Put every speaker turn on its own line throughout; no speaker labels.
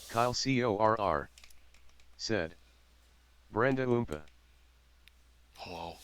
Kyle Corr said. Brenda Oompa.
Whoa.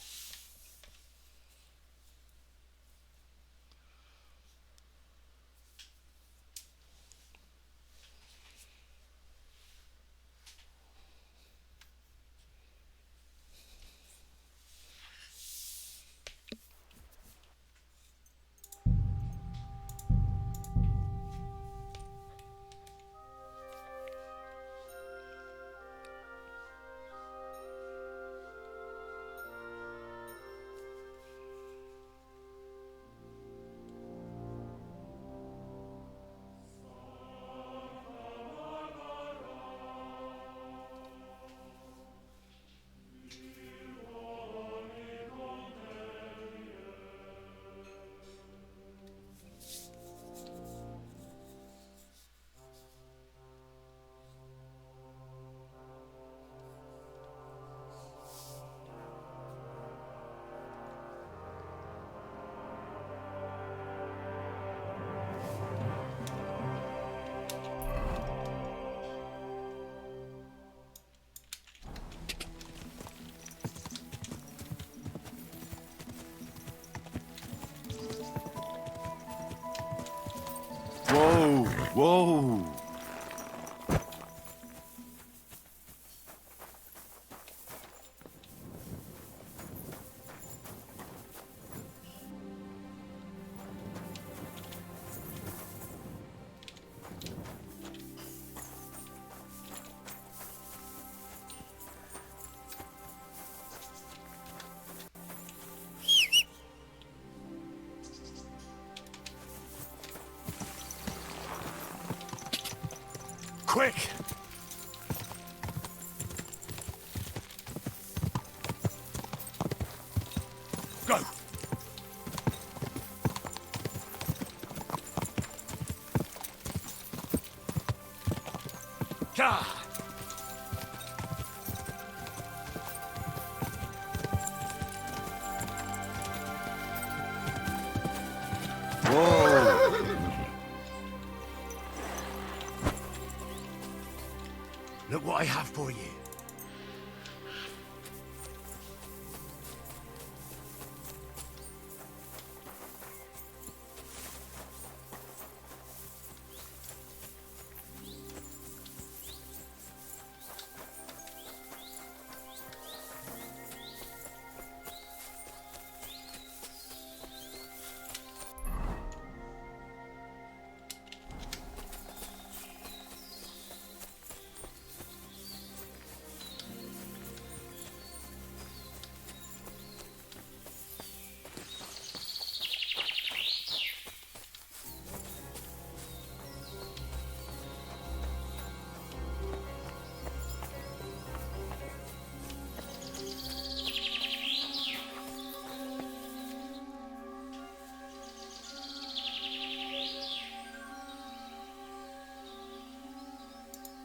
Whoa, whoa.
Quick! Go! Ka!
Whoa.
Look what I have for you.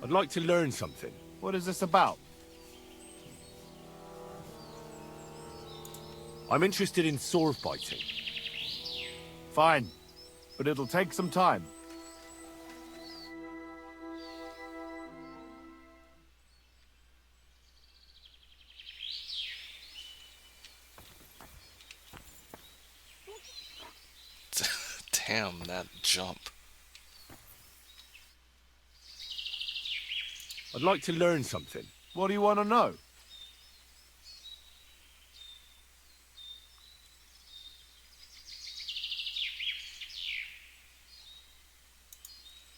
I'd like to learn something.
What is this about?
I'm interested in sword fighting.
Fine, but it'll take some time.
Damn, that jump.
I'd like to learn something.
What do you want to know?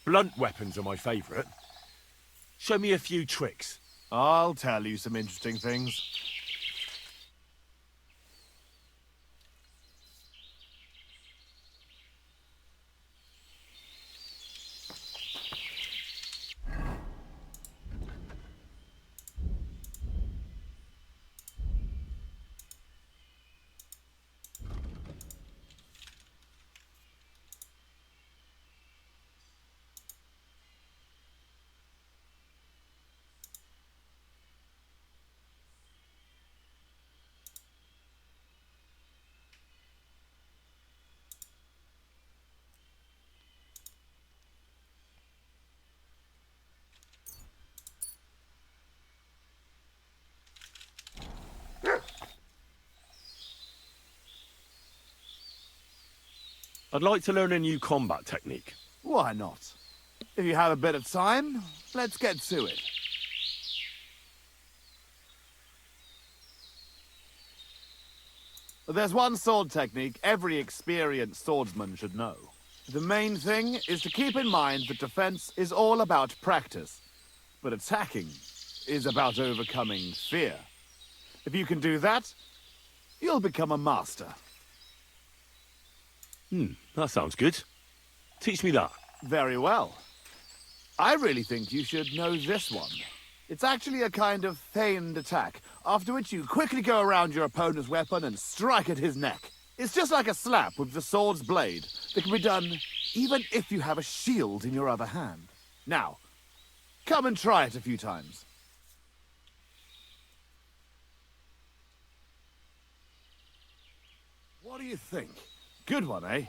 Blunt weapons are my favourite. Show me a few tricks.
I'll tell you some interesting things.
I'd like to learn a new combat technique.
Why not? If you have a bit of time, let's get to it. There's one sword technique every experienced swordsman should know. The main thing is to keep in mind that defense is all about practice, but attacking is about overcoming fear. If you can do that, you'll become a master.
That sounds good. Teach me that.
Very well. I really think you should know this one. It's actually a kind of feigned attack, after which you quickly go around your opponent's weapon and strike at his neck. It's just like a slap with the sword's blade that can be done even if you have a shield in your other hand. Now, come and try it a few times. What do you think? Good one, eh?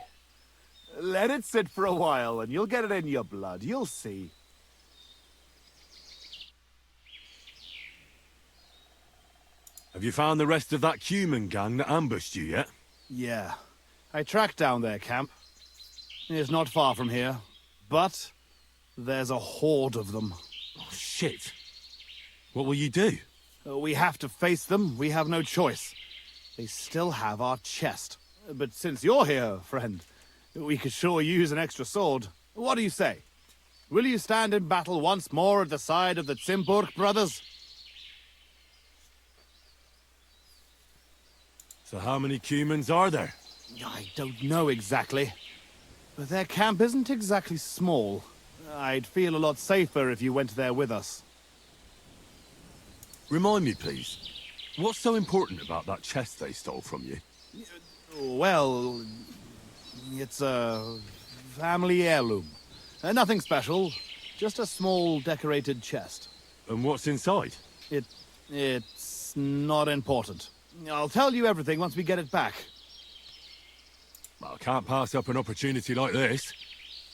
Let it sit for a while and you'll get it in your blood. You'll see.
Have you found the rest of that human gang that ambushed you yet?
Yeah. I tracked down their camp. It's not far from here. But there's a horde of them.
Oh, shit. What will you do?
We have to face them. We have no choice. They still have our chest. But since you're here, friend, we could sure use an extra sword. What do you say? Will you stand in battle once more at the side of the Zimburg brothers?
So how many humans are there?
I don't know exactly. But their camp isn't exactly small. I'd feel a lot safer if you went there with us.
Remind me, please. What's so important about that chest they stole from you?
Well, it's a family heirloom. Nothing special, just a small decorated chest.
And what's inside?
It's not important. I'll tell you everything once we get it back.
Well, I can't pass up an opportunity like this.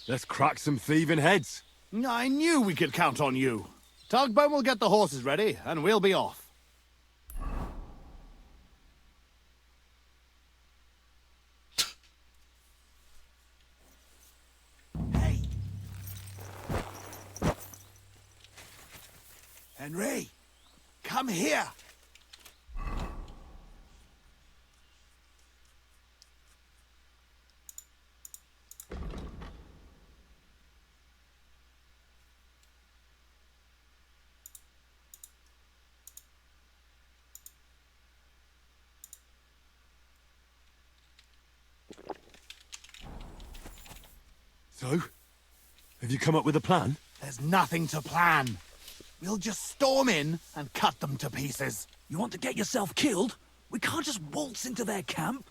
Let's crack some thieving heads.
I knew we could count on you. Tugbone will get the horses ready, and we'll be off. Hey! Henry! Come here!
So? Have you come up with a plan?
There's nothing to plan. We'll just storm in and cut them to pieces.
You want to get yourself killed? We can't just waltz into their camp.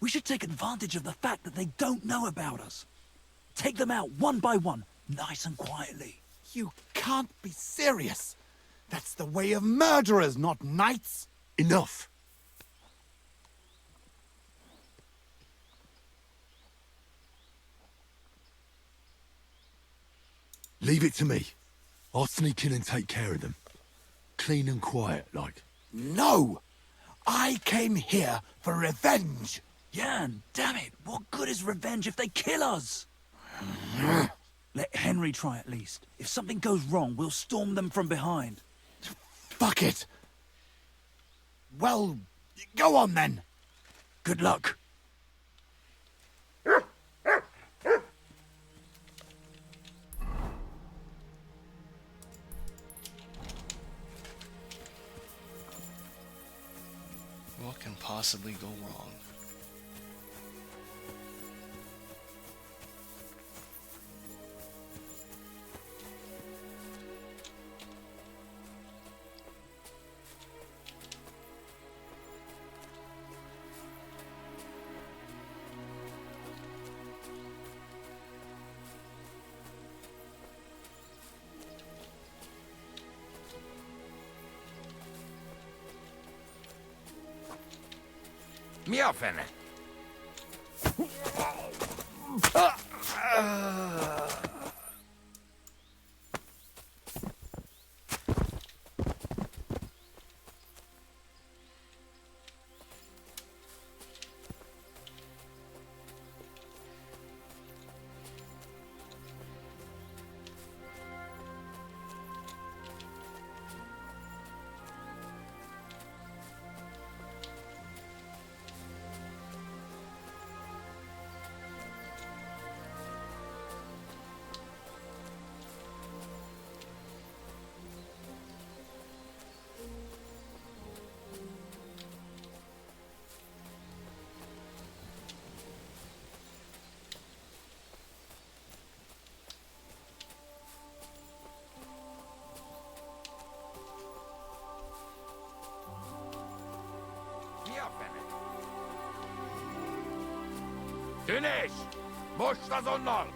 We should take advantage of the fact that they don't know about us. Take them out one by one, nice and quietly.
You can't be serious. That's the way of murderers, not knights.
Enough! Leave it to me. I'll sneak in and take care of them. Clean and quiet, like.
No! I came here for revenge.
Jan, damn it, what good is revenge if they kill us? Let Henry try at least. If something goes wrong, we'll storm them from behind.
Fuck it. Well, go on then.
Good luck.
What can possibly go wrong?
Mjölfen.
Tűnés! Most azonnal!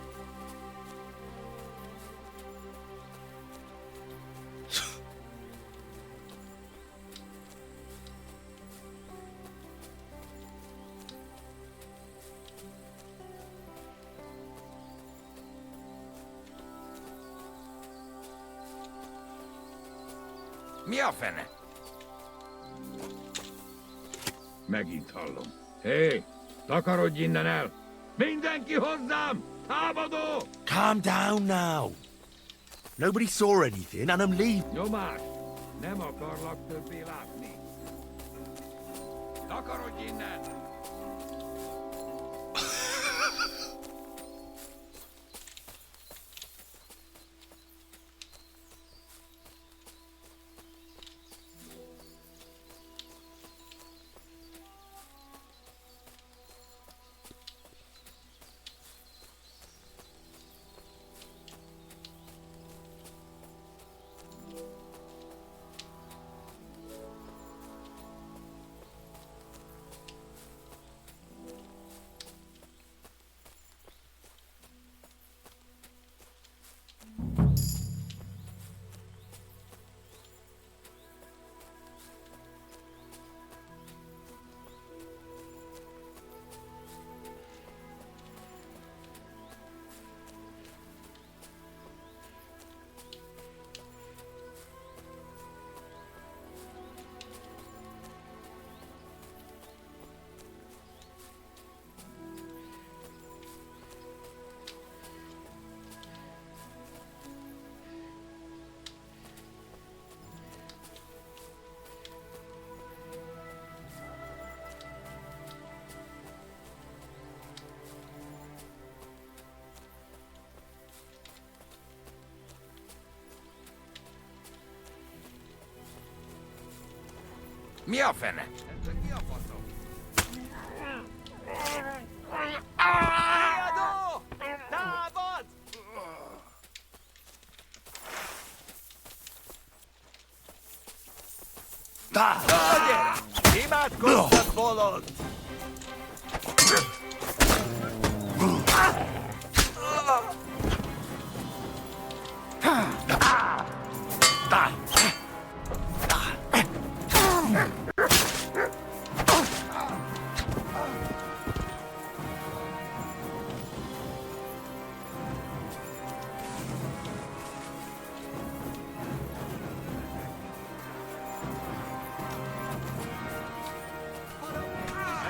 Mi a fene?
Megint hallom. Hé, takarodj innen el! Mindenki hozzám! Támadó!
Calm down now. Nobody saw anything and I'm leaving.
Nyomás! Nem akarlak többé látni. Takarodj innen!
Mi a fene? Mi a faszom?
Riadó! Támad! Gyere! Imádkozzak, bolond!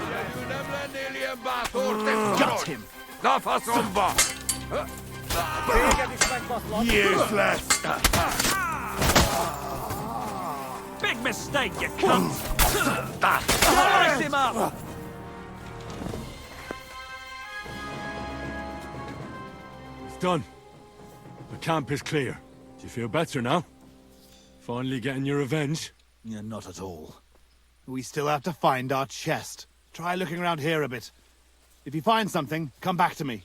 Egyedül nem lennél ilyen bátor, te
Got
szarod!
him!
Na faszomba!
Yes, lesz!
Big mistake, you cunt! Slice him up!
It's done. The camp is clear. Do you feel better now? Finally getting your revenge?
Yeah, not at all. We still have to find our chest. Try looking around here a bit. If you find something, come back to me.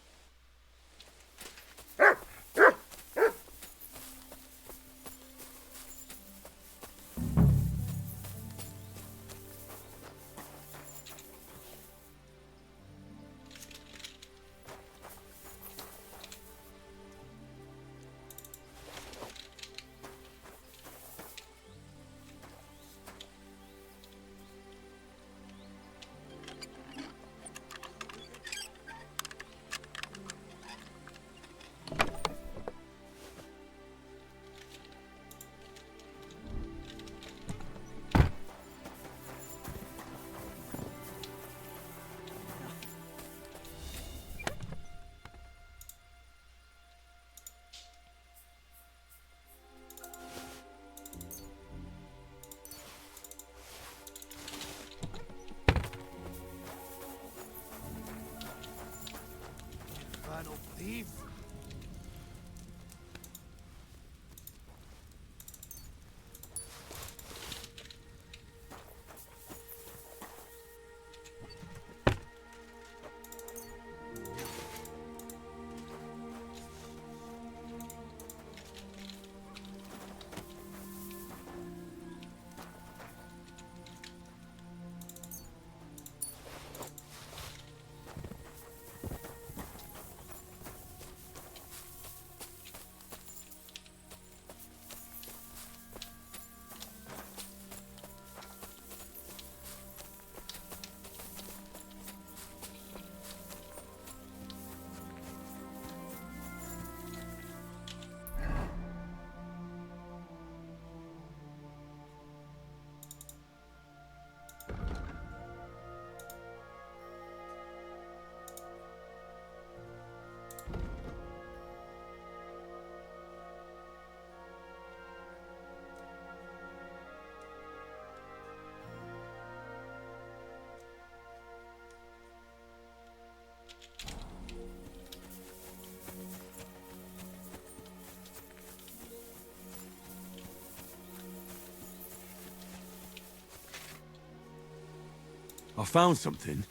I found something,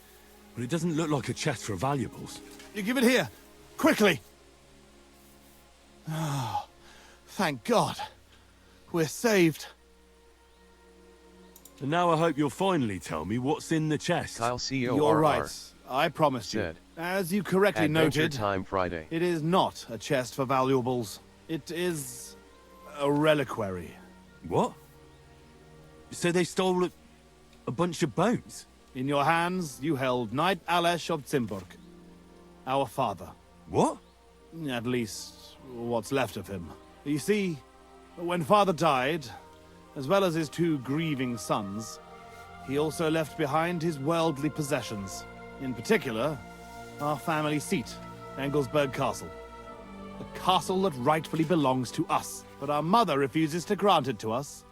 but it doesn't look like a chest for valuables.
You give it here, quickly! Oh, thank God. We're saved.
And now I hope you'll finally tell me what's in the chest.
Kyle CORR
You're right. I promised you.
said.
As you correctly
Adventure
noted,
Time Friday.
it is not a chest for valuables. It is a reliquary.
What? So they stole a bunch of bones?
In your hands, you held Knight Alesh of Zimburg, our father.
What?
At least, what's left of him. You see, when father died, as well as his two grieving sons, he also left behind his worldly possessions. In particular, our family seat, Engelsberg Castle. A castle that rightfully belongs to us, but our mother refuses to grant it to us.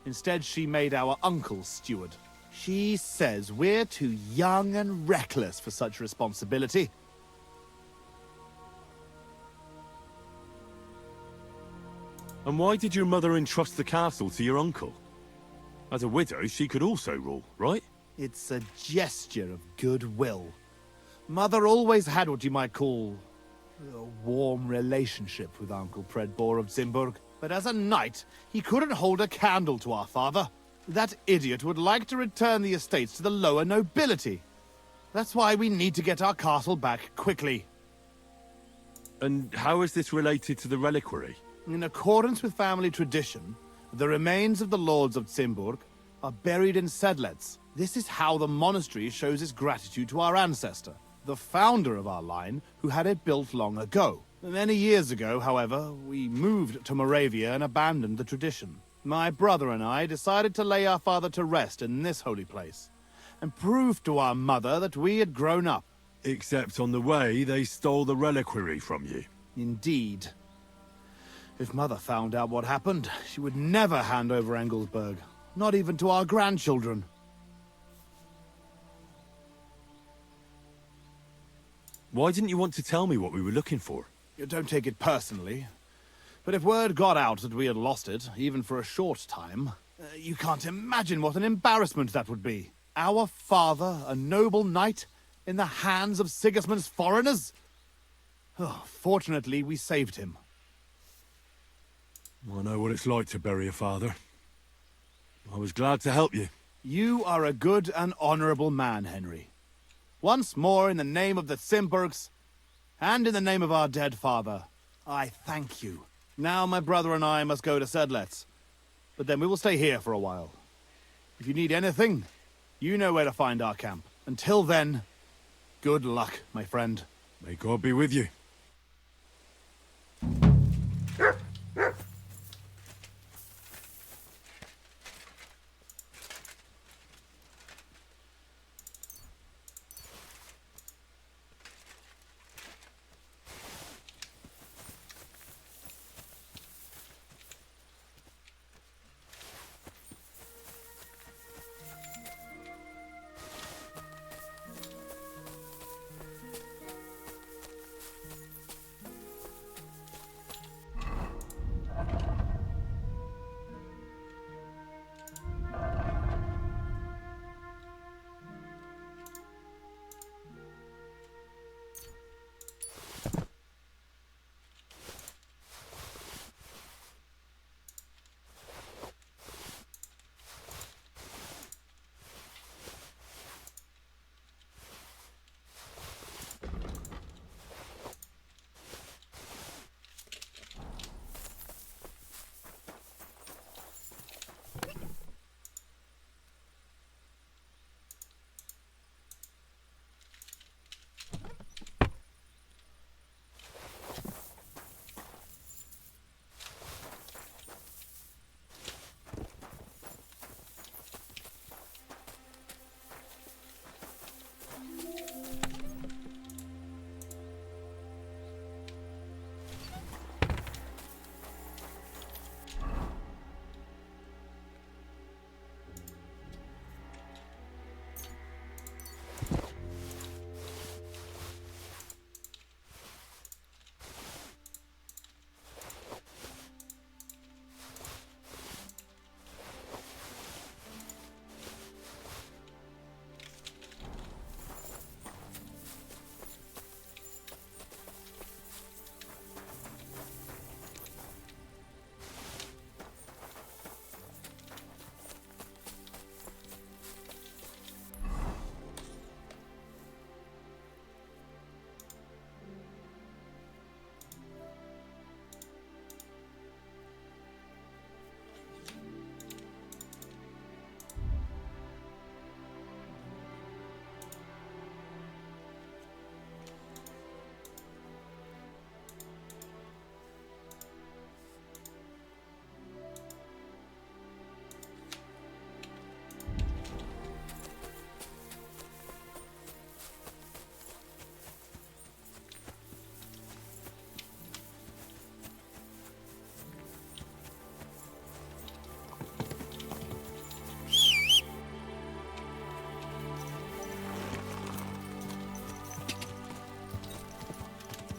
Instead, she made our uncle steward. She says we're too young and reckless for such responsibility.
And why did your mother entrust the castle to your uncle? As a widow, she could also rule, right?
It's a gesture of goodwill. Mother always had what you might call a warm relationship with Uncle Predbor of Zimburg. But as a knight, he couldn't hold a candle to our father. That idiot would like to return the estates to the lower nobility. That's why we need to get our castle back quickly.
And how is this related to the reliquary?
In accordance with family tradition, the remains of the lords of Zimburg are buried in Sedlets. This is how the monastery shows its gratitude to our ancestor, the founder of our line, who had it built long ago. Many years ago, however, we moved to Moravia and abandoned the tradition. My brother and I decided to lay our father to rest in this holy place, and prove to our mother that we had grown up.
Except on the way, they stole the reliquary from you.
Indeed. If Mother found out what happened, she would never hand over Engelsberg, not even to our grandchildren.
Why didn't you want to tell me what we were looking for?
You don't take it personally, but if word got out that we had lost it, even for a short time, you can't imagine what an embarrassment that would be. Our father, a noble knight, in the hands of Sigismund's foreigners? Oh, fortunately, we saved him.
I know what it's like to bury a father. I was glad to help you.
You are a good and honorable man, Henry. Once more, in the name of the Zimburgs, and in the name of our dead father, I thank you. Now my brother and I must go to Sedlets, but then we will stay here for a while. If you need anything, you know where to find our camp. Until then, good luck, my friend.
May God be with you.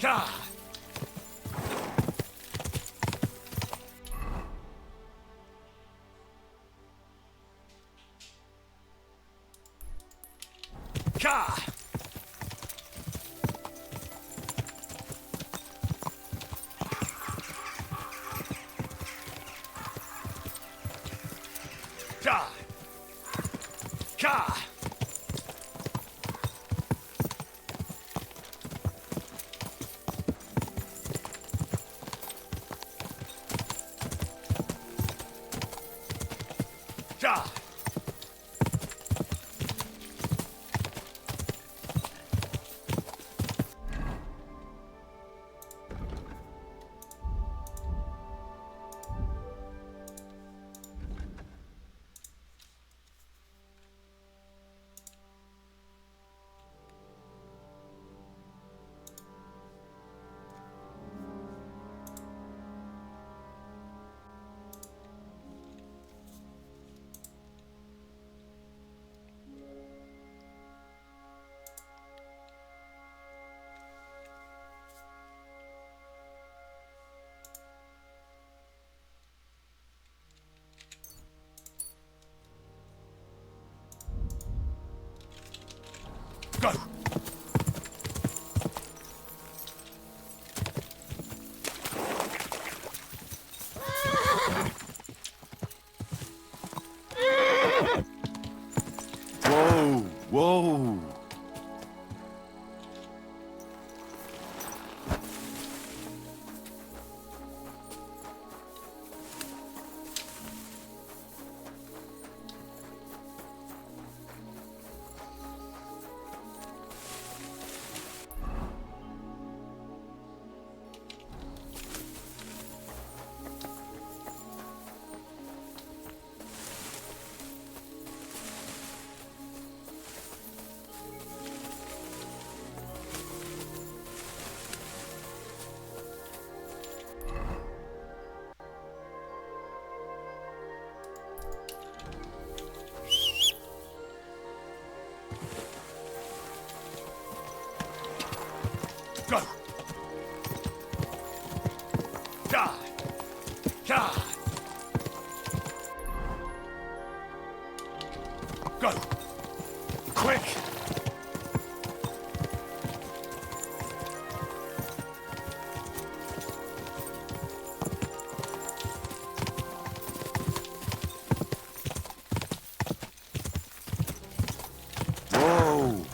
Ka! Ka! Ka! Ka! Ka! Go!
Whoa, whoa.
Go! Ka! Ka! Go! Quick!
Whoa.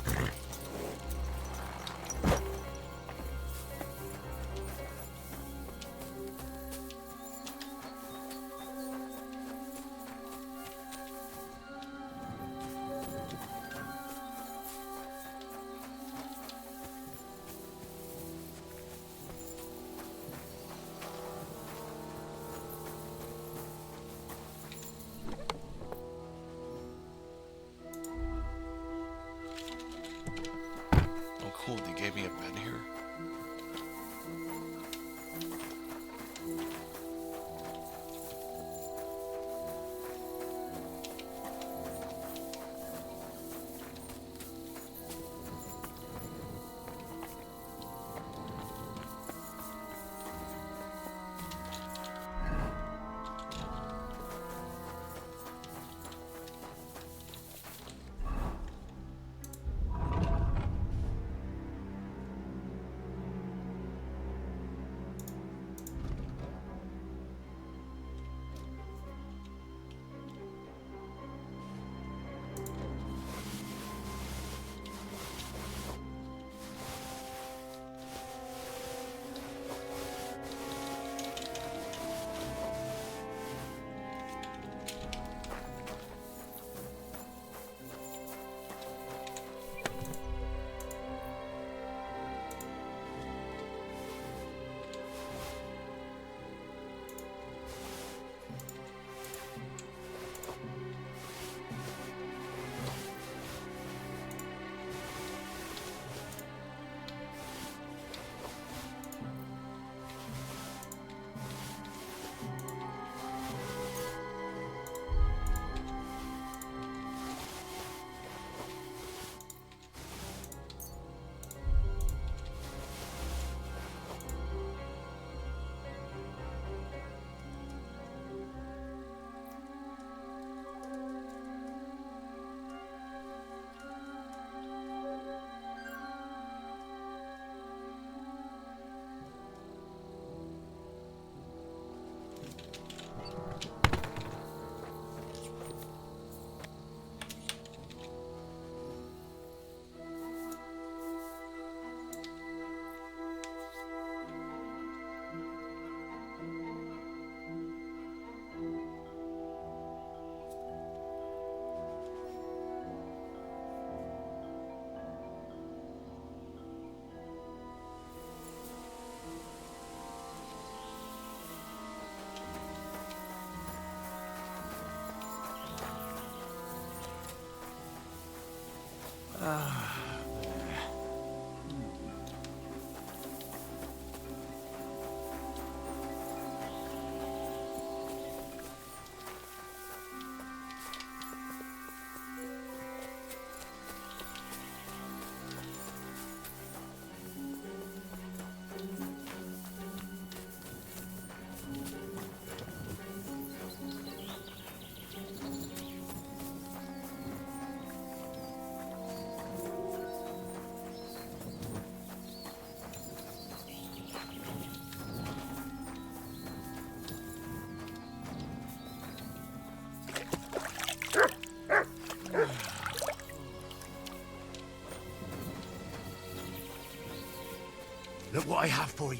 Look what I have for you.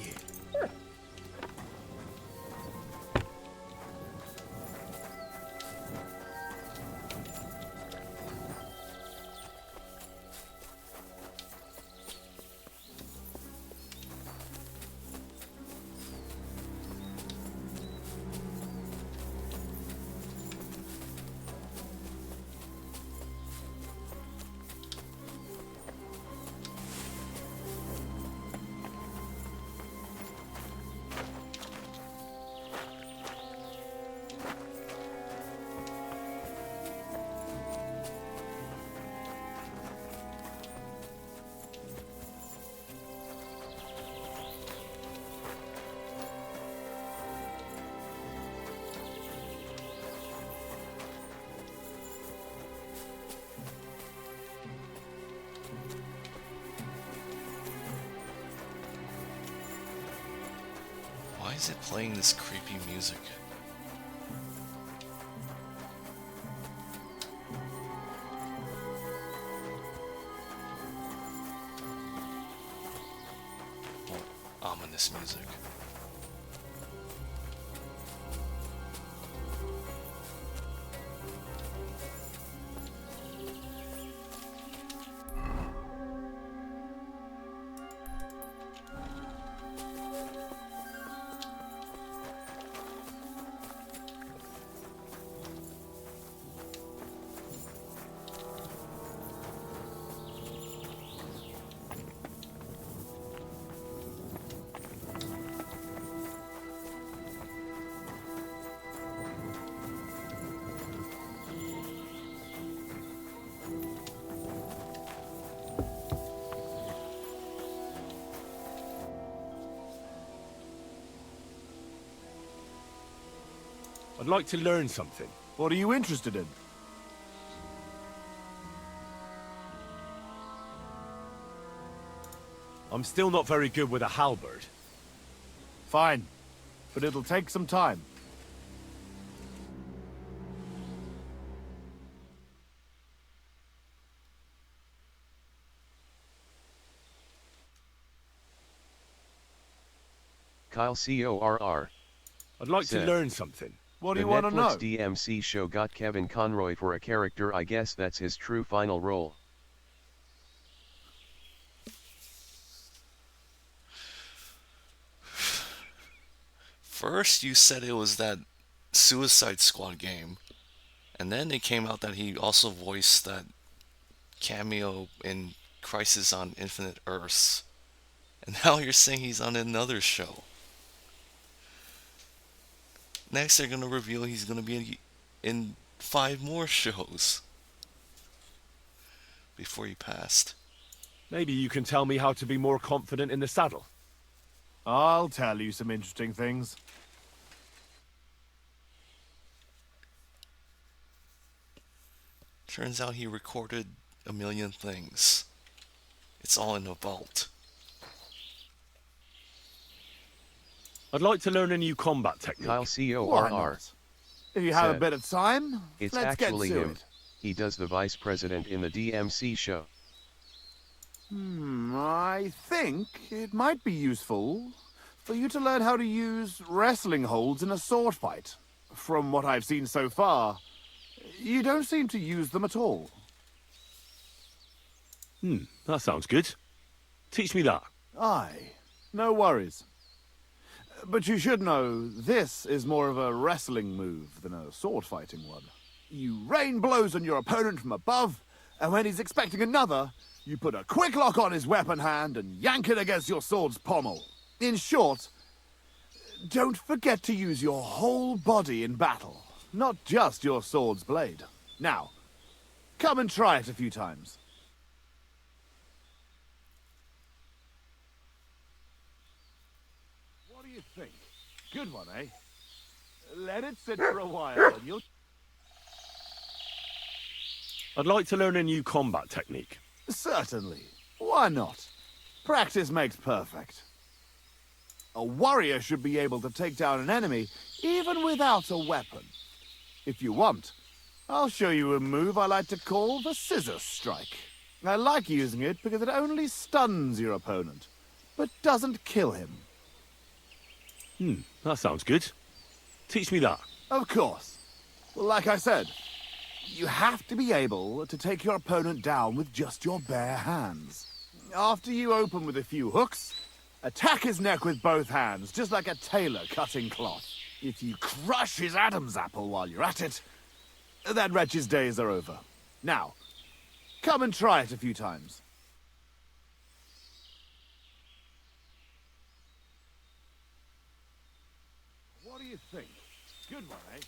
Why is it playing this creepy music? Or ominous music.
I'd like to learn something.
What are you interested in?
I'm still not very good with a halberd.
Fine, but it'll take some time.
Kyle CORR.
I'd like to
Said.
learn something.
What do
The
you want to know?
Netflix DMC show got Kevin Conroy for a character. I guess that's his true final role.
First you said it was that Suicide Squad game, and then it came out that he also voiced that cameo in Crisis on Infinite Earths. And now you're saying he's on another show. Next they're gonna reveal he's gonna be in 5 more shows before he passed.
Maybe you can tell me how to be more confident in the saddle.
I'll tell you some interesting things.
Turns out he recorded a million things. It's all in a vault.
I'd like to learn a new combat technique.
Kyle
Why
CORR.
not? If you have a
Said.
bit of time,
It's
let's get
actually
to
him.
it.
He does the vice president in the DMC show.
I think it might be useful for you to learn how to use wrestling holds in a sword fight. From what I've seen so far, you don't seem to use them at all.
That sounds good. Teach me that.
Aye, no worries. But you should know, this is more of a wrestling move than a sword fighting one. You rain blows on your opponent from above, And when he's expecting another, you put a quick lock on his weapon hand and yank it against your sword's pommel. In short, don't forget to use your whole body in battle, not just your sword's blade. Now, come and try it a few times. What do you think? Good one, eh? Let it sit for a while and you'll...
I'd like to learn a new combat technique.
Certainly. Why not? Practice makes perfect. A warrior should be able to take down an enemy even without a weapon. If you want, I'll show you a move I like to call the scissor strike. I like using it because it only stuns your opponent, but doesn't kill him.
That sounds good. Teach me that.
Of course. Like I said, you have to be able to take your opponent down with just your bare hands. After you open with a few hooks, attack his neck with both hands, just like a tailor cutting cloth. If you crush his Adam's apple while you're at it, that wretch's days are over. Now, come and try it a few times. What do you think? Good one, eh?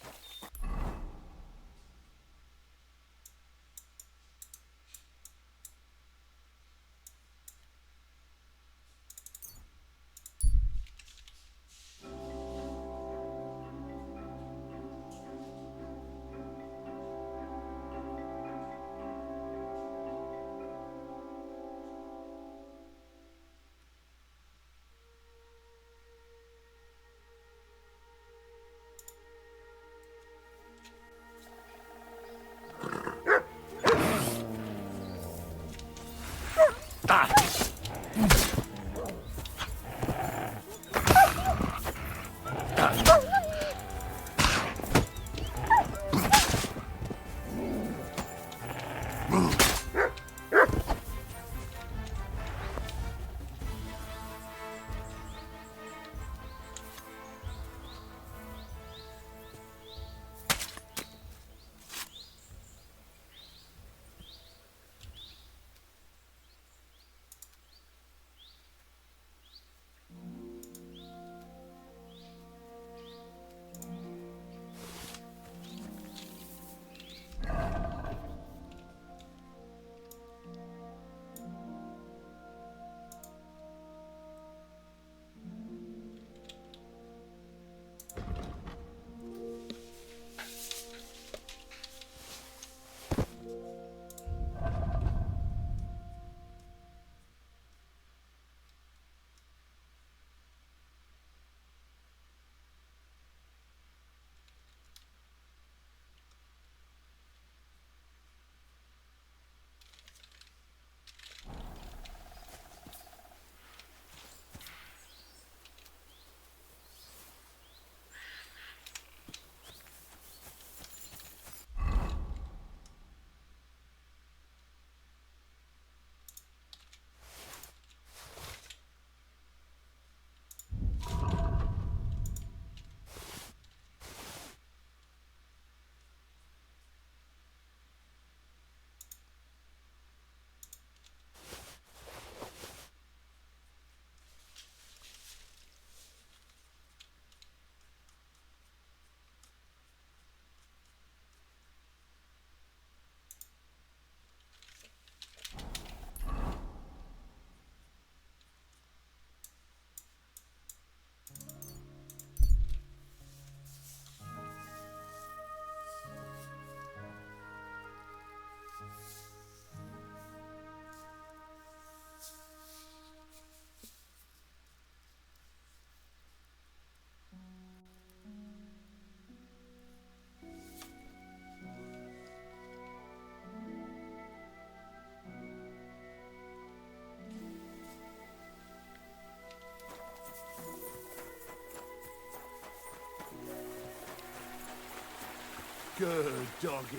Good doggy.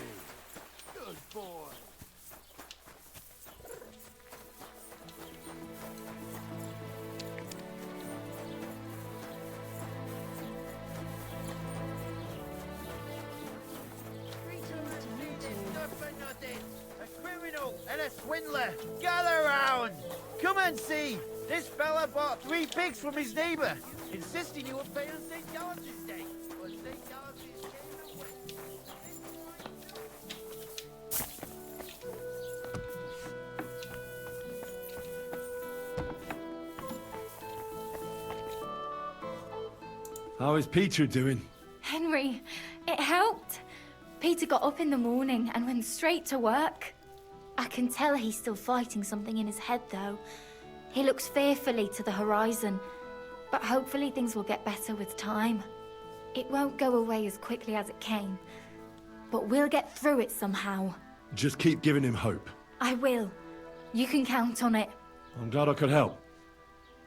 Good boy.
Greetings to you two. criminal and a swindler. Gather round. Come and see. This fella bought 3 pigs from his neighbour, insisting he would pay on St. Gallus' Day. But St. Gallus came away.
How is Peter doing?
Henry, it helped. Peter got up in the morning and went straight to work. I can tell he's still fighting something in his head, though. He looks fearfully to the horizon, but hopefully things will get better with time. It won't go away as quickly as it came, but we'll get through it somehow.
Just keep giving him hope.
I will. You can count on it.
I'm glad I could help.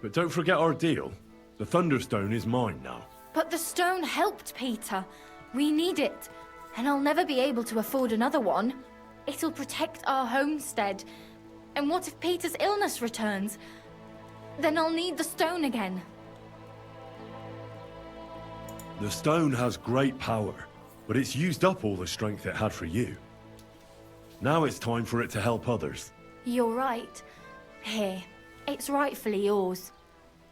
But don't forget our deal. The Thunderstone is mine now.
But the stone helped Peter. We need it, and I'll never be able to afford another one. It'll protect our homestead. And what if Peter's illness returns? Then I'll need the stone again.
The stone has great power, but it's used up all the strength it had for you. Now it's time for it to help others.
You're right. Here, it's rightfully yours.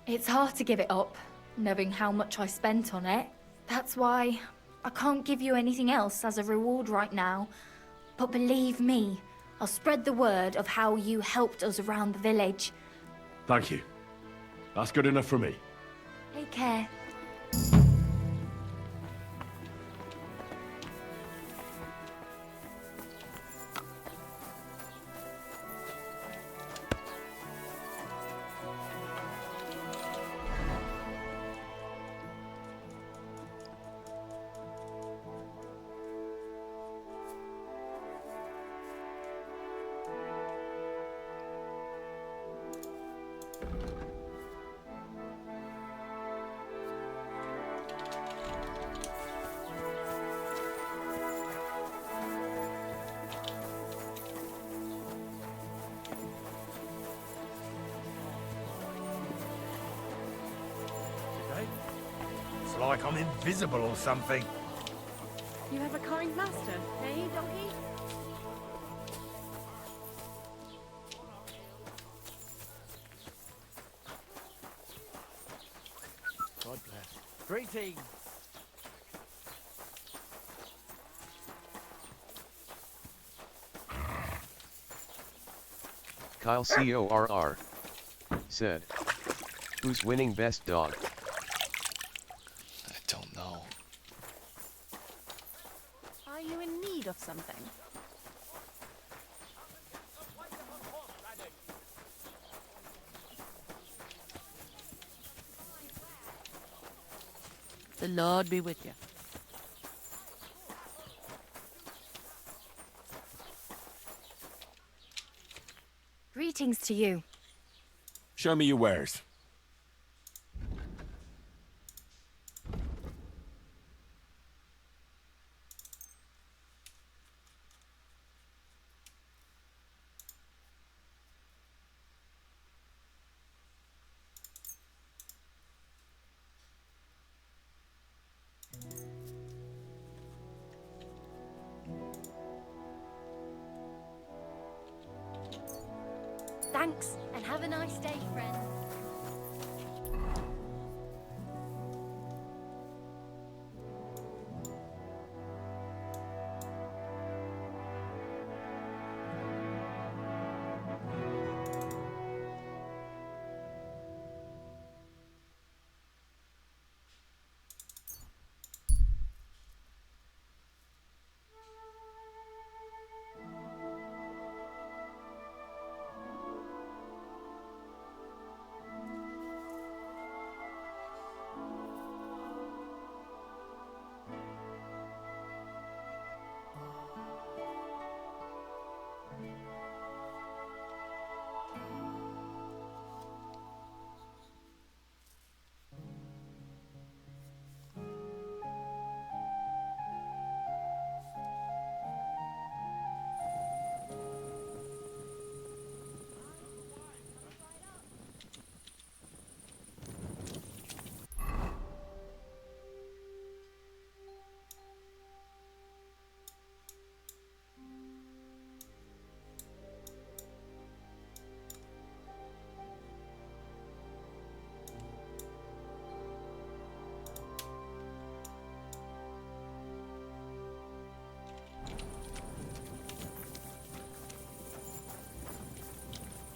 It's hard to give it up, knowing how much I spent on it. That's why I can't give you anything else as a reward right now. But believe me, I'll spread the word of how you helped us around the village.
Thank you. That's good enough for me.
Take care.
It's like I'm invisible or something.
You have a kind master, eh, doggy?
God bless. Greetings.
Kyle CORR said, "Who's winning best dog?"
I don't know.
Are you in need of something? The Lord be with you.
Greetings to you.
Show me your wares.
Thanks, and have a nice day, friend.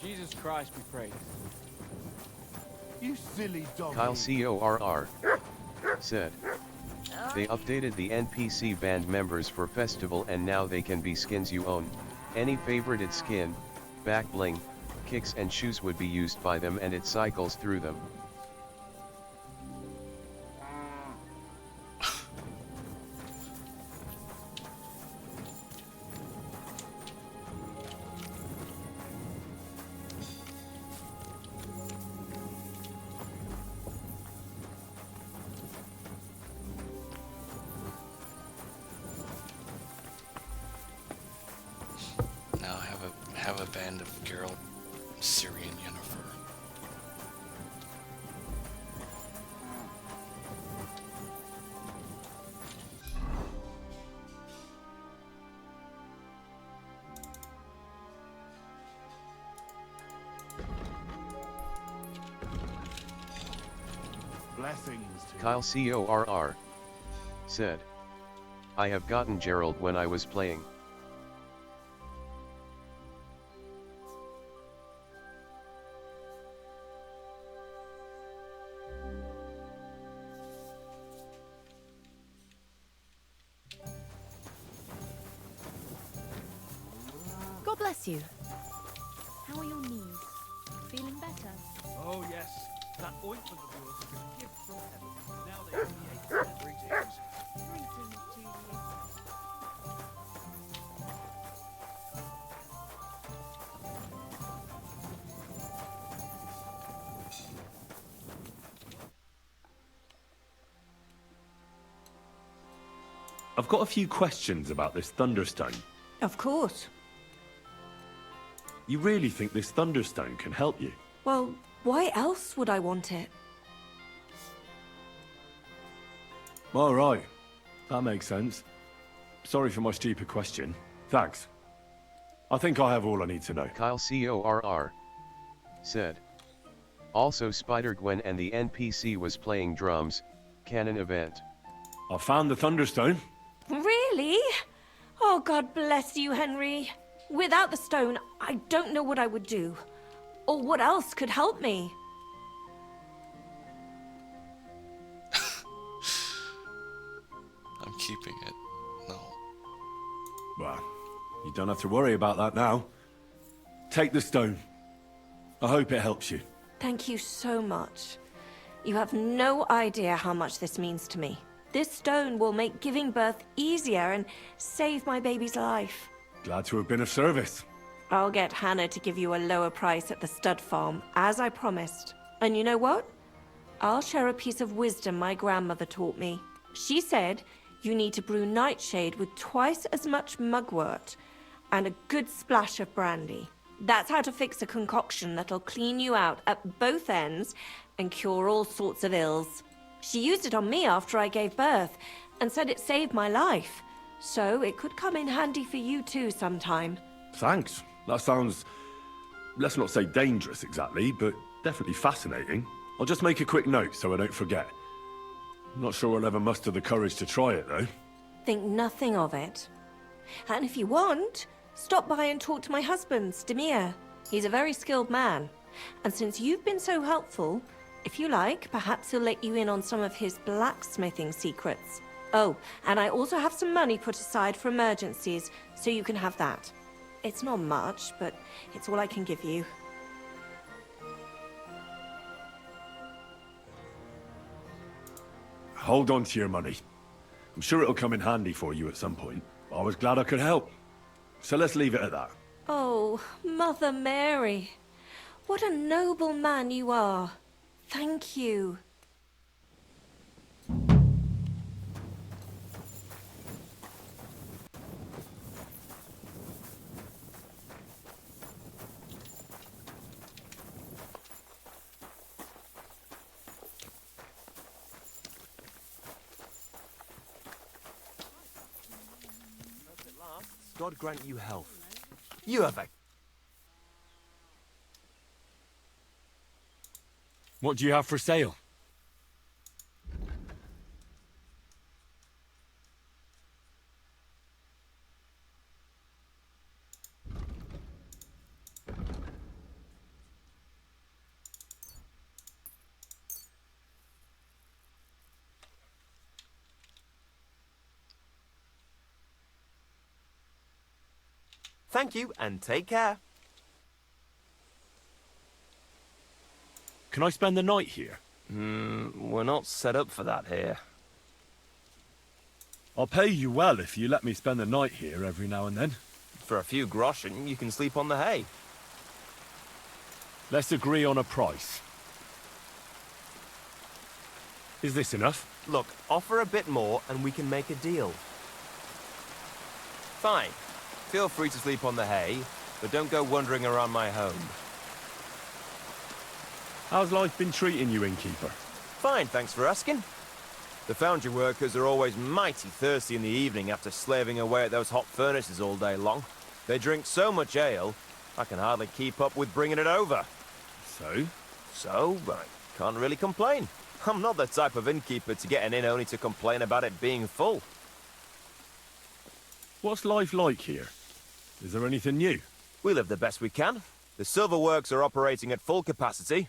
Jesus Christ be praised.
You silly dog.
Kyle CORR said. They updated the NPC band members for festival and now they can be skins you own. Any favorited skin, back bling, kicks and shoes would be used by them and it cycles through them.
Now have a band of Geralt, Syrian Yennefer.
Blessings to
Kyle CORR said. I have gotten Gerald when I was playing.
God bless you. How are your knees? Feeling better?
Oh, yes. That ointment of yours is a gift from heaven. Now they only ate greetings.
Greetings to you.
I've got a few questions about this Thunderstone.
Of course.
You really think this Thunderstone can help you?
Well, why else would I want it?
All right. That makes sense. Sorry for my stupid question. Thanks. I think I have all I need to know.
Kyle CORR said. Also Spider-Gwen and the NPC was playing drums, canon event.
I found the Thunderstone.
Really? Oh, God bless you, Henry. Without the stone, I don't know what I would do. Or what else could help me.
I'm keeping it. No.
Well, you don't have to worry about that now. Take the stone. I hope it helps you.
Thank you so much. You have no idea how much this means to me. This stone will make giving birth easier and save my baby's life.
Glad to have been of service.
I'll get Hannah to give you a lower price at the stud farm, as I promised. And you know what? I'll share a piece of wisdom my grandmother taught me. She said you need to brew nightshade with twice as much mugwort and a good splash of brandy. That's how to fix a concoction that'll clean you out at both ends and cure all sorts of ills. She used it on me after I gave birth and said it saved my life. So it could come in handy for you too sometime.
Thanks. That sounds, let's not say dangerous exactly, but definitely fascinating. I'll just make a quick note so I don't forget. I'm not sure I'll ever muster the courage to try it, though.
Think nothing of it. And if you want, stop by and talk to my husband, Stamir. He's a very skilled man. And since you've been so helpful, if you like, perhaps he'll let you in on some of his blacksmithing secrets. Oh, and I also have some money put aside for emergencies, so you can have that. It's not much, but it's all I can give you.
Hold on to your money. I'm sure it'll come in handy for you at some point. I was glad I could help. So let's leave it at that.
Oh, Mother Mary. What a noble man you are. Thank you.
God grant you health. You have a...
What do you have for sale?
Thank you, and take care.
Can I spend the night here?
We're not set up for that here.
I'll pay you well if you let me spend the night here every now and then.
For a few groschen, you can sleep on the hay.
Let's agree on a price. Is this enough?
Look, offer a bit more and we can make a deal. Fine. Feel free to sleep on the hay, but don't go wandering around my home.
How's life been treating you, innkeeper?
Fine, thanks for asking. The foundry workers are always mighty thirsty in the evening after slaving away at those hot furnaces all day long. They drink so much ale, I can hardly keep up with bringing it over. So, I can't really complain. I'm not the type of innkeeper to get an inn only to complain about it being full.
What's life like here? Is there anything new?
We live the best we can. The silver works are operating at full capacity,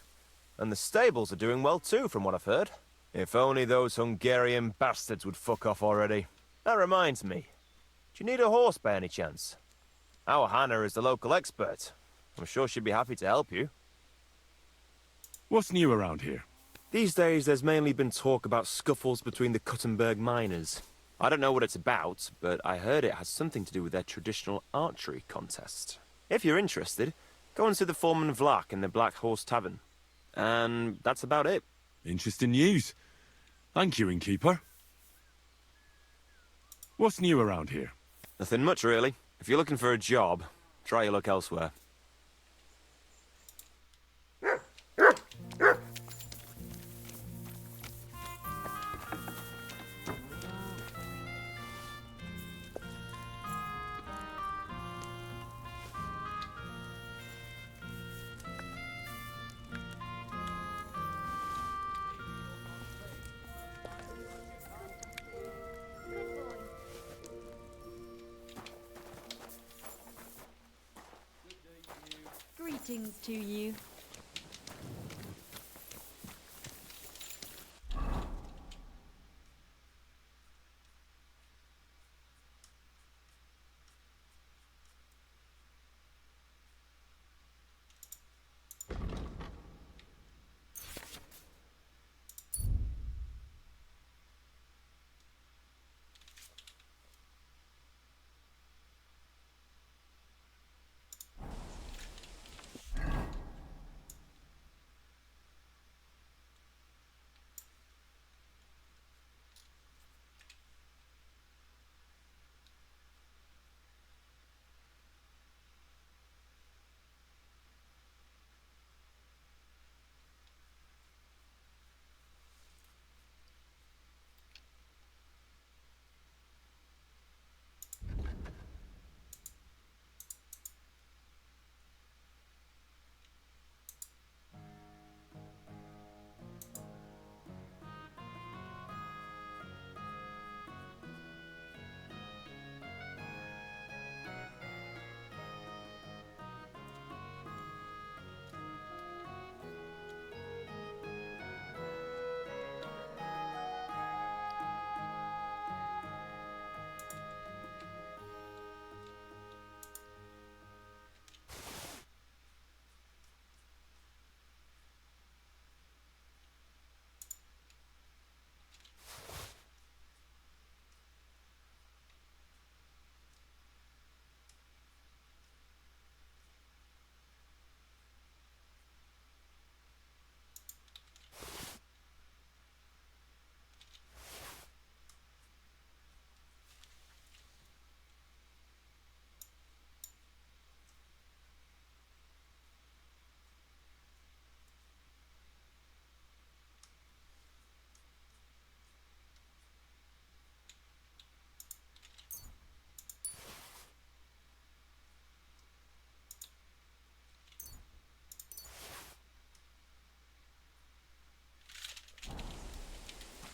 and the stables are doing well too, from what I've heard. If only those Hungarian bastards would fuck off already. That reminds me. Do you need a horse by any chance? Our Hannah is the local expert. I'm sure she'd be happy to help you.
What's new around here?
These days, there's mainly been talk about scuffles between the Kuttenberg miners. I don't know what it's about, but I heard it has something to do with their traditional archery contest. If you're interested, go and see the foreman Vlak in the Black Horse Tavern. And that's about it.
Interesting news. Thank you, innkeeper. What's new around here?
Nothing much, really. If you're looking for a job, try your luck elsewhere.
Greetings to you.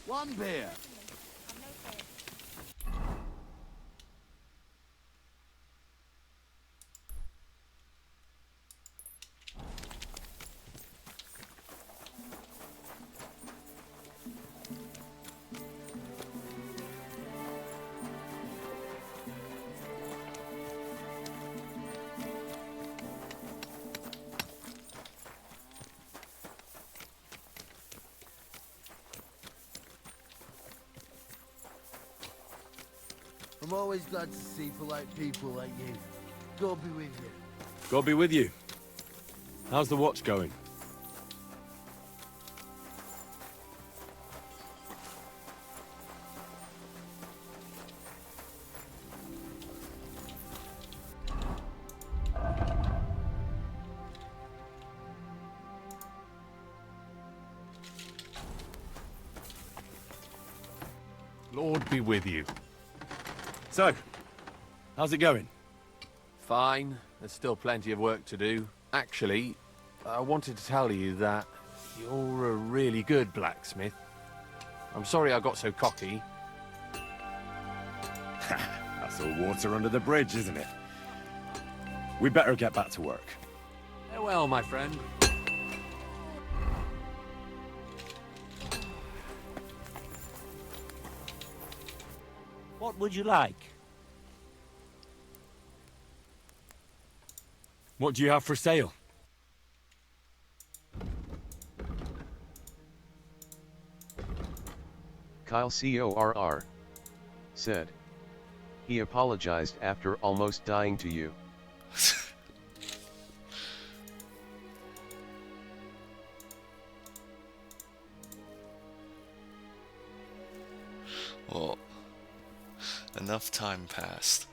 One beer.
I'm always glad to see polite people like you. God be with you.
God be with you. How's the watch going?
Lord be with you.
So, how's it going?
Fine. There's still plenty of work to do. Actually, I wanted to tell you that you're a really good blacksmith. I'm sorry I got so cocky.
That's all water under the bridge, isn't it? We better get back to work.
Farewell, my friend.
What would you like?
What do you have for sale?
Kyle CORR said. He apologized after almost dying to you.
Well, enough time passed.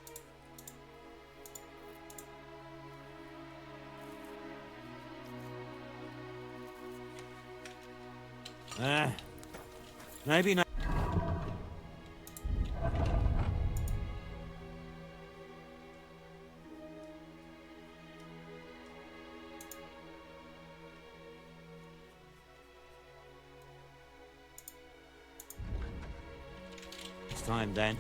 Maybe not. It's time then.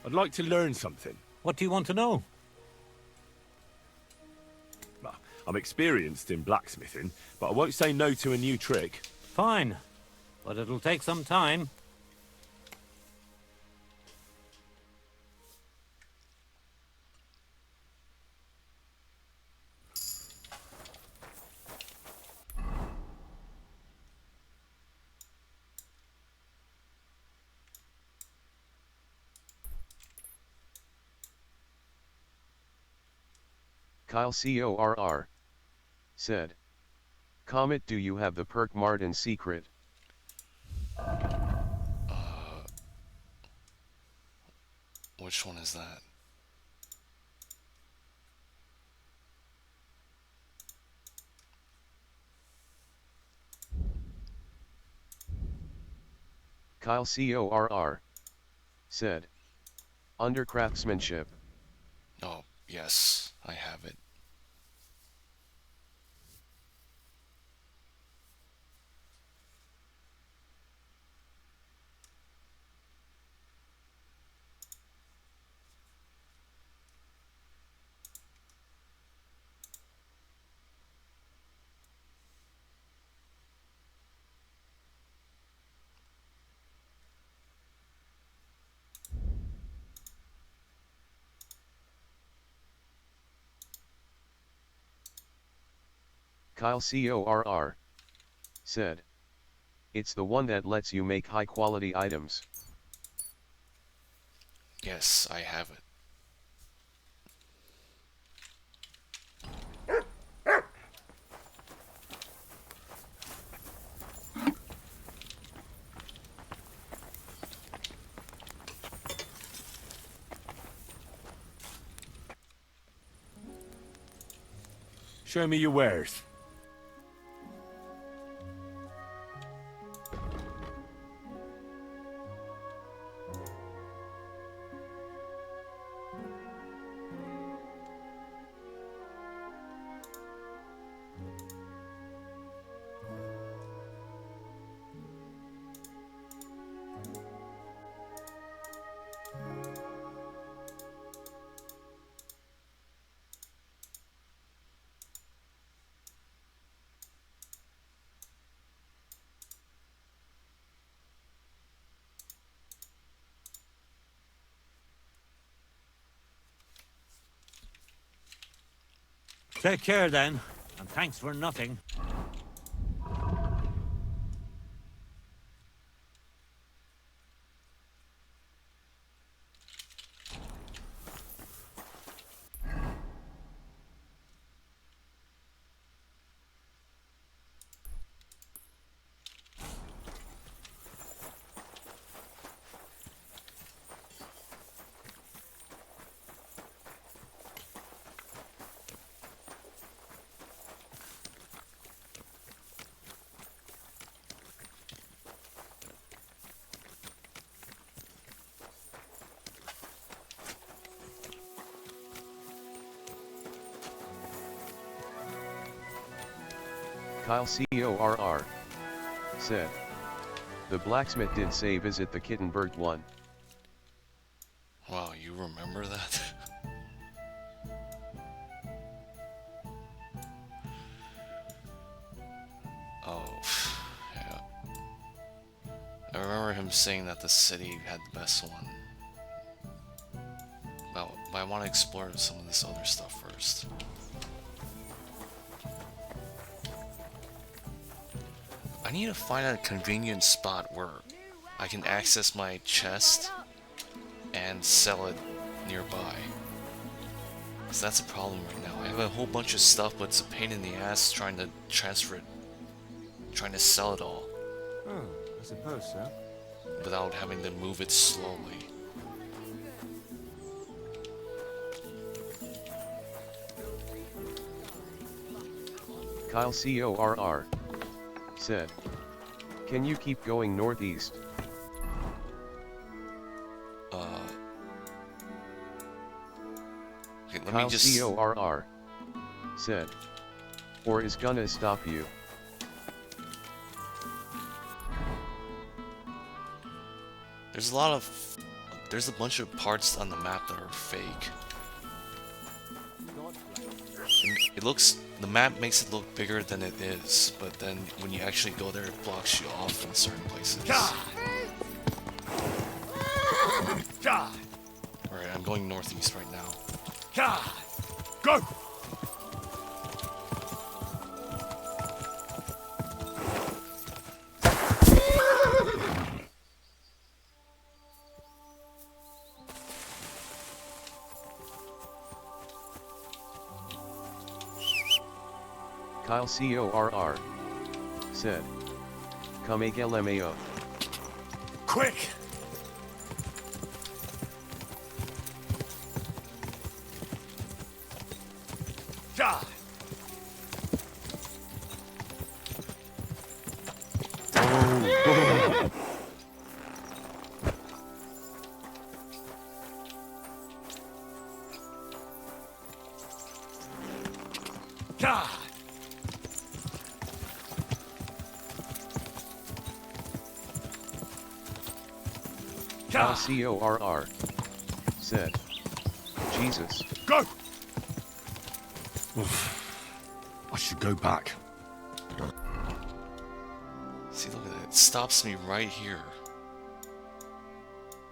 I'd like to learn something.
What do you want to know?
Well, I'm experienced in blacksmithing, but I won't say no to a new trick.
Fine, but it'll take some time.
Kyle CORR said. Comet, do you have the perk Martin secret?
Which one is that?
Kyle CORR said. Under craftsmanship.
Oh, yes, I have it.
Kyle CORR said. It's the one that lets you make high quality items.
Yes, I have it.
Show me your wares.
Take care then, and thanks for nothing.
Kyle CORR said. The blacksmith did say visit the Kittenberg one.
Wow, you remember that? Oh, yeah. I remember him saying that the city had the best one. But I want to explore some of this other stuff first. I need to find a convenient spot where I can access my chest and sell it nearby. Because that's a problem right now. I have a whole bunch of stuff, but it's a pain in the ass trying to transfer it, trying to sell it all.
Oh, I suppose so.
Without having to move it slowly.
Kyle CORR said. Can you keep going northeast?
Okay, let
Kyle
me just...
CORR said. Or is gonna stop you.
There's a bunch of parts on the map that are fake. The map makes it look bigger than it is, but then when you actually go there, it blocks you off in certain places. Alright, I'm going northeast right now.
Go!
Kyle CORR said. Come LMAO.
Quick! Die! Die!
Kyle CORR said. Jesus.
Go! I should go back.
See, look at that. It stops me right here.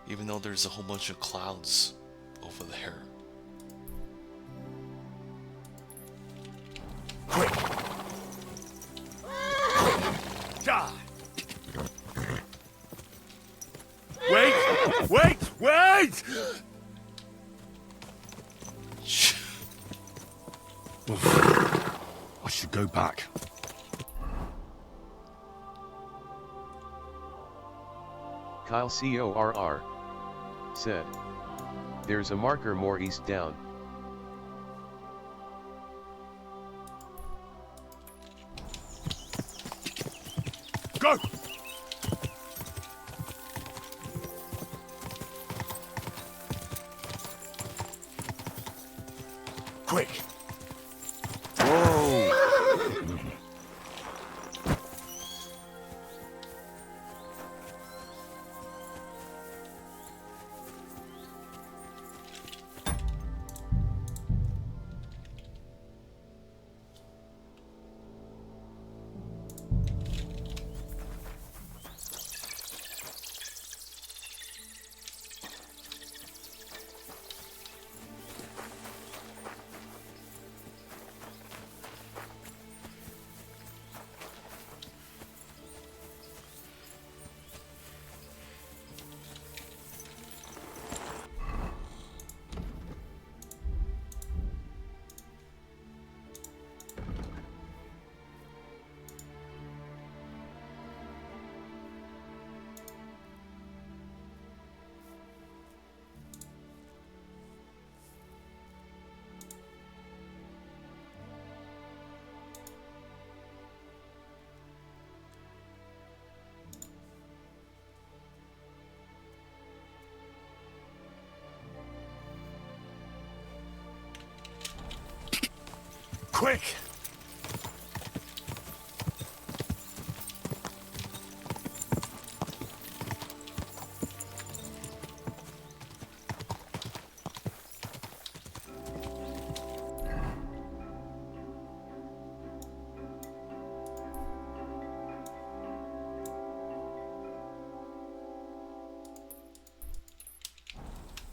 Even though there's a whole bunch of clouds over there.
Quick! Die! Wait! Wait! Wait! I should go back.
Kyle CORR said. There's a marker more east down.
Go! Quick!
Whoa!
Quick!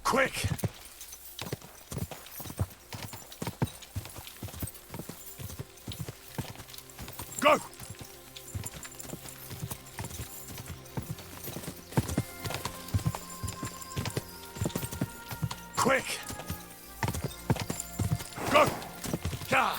Quick! Go! Quick! Go! Yeah!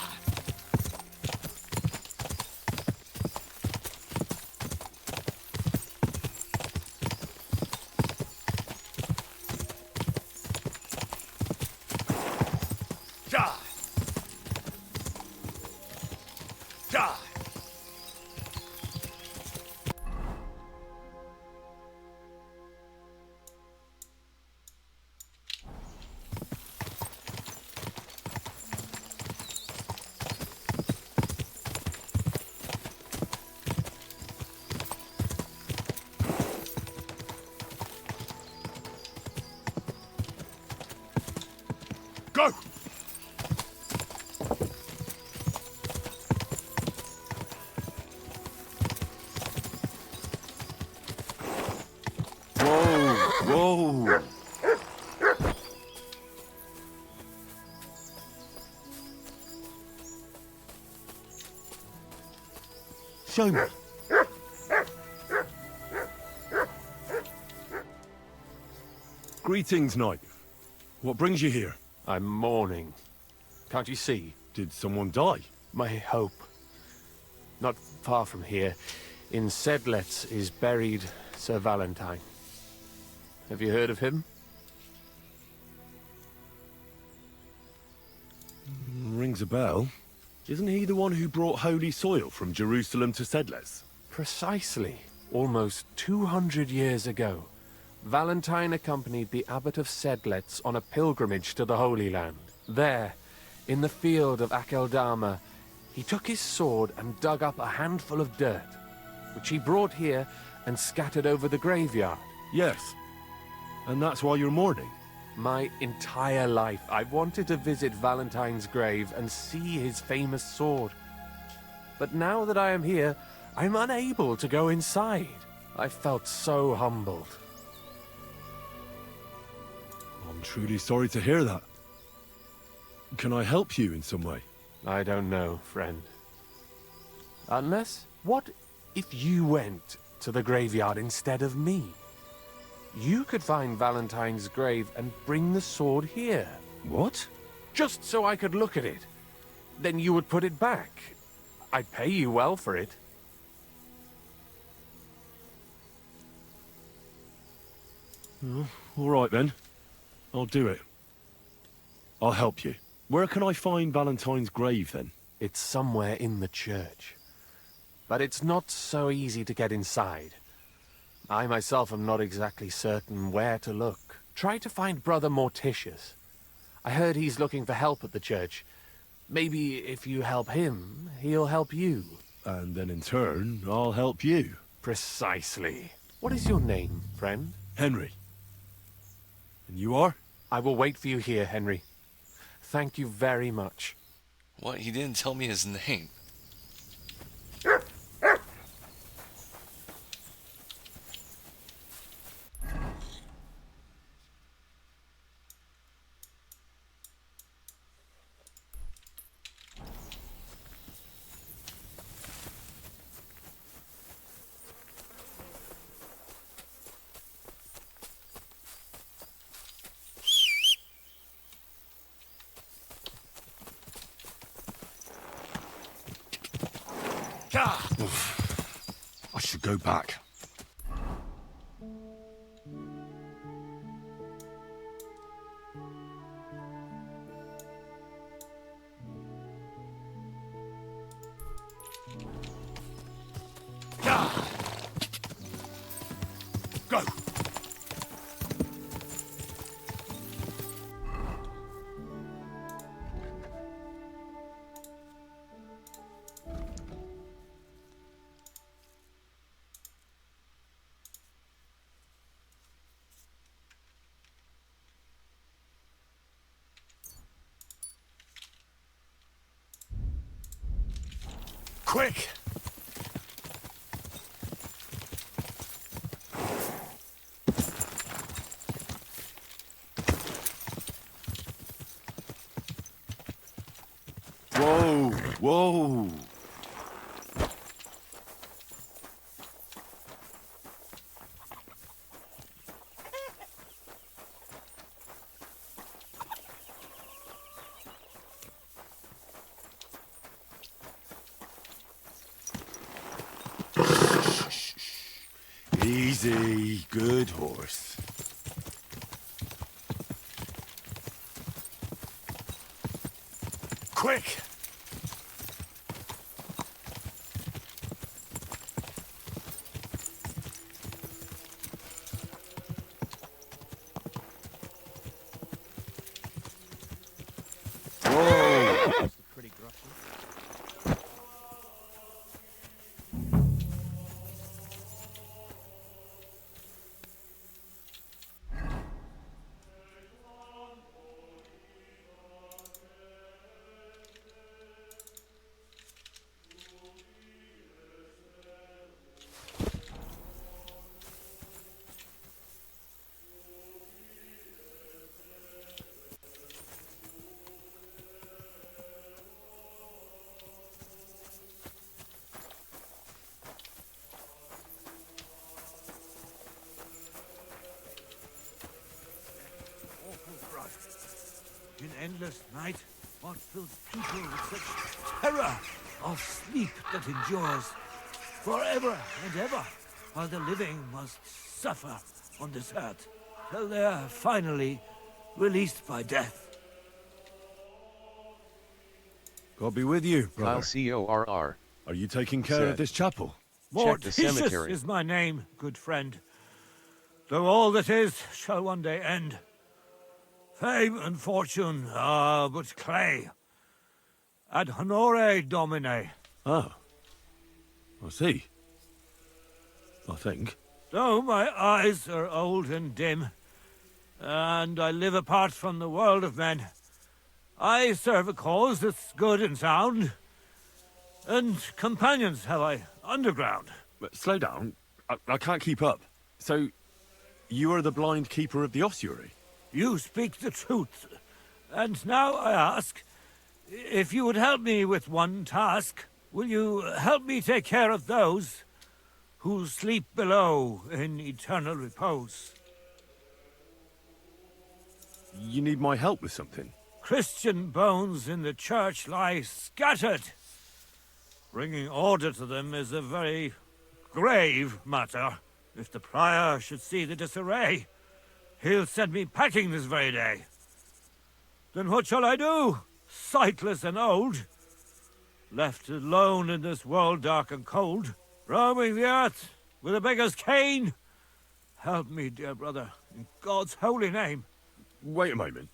Yeah! Yeah! Go! Whoa! Show me. Greetings, knight. What brings you here?
I'm mourning. Can't you see?
Did someone die?
My hope. Not far from here, in Sedlets, is buried Sir Valentine. Have you heard of him?
Rings a bell. Isn't he the one who brought holy soil from Jerusalem to Sedles?
Precisely. Almost 200 years ago, Valentine accompanied the abbot of Sedlets on a pilgrimage to the Holy Land. There, in the field of Akeldama, he took his sword and dug up a handful of dirt, which he brought here and scattered over the graveyard.
Yes. And that's why you're mourning?
My entire life, I've wanted to visit Valentine's grave and see his famous sword. But now that I am here, I'm unable to go inside. I felt so humbled.
I'm truly sorry to hear that. Can I help you in some way?
I don't know, friend. Unless, what if you went to the graveyard instead of me? You could find Valentine's grave and bring the sword here.
What?
Just so I could look at it. Then you would put it back. I'd pay you well for it.
Oh, all right then. I'll do it. I'll help you. Where can I find Valentine's grave then?
It's somewhere in the church. But it's not so easy to get inside. I myself am not exactly certain where to look. Try to find Brother Morticius. I heard he's looking for help at the church. Maybe if you help him, he'll help you.
And then in turn, I'll help you.
Precisely. What is your name, friend?
Henry. And you are?
I will wait for you here, Henry. Thank you very much.
What? He didn't tell me his name.
I should go back. Go! Quick! Whoa! Easy, good horse. Quick! Whoa!
Pretty gruffy.
In endless night, what fills people with such terror of sleep that endures forever and ever, while the living must suffer on this earth, till they are finally released by death.
God be with you, brother.
Kyle CORR.
Are you taking care
Said.
of this chapel?
Morticius
cemetery.
is my name, good friend. Though all that is shall one day end. Fame and fortune are but clay. Ad honore domine.
Oh. I see. I think.
Though my eyes are old and dim, and I live apart from the world of men, I serve a cause that's good and sound, and companions have I underground.
But slow down. I can't keep up. So, you are the blind keeper of the ossuary?
You speak the truth, and now I ask, if you would help me with one task, will you help me take care of those who sleep below in eternal repose?
You need my help with something?
Christian bones in the church lie scattered. Bringing order to them is a very grave matter. If the prior should see the disarray, he'll send me packing this very day. Then what shall I do, sightless and old? Left alone in this world dark and cold, roaming the earth with a beggar's cane? Help me, dear brother, in God's holy name.
Wait a moment.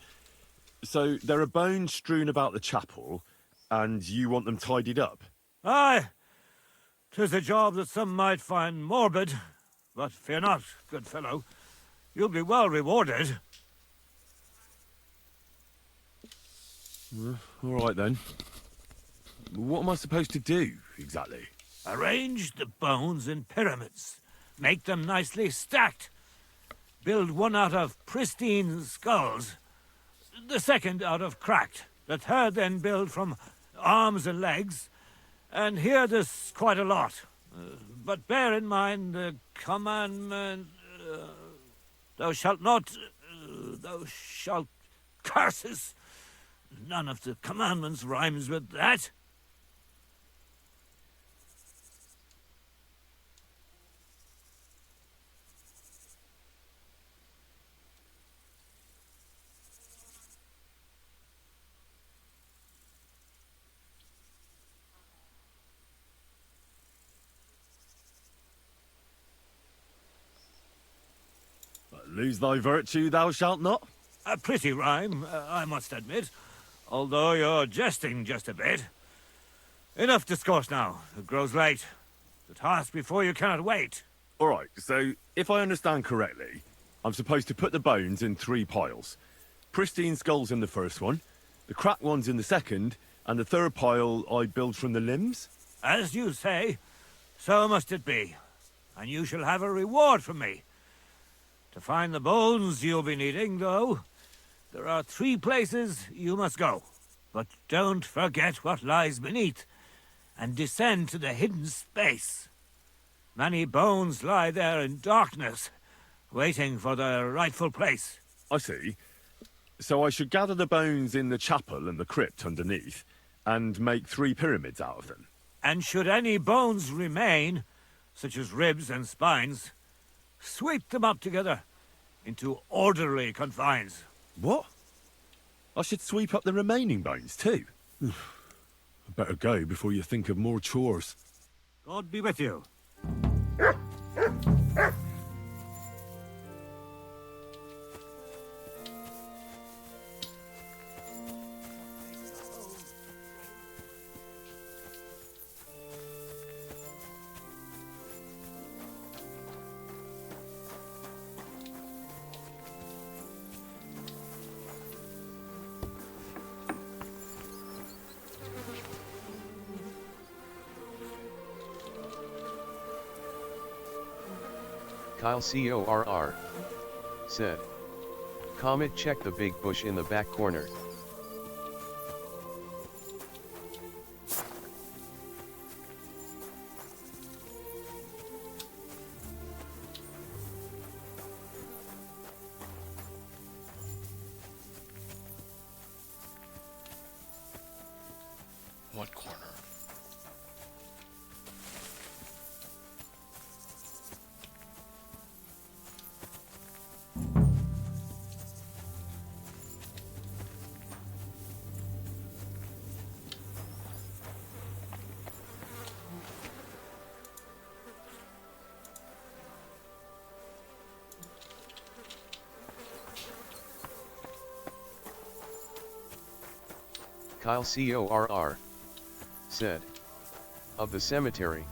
So, there are bones strewn about the chapel, and you want them tidied up?
Aye, 'tis a job that some might find morbid, but fear not, good fellow. You'll be well rewarded.
All right, then. What am I supposed to do, exactly?
Arrange the bones in pyramids. Make them nicely stacked. Build one out of pristine skulls, the second out of cracked, the third then build from arms and legs, and here there's quite a lot. But bear in mind the commandment... Thou shalt not... thou shalt... Curses! None of the commandments rhymes with that.
Lose thy virtue thou shalt not?
A pretty rhyme, I must admit, although you're jesting just a bit. Enough discourse now. It grows late. The task before you cannot wait.
All right, so if I understand correctly, I'm supposed to put the bones in 3 piles. Pristine skulls in the first one, the cracked ones in the second, and the third pile I build from the limbs?
As you say, so must it be. And you shall have a reward from me. To find the bones you'll be needing, though, there are 3 places you must go. But don't forget what lies beneath, and descend to the hidden space. Many bones lie there in darkness, waiting for their rightful place.
I see. So I should gather the bones in the chapel and the crypt underneath, and make 3 pyramids out of them.
And should any bones remain, such as ribs and spines, sweep them up together into orderly confines.
What? I should sweep up the remaining bones too? I better go before you think of more chores.
God be with you.
Kyle CORR said. Comet, check the big bush in the back corner.
What corner?
Kyle CORR said. Of the cemetery.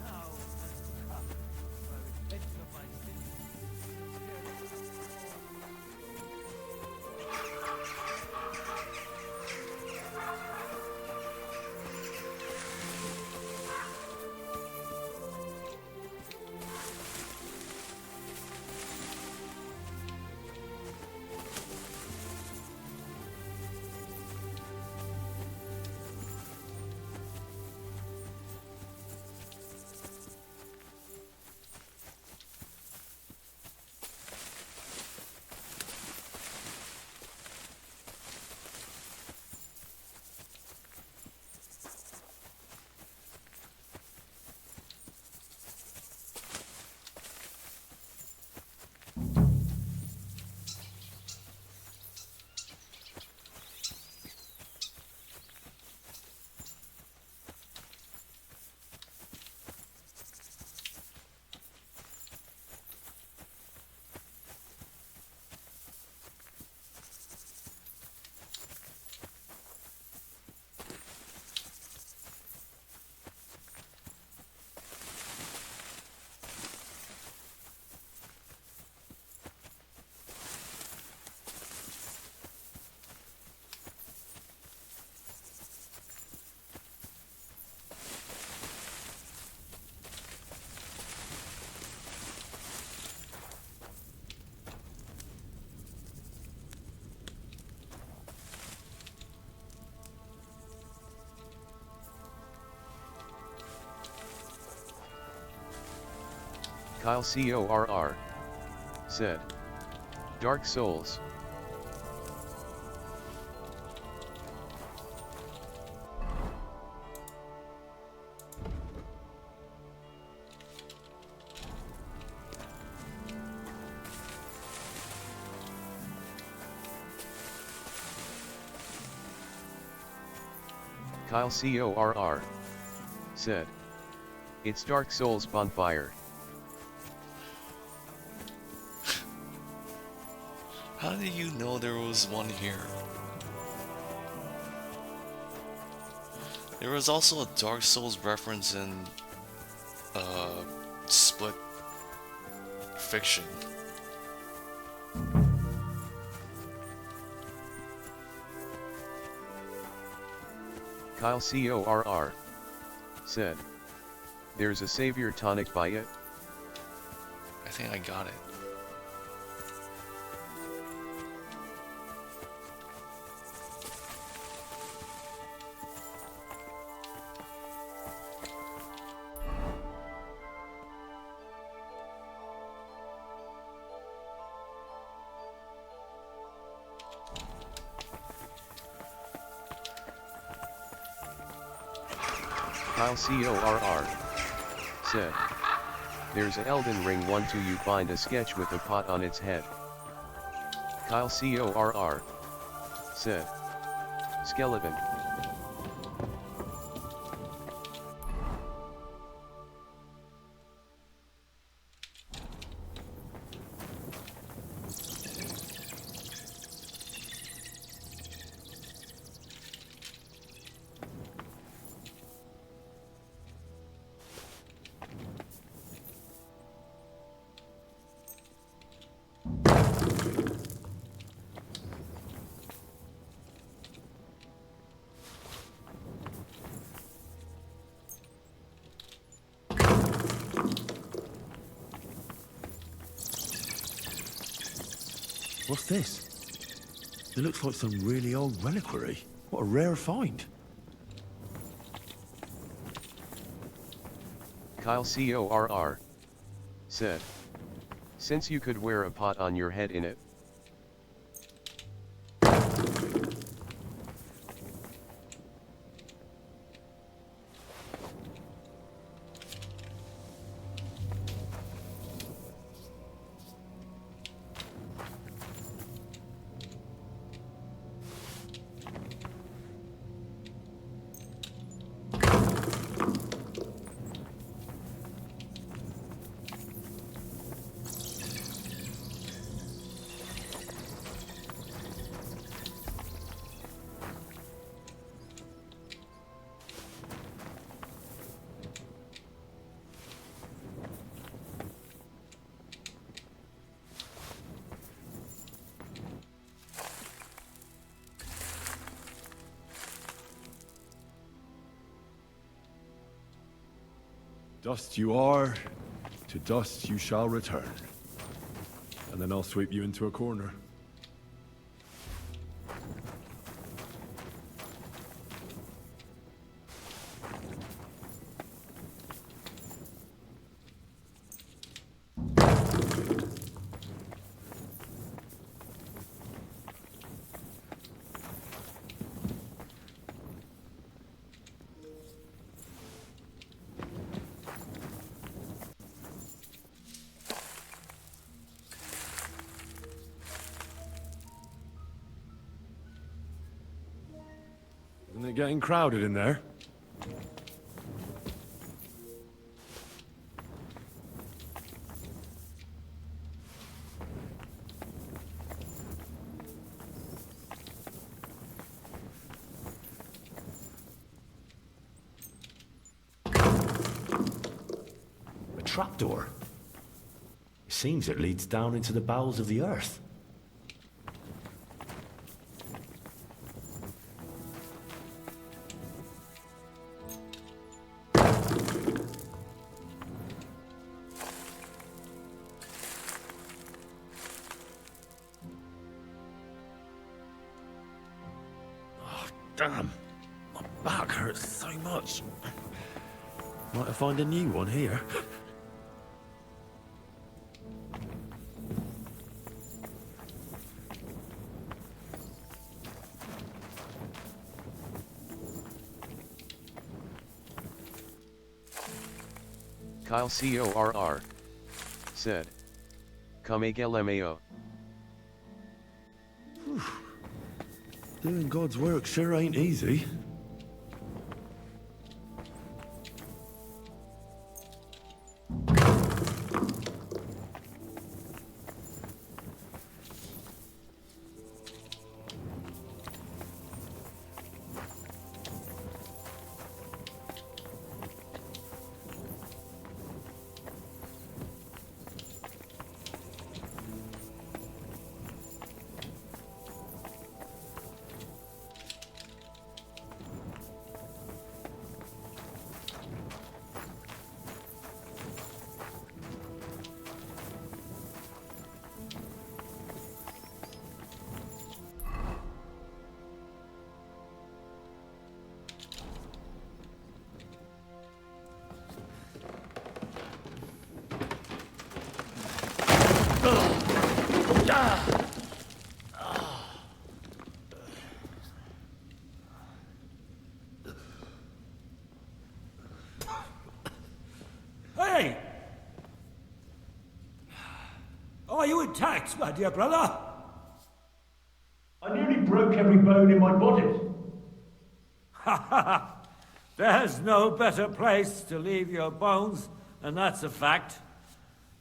Kyle CORR said. Dark Souls. Kyle CORR said. It's Dark Souls bonfire.
How do you know there was one here? There was also a Dark Souls reference in Split Fiction.
Kyle CORR said. There's a savior tonic by it.
I think I got it.
Kyle CORR said. There's a Elden Ring 1-2 you find a sketch with a pot on its head. Kyle CORR said. Skeleton.
What's this? It looks like some really old reliquary. What a rare find.
Kyle CORR said. Since you could wear a pot on your head in it.
Dust you are, to dust you shall return. And then I'll sweep you into a corner. Isn't it getting crowded in there?
A trapdoor. It seems it leads down into the bowels of the earth. Damn, my back hurts so much. Might I find a new one here?
Kyle CORR said. Kamegelemeo.
Doing God's work sure ain't easy.
Are you intact, my dear brother?
I nearly broke every bone in my body.
Ha ha ha! There's no better place to leave your bones, and that's a fact.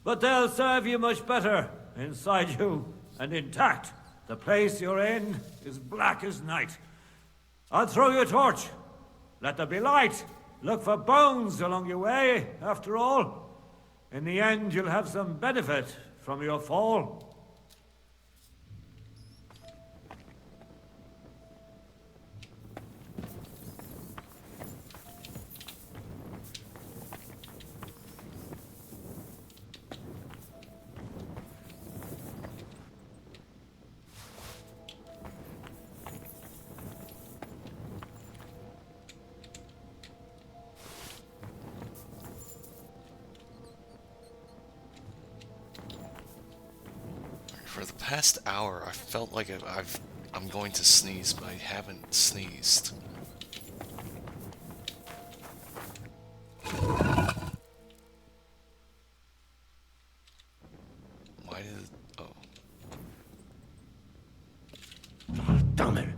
But they'll serve you much better inside you and intact. The place you're in is black as night. I'll throw you a torch. Let there be light. Look for bones along your way, after all. In the end, you'll have some benefit from your fall.
For the past hour, I felt like I'm going to sneeze, but I haven't sneezed. Why did... Oh.
Damn it!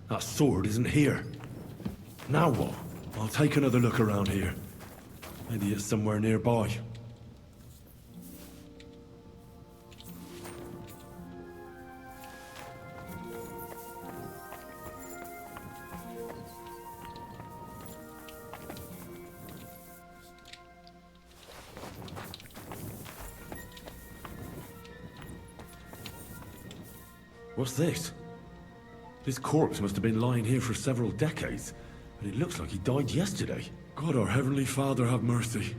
That sword isn't here. Now what? I'll take another look around here. Maybe it's somewhere nearby. What's this? This corpse must have been lying here for several decades, but it looks like he died yesterday. God, our Heavenly Father, have mercy.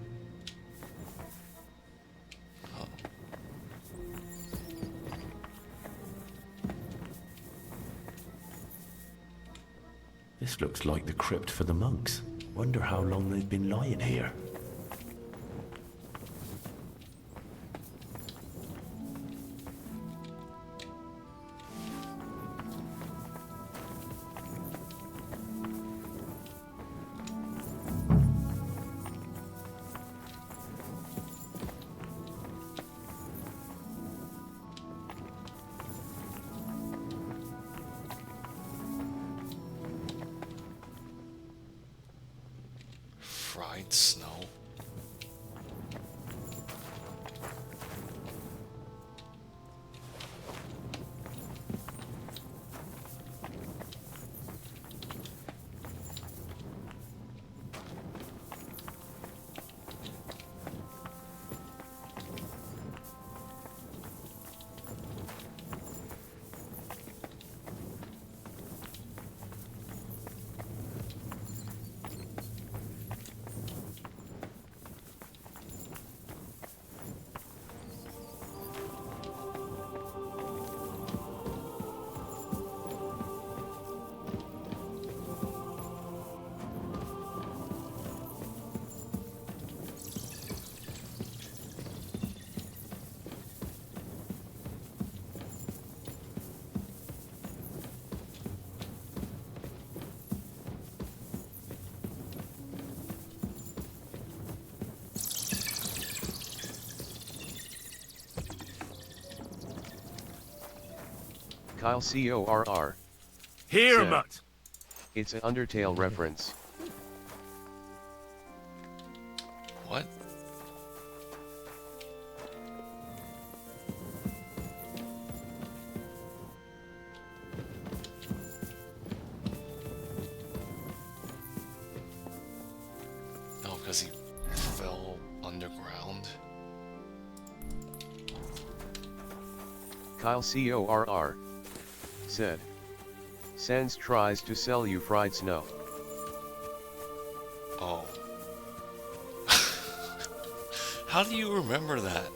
This looks like the crypt for the monks. Wonder how long they've been lying here.
Fried snow.
Kyle CORR.
Here,
said,
Mutt!
It's an Undertale reference.
What? No, because he fell underground.
Kyle CORR. Said. Sans tries to sell you fried snow.
Oh. How do you remember that?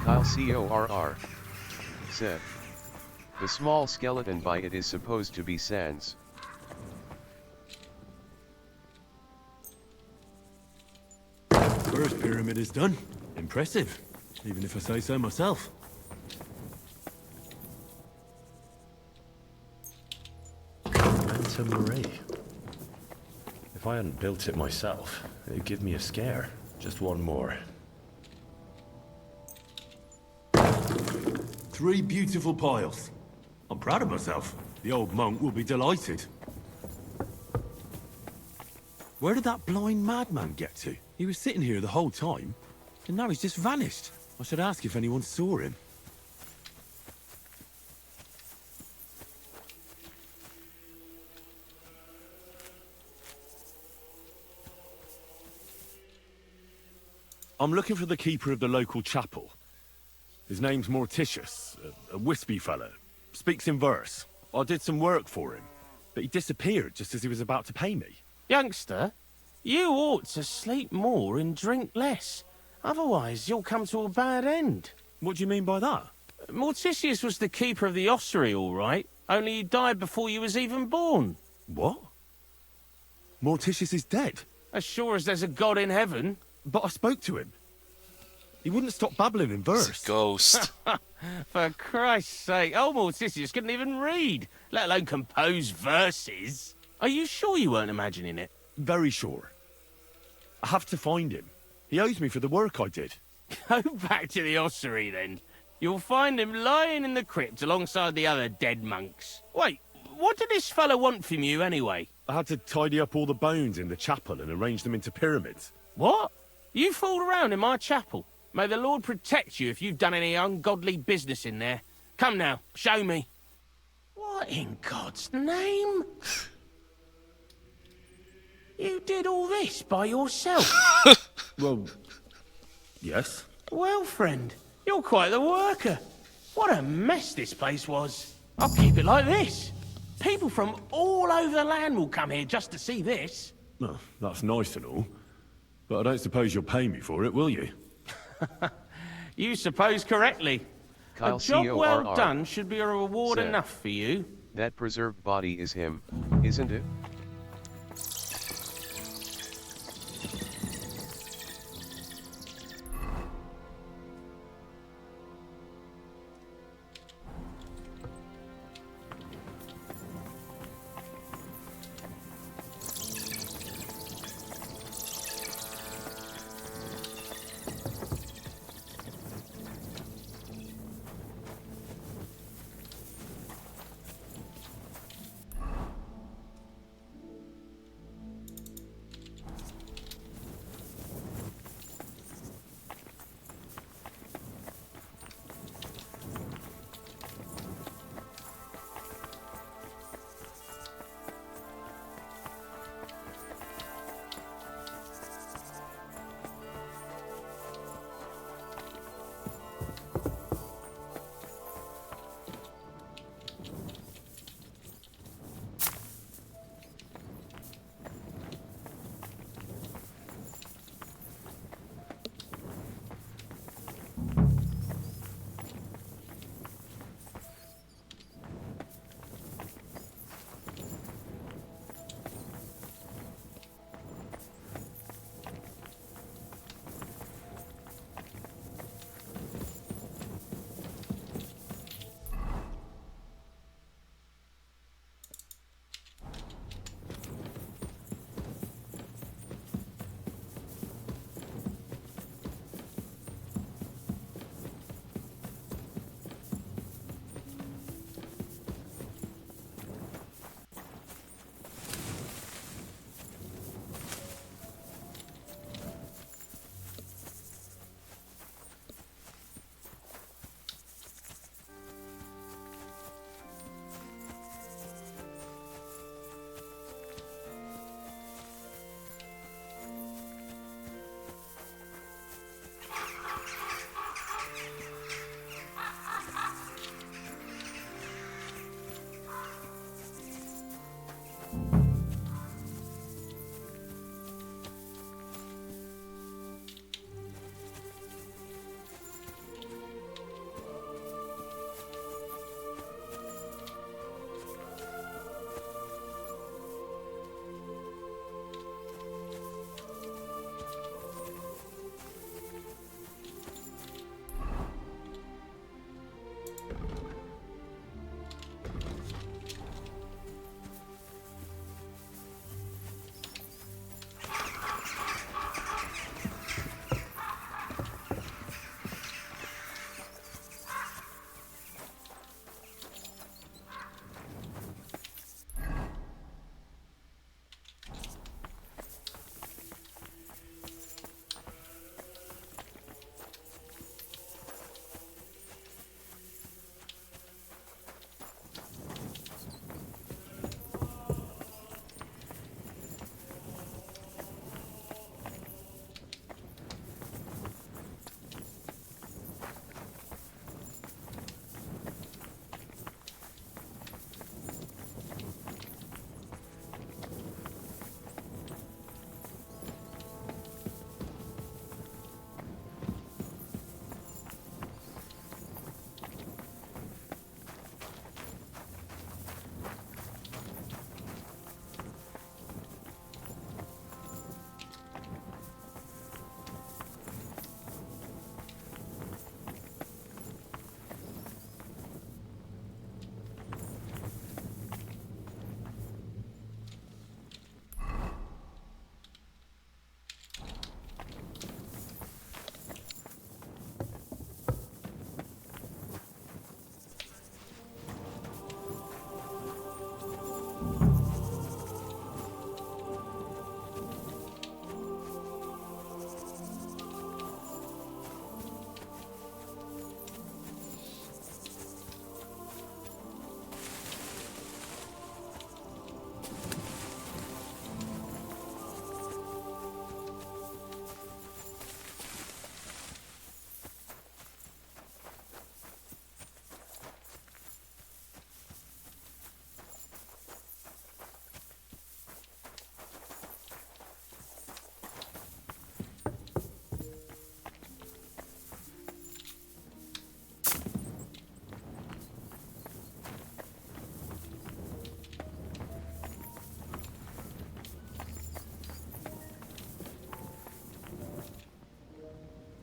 Kyle CORR. Said. The small skeleton by it is supposed to be Sans.
First pyramid is done. Impressive, even if I say so myself.
Chateau Marie. If I hadn't built it myself, it'd give me a scare. Just one more.
3 beautiful piles. I'm proud of myself. The old monk will be delighted. Where did that blind madman get to? He was sitting here the whole time, and now he's just vanished. I should ask if anyone saw him. I'm looking for the keeper of the local chapel. His name's Morticius, a wispy fellow. Speaks in verse. I did some work for him, but he disappeared just as he was about to pay me.
Youngster, you ought to sleep more and drink less. Otherwise, you'll come to a bad end.
What do you mean by that?
Morticius was the keeper of the ossuary, all right. Only he died before you was even born.
What? Morticius is dead?
As sure as there's a God in heaven.
But I spoke to him. He wouldn't stop babbling in verse.
It's a ghost.
For Christ's sake, old Morticius couldn't even read, let alone compose verses. Are you sure you weren't imagining it?
Very sure. I have to find him. He owes me for the work I did.
Go back to the ossuary, then. You'll find him lying in the crypt alongside the other dead monks. Wait, what did this fellow want from you, anyway?
I had to tidy up all the bones in the chapel and arrange them into pyramids.
What? You fooled around in my chapel? May the Lord protect you if you've done any ungodly business in there. Come now, show me. What in God's name? You did all this by yourself?
Well, yes.
Well, friend, you're quite the worker. What a mess this place was. I'll keep it like this. People from all over the land will come here just to see this.
Well, that's nice and all. But I don't suppose you'll pay me for it, will you?
You suppose correctly.
Kyle
A job well
CORR
done should be a reward
said,
enough for you.
That preserved body is him, isn't it?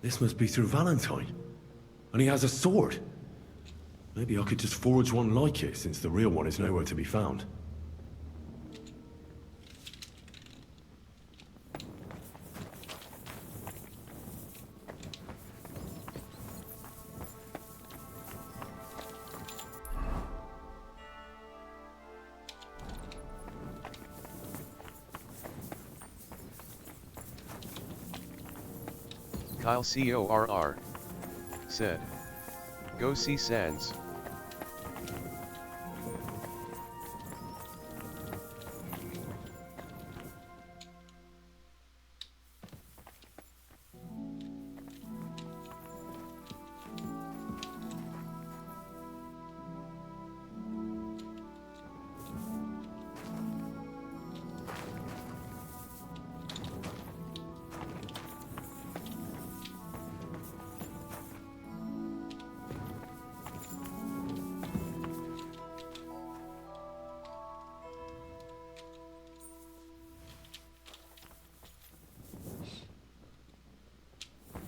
This must be through Valentine. And he has a sword. Maybe I could just forge one like it, since the real one is nowhere to be found.
Kyle CORR said, "Go see Sans."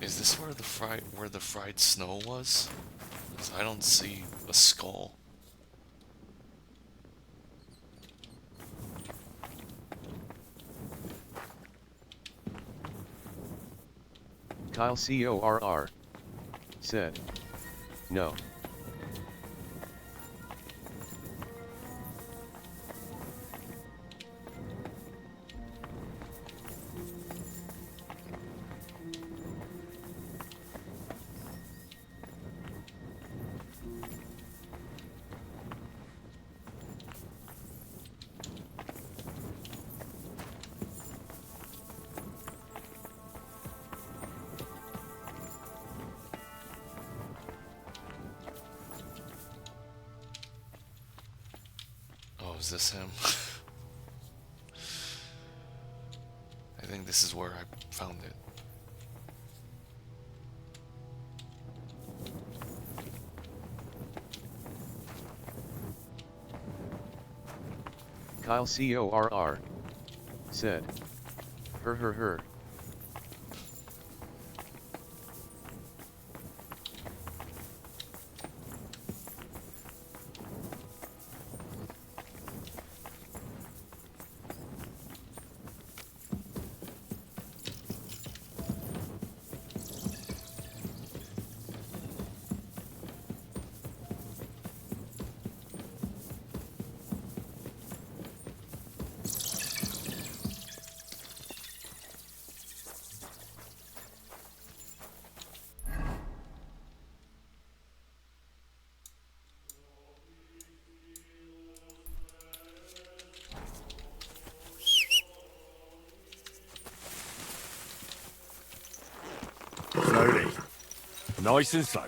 Is this where the fried snow was? 'Cause I don't see a skull.
Kyle CORR said, "No."
Oh, is this him? I think this is where I found it.
Kyle CORR said, her.
Slowly. Nice and slow.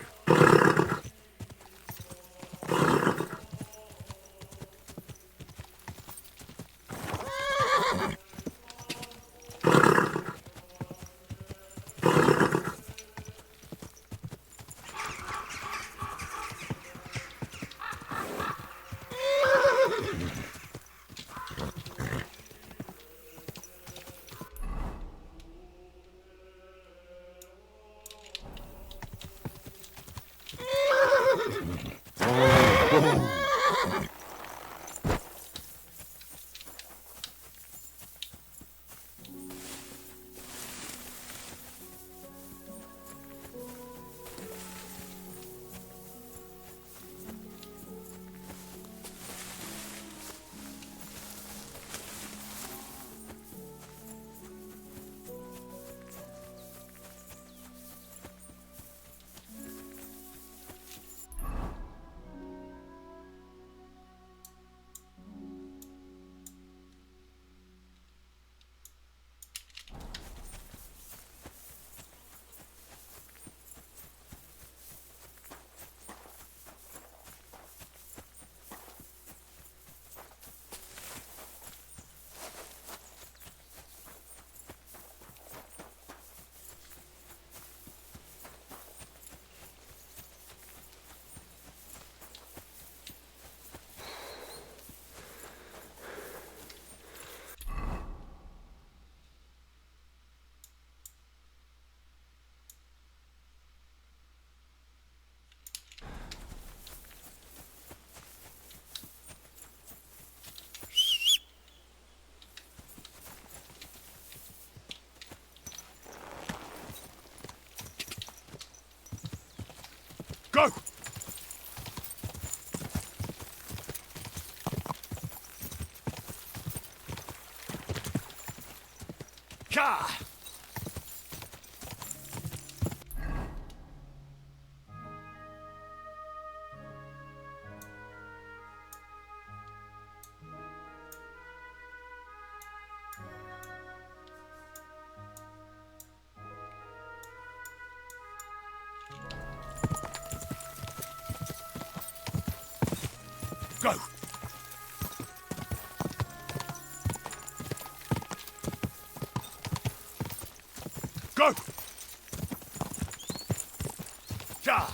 Ka! Go! Go! Ja!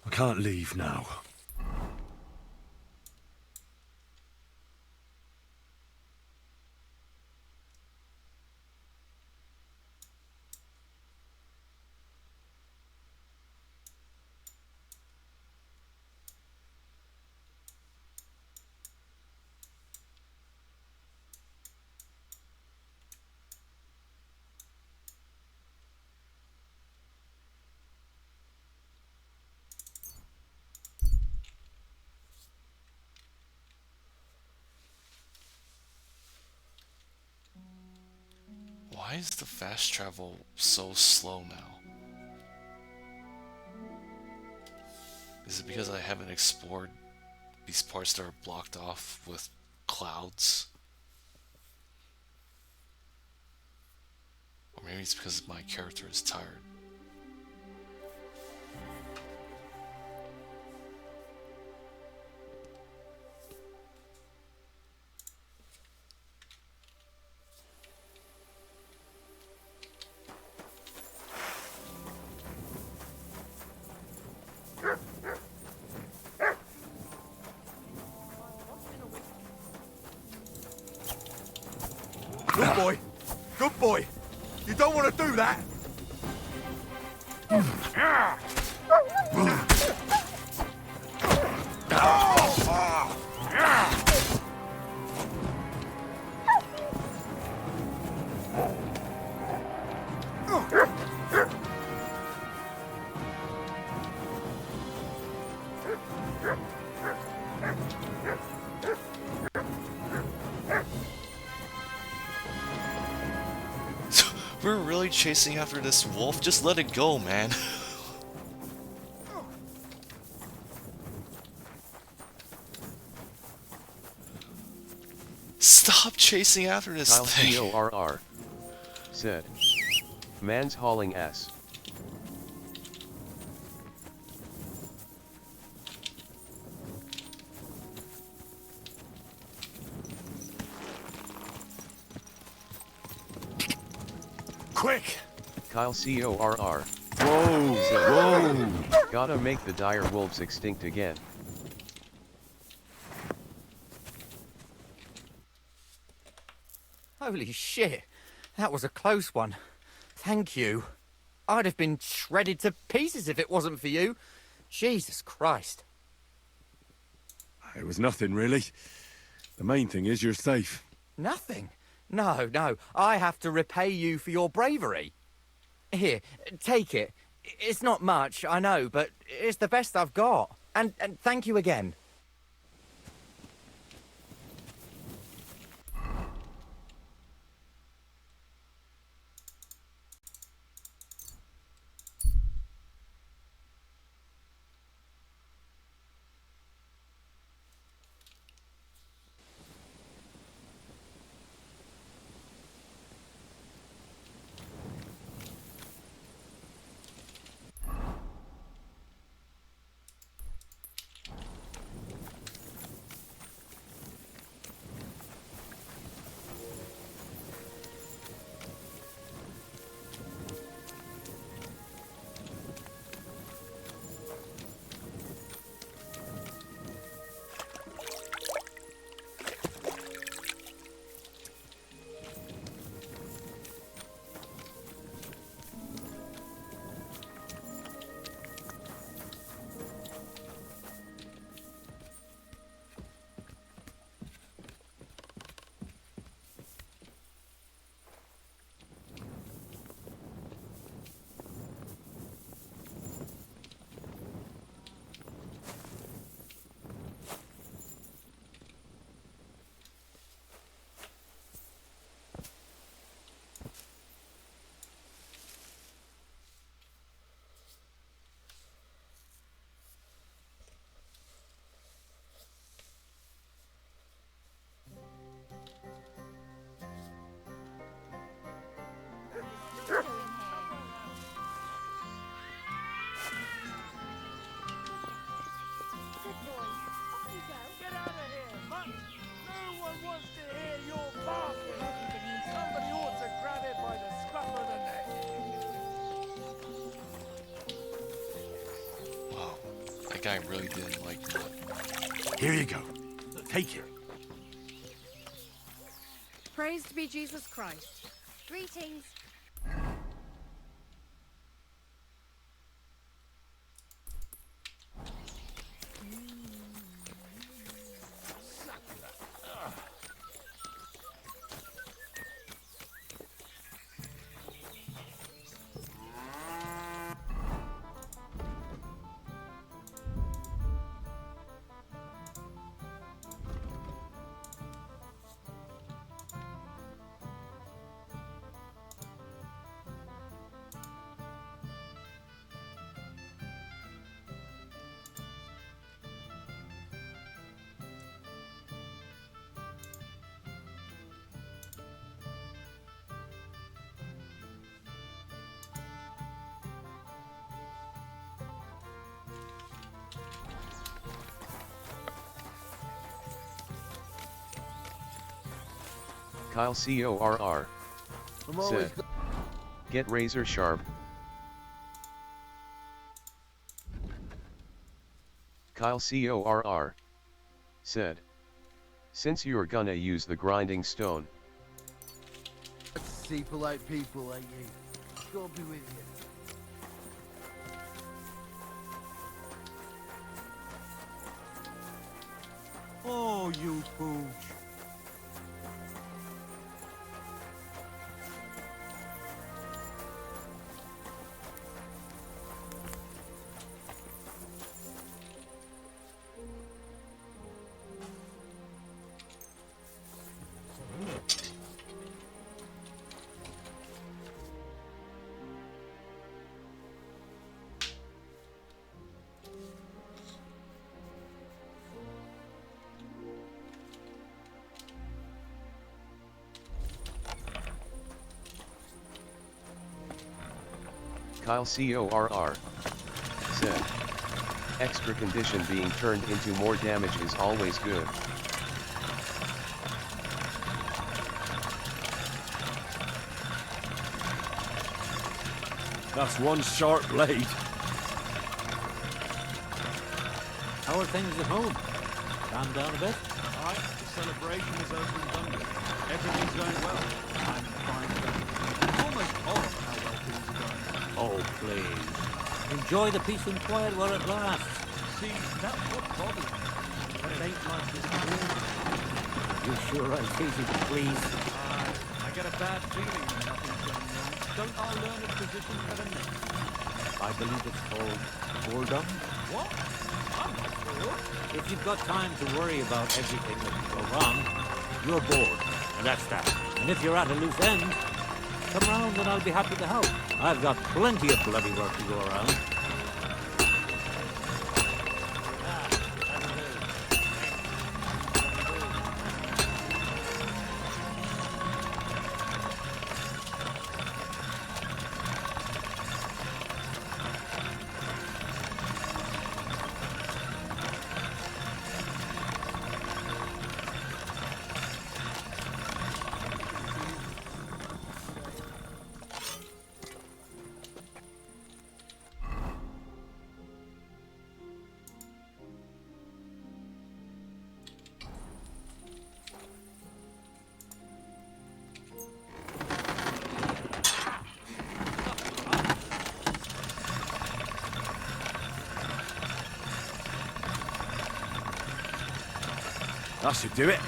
I can't leave now.
Why is the fast travel so slow now? Is it because I haven't explored these parts that are blocked off with clouds? Or maybe it's because my character is tired.
Good boy. Good boy. You don't want to do that.
We're really chasing after this wolf? Just let it go, man. Stop chasing after this
Kyle
thing.
CORR said, "Man's hauling ass."
Quick!
Kyle CORR.
Whoa!
said,
Whoa!
"Gotta make the dire wolves extinct again."
Holy shit, that was a close one. Thank you. I'd have been shredded to pieces if it wasn't for you. Jesus Christ.
It was nothing, really. The main thing is you're safe.
Nothing? No, no. I have to repay you for your bravery. Here, take it. It's not much, I know, but it's the best I've got. And thank you again.
one wants to hear your barking. Somebody ought to grab it by the scruff of the neck.
Wow, that guy really didn't like Mutt.
Here you go. Take it.
Praised be Jesus Christ.
Greetings.
Kyle CORR said, get razor sharp. Kyle CORR said, since you're gonna use the grinding stone.
Let's see polite people, ain't you? God be with you.
Oh, you pooch.
Kyle CORR said, extra condition being turned into more damage is always good.
That's one sharp blade.
How are things at home? Calm down a bit?
Alright, the celebration is over and done with. Everything's going well. I'm fine. It's almost odd how well things are going.
Oh, please. Enjoy the peace and quiet while it lasts.
See, that's what bothers me. But it ain't like this before.
You sure are easy to please.
I get a bad feeling when nothing's going wrong. Don't our learned physician have a name?
I believe it's called boredom.
What? I'm not sure.
If you've got time to worry about everything that can go wrong, you're bored. And that's that. And if you're at a loose end, come round and I'll be happy to help. I've got plenty of bloody work to go around.
That should do it.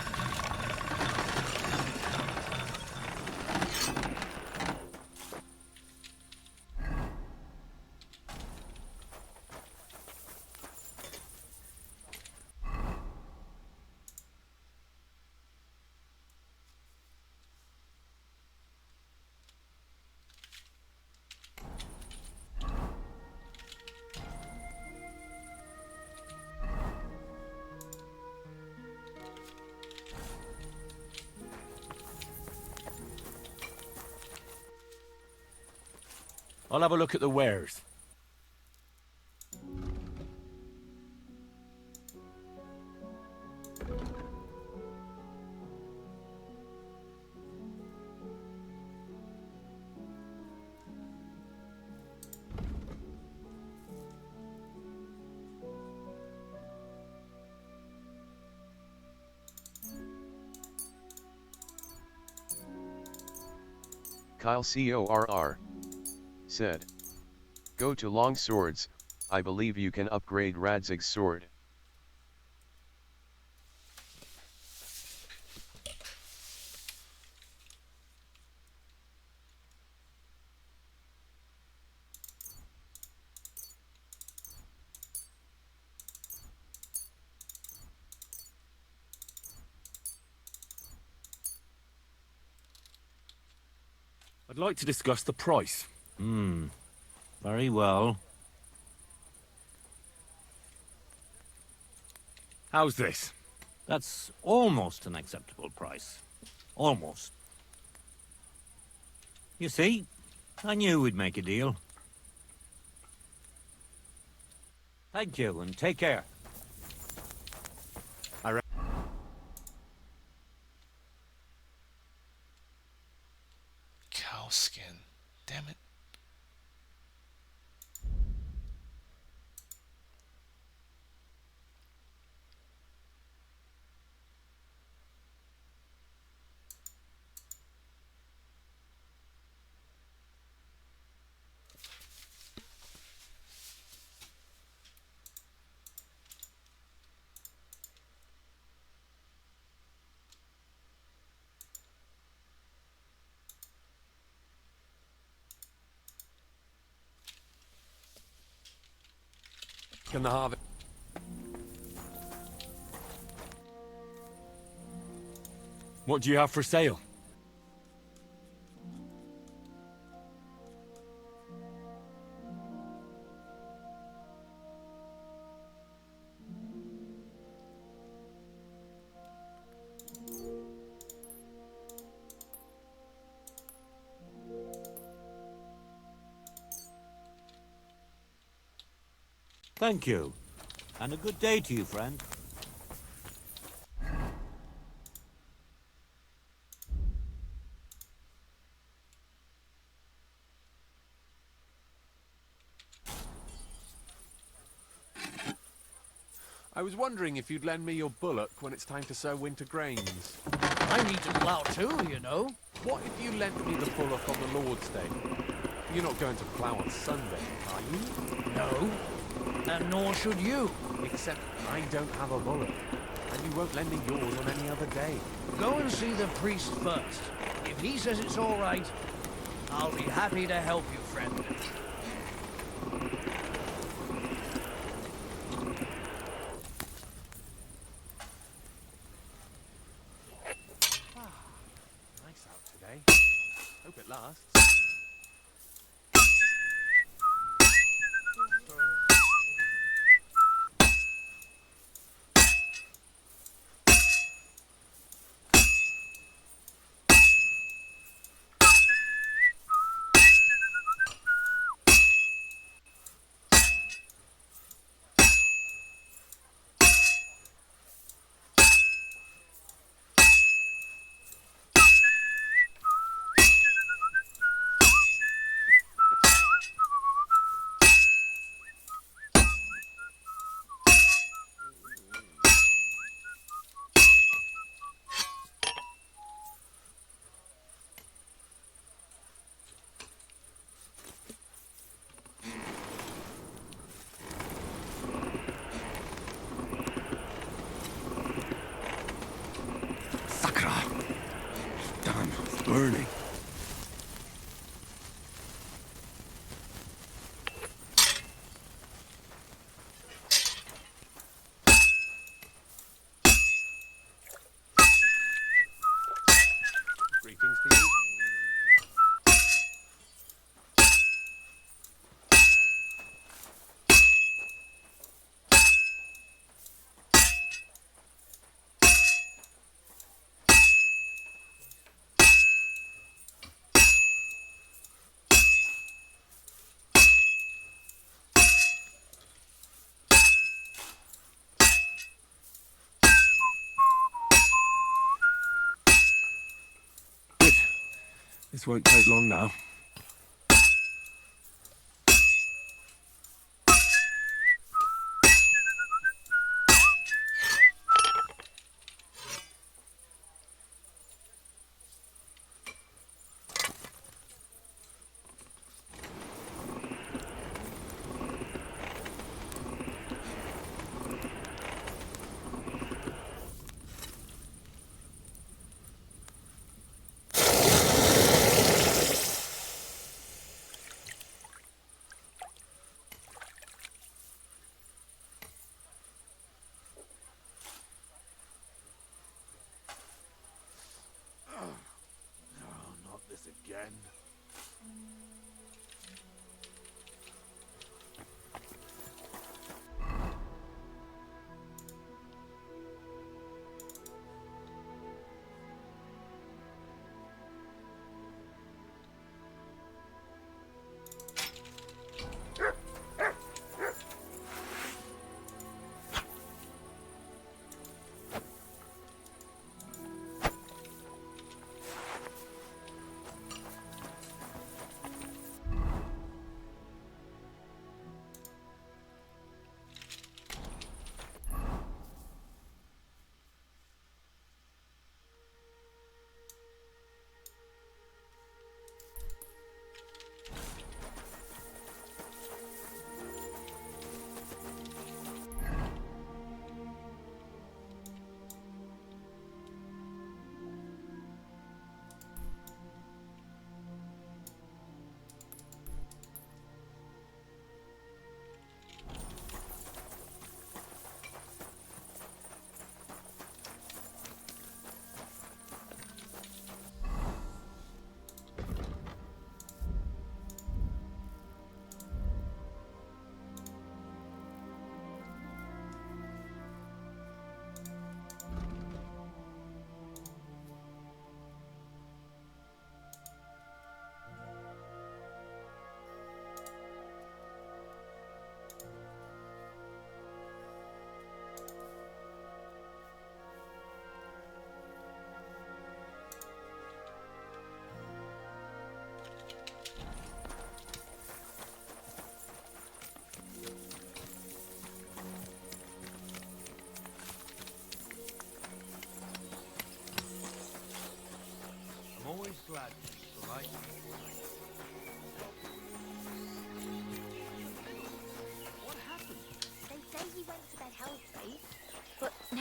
I'll have a look at the wares.
Kyle Corr said. Go to long swords, I believe you can upgrade Radzig's sword.
I'd like to discuss the price.
Very well.
How's this?
That's almost an acceptable price. Almost. You see, I knew we'd make a deal. Thank you, and take care.
Cow skin. Damn it.
Can the harvest... What do you have for sale?
Thank you. And a good day to you, friend.
I was wondering if you'd lend me your bullock when it's time to sow winter grains.
I need to plough too, you know.
What if you lent me the bullock on the Lord's Day? You're not going to plough on Sunday, are you?
No. And nor should you.
Except I don't have a bullock. And you won't lend me yours on any other day.
Go and see the priest first. If he says it's all right, I'll be happy to help you, friend.
Nice out today. Hope it lasts.
Damn, it's burning.
Greetings to you.
This won't take long now.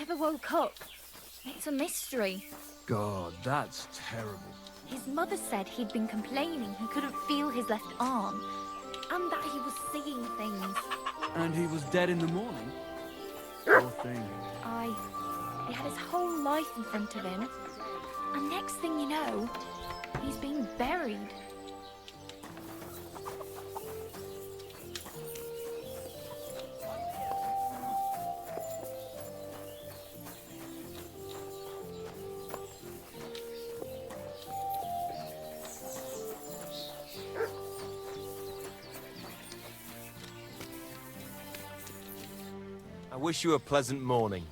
never woke up. It's a mystery.
God, that's terrible.
His mother said he'd been complaining he couldn't feel his left arm, and that he was seeing things.
And he was dead in the morning? Poor thing.
He had his whole life in front of him. And next thing you know, he's being buried.
I wish you a pleasant morning.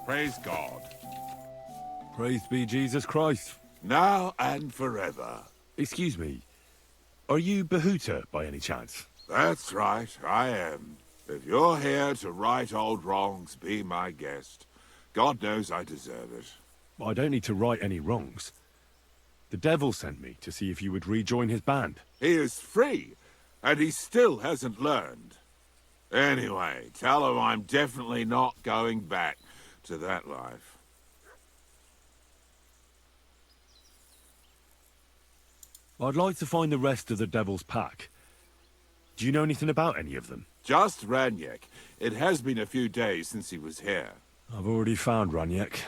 Praise God.
Praise be Jesus Christ.
Now and forever.
Excuse me, are you Bahuta by any chance?
That's right, I am. If you're here to right old wrongs, be my guest. God knows I deserve it.
I don't need to right any wrongs. The devil sent me to see if you would rejoin his band.
He is free, and he still hasn't learned. Anyway, tell him I'm definitely not going back to that life.
I'd like to find the rest of the devil's pack. Do you know anything about any of them?
Just Ranyek. It has been a few days since he was here.
I've already found Ranyek.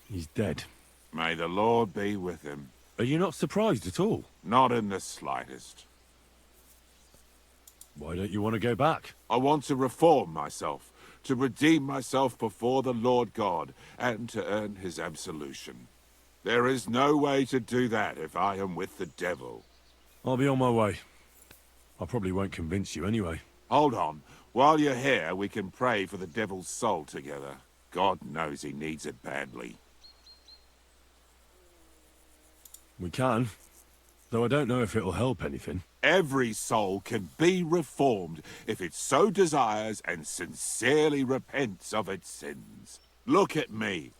He's dead.
May the Lord be with him.
Are you not surprised at all?
Not in the slightest.
Why don't you want to go back?
I want to reform myself, to redeem myself before the Lord God, and to earn his absolution. There is no way to do that if I am with the devil.
I'll be on my way. I probably won't convince you anyway.
Hold on. While you're here, we can pray for the devil's soul together. God knows he needs it badly.
We can, though I don't know if it'll help anything.
Every soul can be reformed if it so desires and sincerely repents of its sins. Look at me.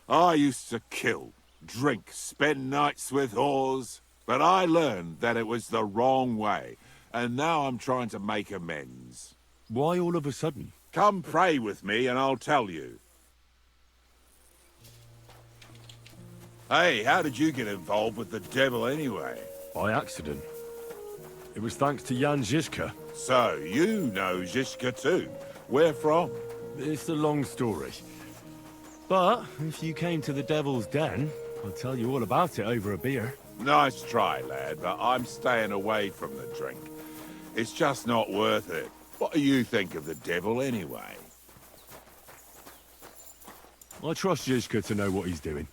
I used to kill, drink, spend nights with whores, but I learned that it was the wrong way, and now I'm trying to make amends.
Why all of a sudden?
Come pray with me and I'll tell you. Hey, how did you get involved with the devil anyway?
By accident. It was thanks to Jan Žižka.
So, you know Žižka too. Where from?
It's a long story. But, if you came to the Devil's Den, I'll tell you all about it over a beer.
Nice try, lad, but I'm staying away from the drink. It's just not worth it. What do you think of the devil anyway?
I trust Žižka to know what he's doing.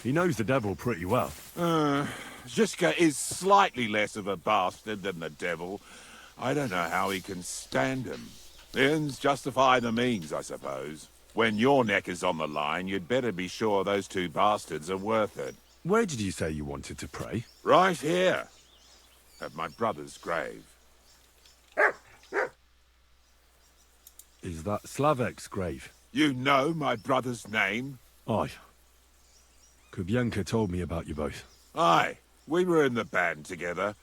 He knows the devil pretty well.
Žižka is slightly less of a bastard than the devil. I don't know how he can stand him. The ends justify the means, I suppose. When your neck is on the line, you'd better be sure those two bastards are worth it.
Where did you say you wanted to pray?
Right here. At my brother's grave.
Is that Slavek's grave?
You know my brother's name?
Aye. Kubyanka told me about you both.
Aye. We were in the band together,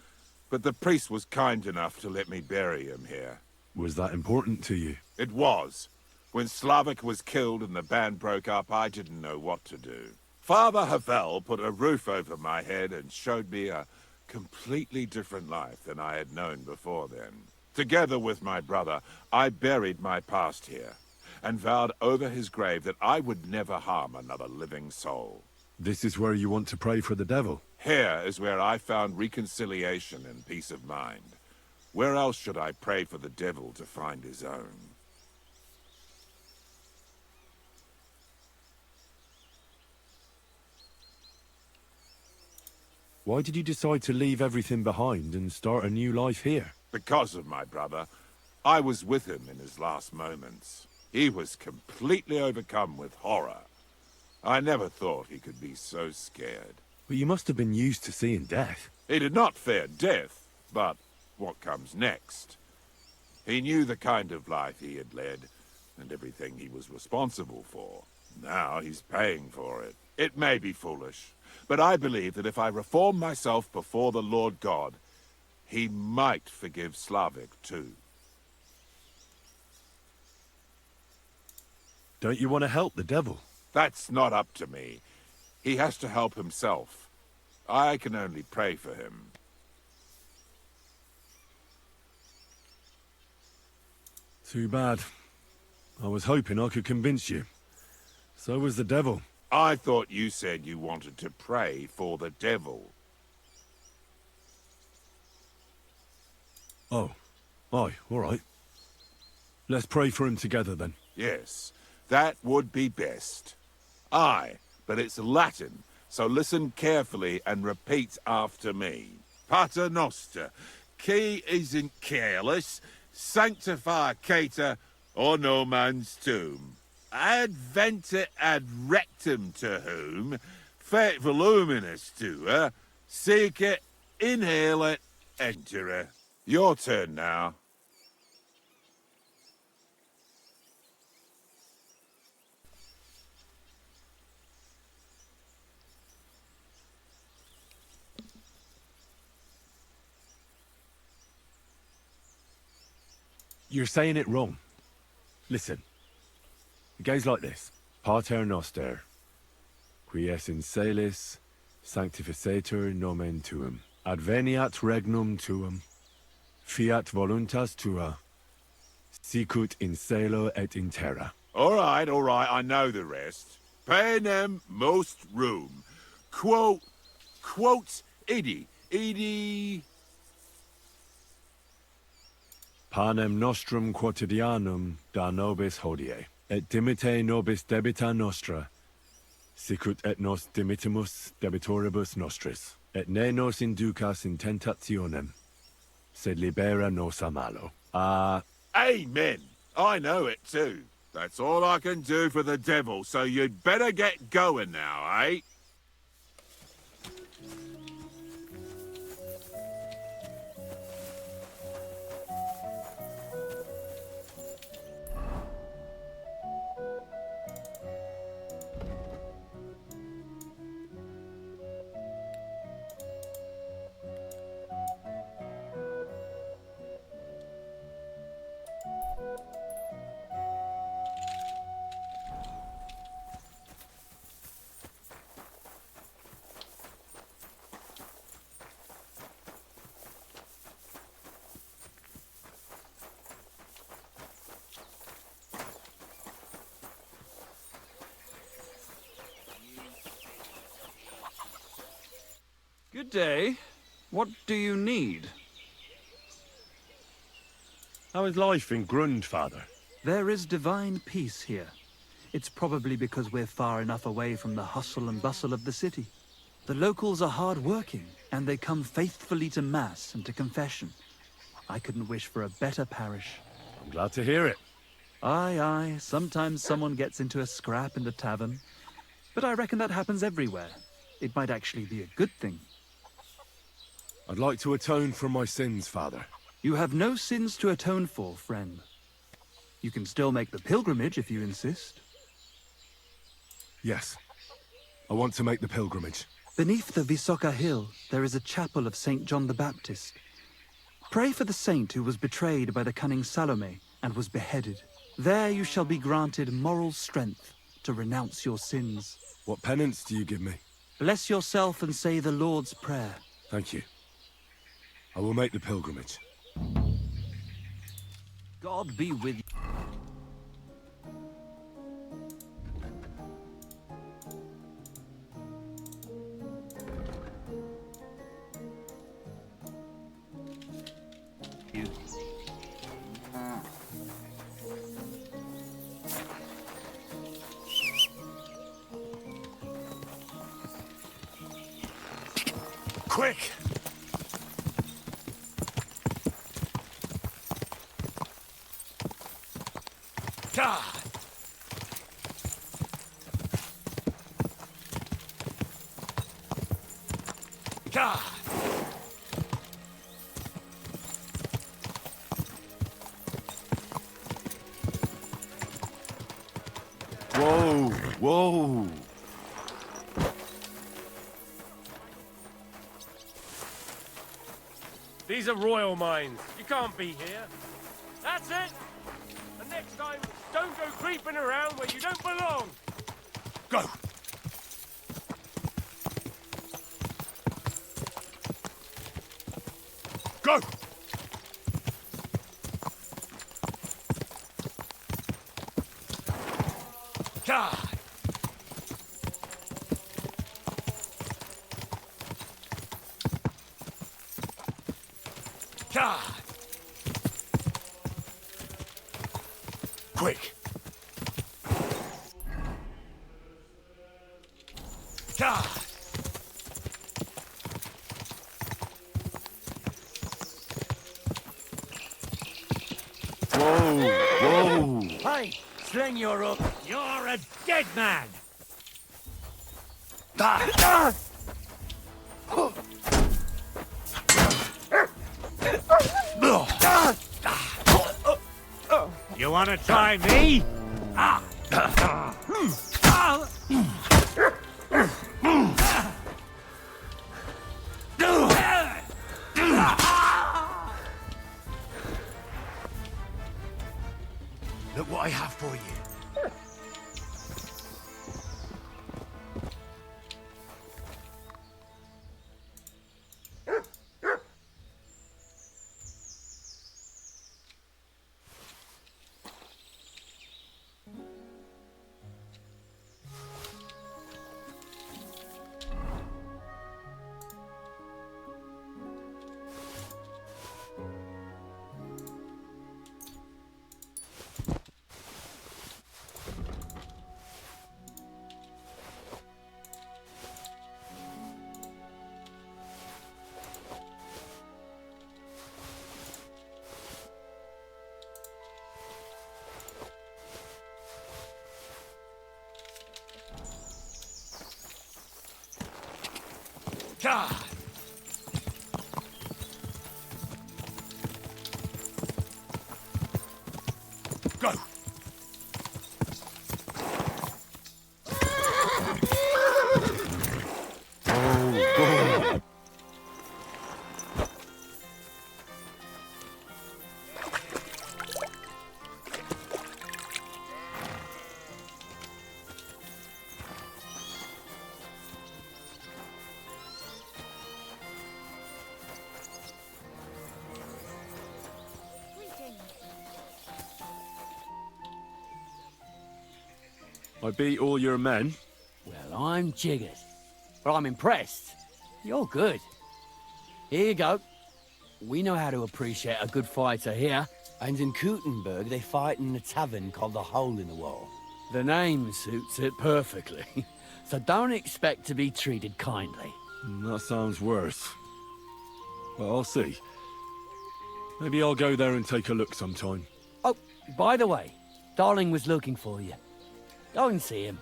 but the priest was kind enough to let me bury him here.
Was that important to you?
It was. When Slavik was killed and the band broke up, I didn't know what to do. Father Havel put a roof over my head and showed me a completely different life than I had known before then. Together with my brother, I buried my past here, and vowed over his grave that I would never harm another living soul.
This is where you want to pray for the devil?
Here is where I found reconciliation and peace of mind. Where else should I pray for the devil to find his own?
Why did you decide to leave everything behind and start a new life here?
Because of my brother. I was with him in his last moments. He was completely overcome with horror. I never thought he could be so scared.
But you must have been used to seeing death.
He did not fear death, but what comes next? He knew the kind of life he had led, and everything he was responsible for. Now he's paying for it. It may be foolish, but I believe that if I reform myself before the Lord God, he might forgive Slavik too.
Don't you want to help the devil?
That's not up to me. He has to help himself. I can only pray for him.
Too bad. I was hoping I could convince you. So was the devil.
I thought you said you wanted to pray for the devil.
Oh. Aye, all right. Let's pray for him together then.
Yes, that would be best. Aye, but it's Latin, so listen carefully and repeat after me. Pater Noster, qui isn't careless, sanctify cater, or no man's tomb. Adventure ad rectum to whom, fet voluminous to her, seek it, inhale it, enter her. Your turn now.
You're saying it wrong. Listen. It goes like this. Pater Noster, qui es in celis, sanctificetur nomen tuum. Adveniat regnum tuum. Fiat voluntas tua. Sicut in cielo et in terra.
All right, I know the rest. Panem most room. Quote idi.
Panem nostrum quotidianum da nobis hodie, et dimite nobis debita nostra, sicut et nos dimittimus debitoribus nostris, et ne nos inducas in tentationem, sed libera nos a malo.
Amen. I know it too. That's all I can do for the devil, so you'd better get going now, eh?
Good day. What do you need?
How is life in Grund, Father?
There is divine peace here. It's probably because we're far enough away from the hustle and bustle of the city. The locals are hard-working, and they come faithfully to Mass and to confession. I couldn't wish for a better parish.
I'm glad to hear it.
Aye. Sometimes someone gets into a scrap in the tavern. But I reckon that happens everywhere. It might actually be a good thing.
I'd like to atone for my sins, Father.
You have no sins to atone for, friend. You can still make the pilgrimage if you insist.
Yes. I want to make the pilgrimage.
Beneath the Visoka Hill, there is a chapel of St. John the Baptist. Pray for the saint who was betrayed by the cunning Salome and was beheaded. There you shall be granted moral strength to renounce your sins.
What penance do you give me?
Bless yourself and say the Lord's Prayer.
Thank you. I will make the pilgrimage.
God be with you.
Quick!
God! God!
Whoa! Whoa!
These are royal mines. You can't be here. That's it! And next time, don't go creeping around where you don't belong!
Go! Go!
God! God!
Quick!
God!
Whoa! Whoa!
Hey, sling your hook. You're a dead man. You want to try me?
Look what I have for you.
God!
Go! I beat all your men.
Well, I'm jiggered. But I'm impressed. You're good. Here you go. We know how to appreciate a good fighter here.
And in Kuttenberg, they fight in a tavern called the Hole in the Wall.
The name suits it perfectly. So don't expect to be treated kindly.
That sounds worse. But I'll see. Maybe I'll go there and take a look sometime.
Oh, by the way, Darling was looking for you. Go and see him.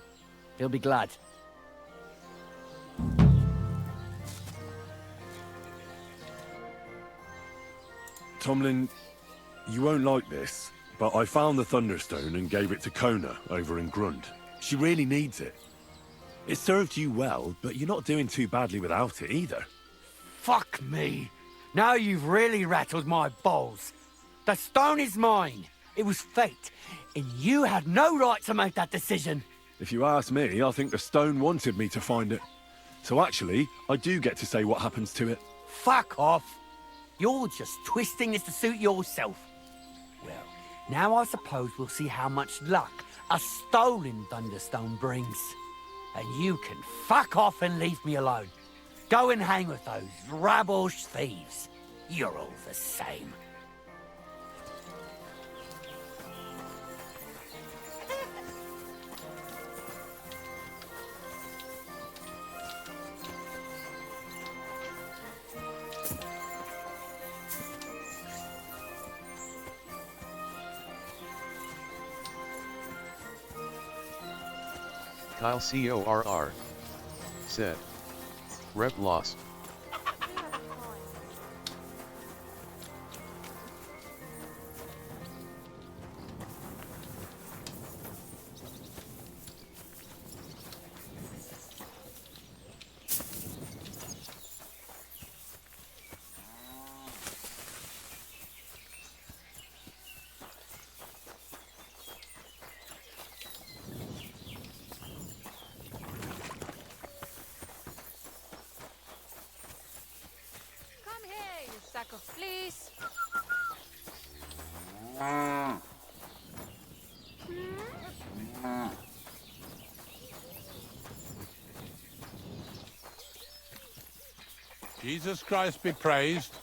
He'll be glad.
Tomlin, you won't like this, but I found the Thunderstone and gave it to Kona over in Grund. She really needs it. It served you well, but you're not doing too badly without it either.
Fuck me. Now you've really rattled my balls. The stone is mine. It was fate, and you had no right to make that decision.
If you ask me, I think the stone wanted me to find it. So actually, I do get to say what happens to it.
Fuck off. You're just twisting this to suit yourself. Well, now I suppose we'll see how much luck a stolen Thunderstone brings. And you can fuck off and leave me alone. Go and hang with those rabble thieves. You're all the same.
Kyle CORR said. Rep lost.
Come here, you sack of fleas.
Jesus Christ be praised.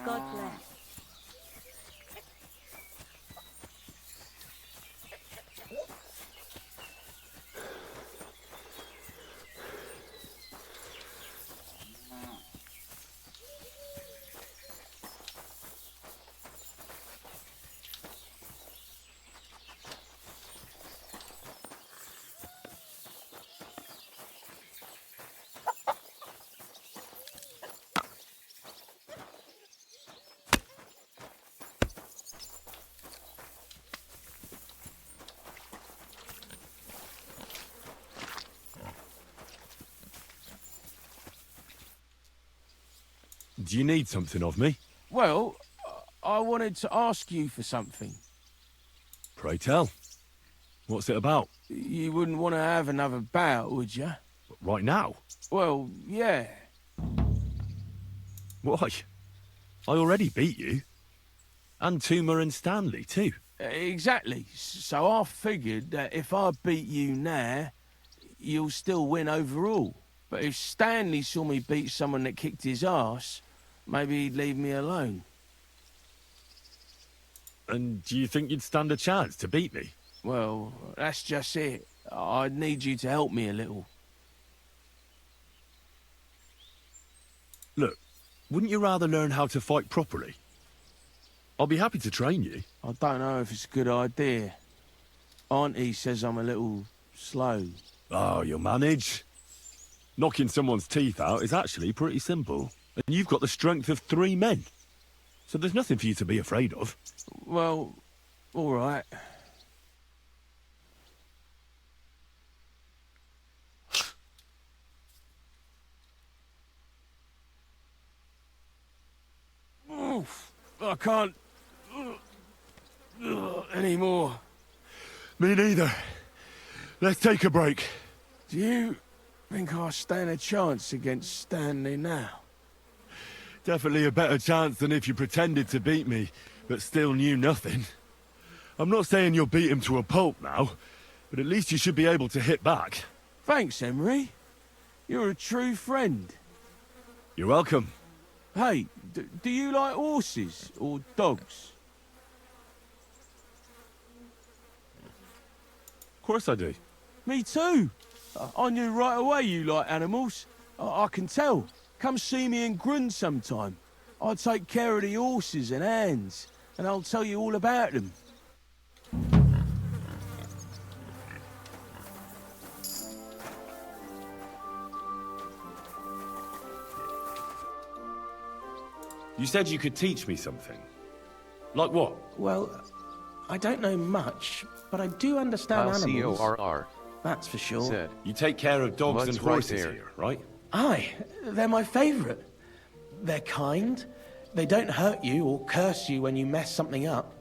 God bless.
Do you need something of me?
Well, I wanted to ask you for something.
Pray tell. What's it about?
You wouldn't want to have another bout, would you?
Right now?
Well, yeah.
Why? I already beat you. And Tuma and Stanley, too.
Exactly. So I figured that if I beat you now, you'll still win overall. But if Stanley saw me beat someone that kicked his ass, maybe he'd leave me alone.
And do you think you'd stand a chance to beat me?
Well, that's just it. I'd need you to help me a little.
Look, wouldn't you rather learn how to fight properly? I'll be happy to train you.
I don't know if it's a good idea. Auntie says I'm a little slow.
Oh, you'll manage. Knocking someone's teeth out is actually pretty simple. And you've got the strength of 3 men. So there's nothing for you to be afraid of.
Well, all right. Oof, I can't anymore.
Me neither. Let's take a break.
Do you think I stand a chance against Stanley now?
Definitely a better chance than if you pretended to beat me, but still knew nothing. I'm not saying you'll beat him to a pulp now, but at least you should be able to hit back.
Thanks, Emery. You're a true friend.
You're welcome.
Hey, do you like horses or dogs?
Of course I do.
Me too. I knew right away you like animals. I can tell. Come see me in Grun sometime. I take care of the horses and hands, and I'll tell you all about them.
You said you could teach me something. Like what?
Well, I don't know much, but I do understand animals.
CORR
That's for sure.
said.
You take care of dogs
Mutt's
and horses
right there.
here, right?
Aye, they're my favourite. They're kind. They don't hurt you or curse you when you mess something up.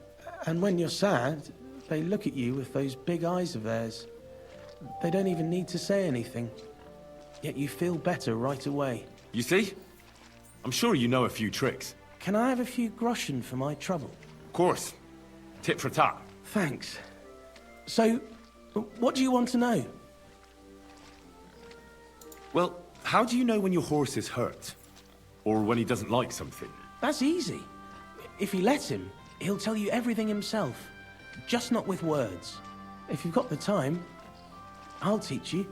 And when you're sad, they look at you with those big eyes of theirs. They don't even need to say anything. Yet you feel better right away.
You see? I'm sure you know a few tricks.
Can I have a few groschen for my trouble?
Of course. Tit for tat.
Thanks. So, what do you want to know?
Well, how do you know when your horse is hurt? Or when he doesn't like something?
That's easy. If you let him, he'll tell you everything himself. Just not with words. If you've got the time, I'll teach you.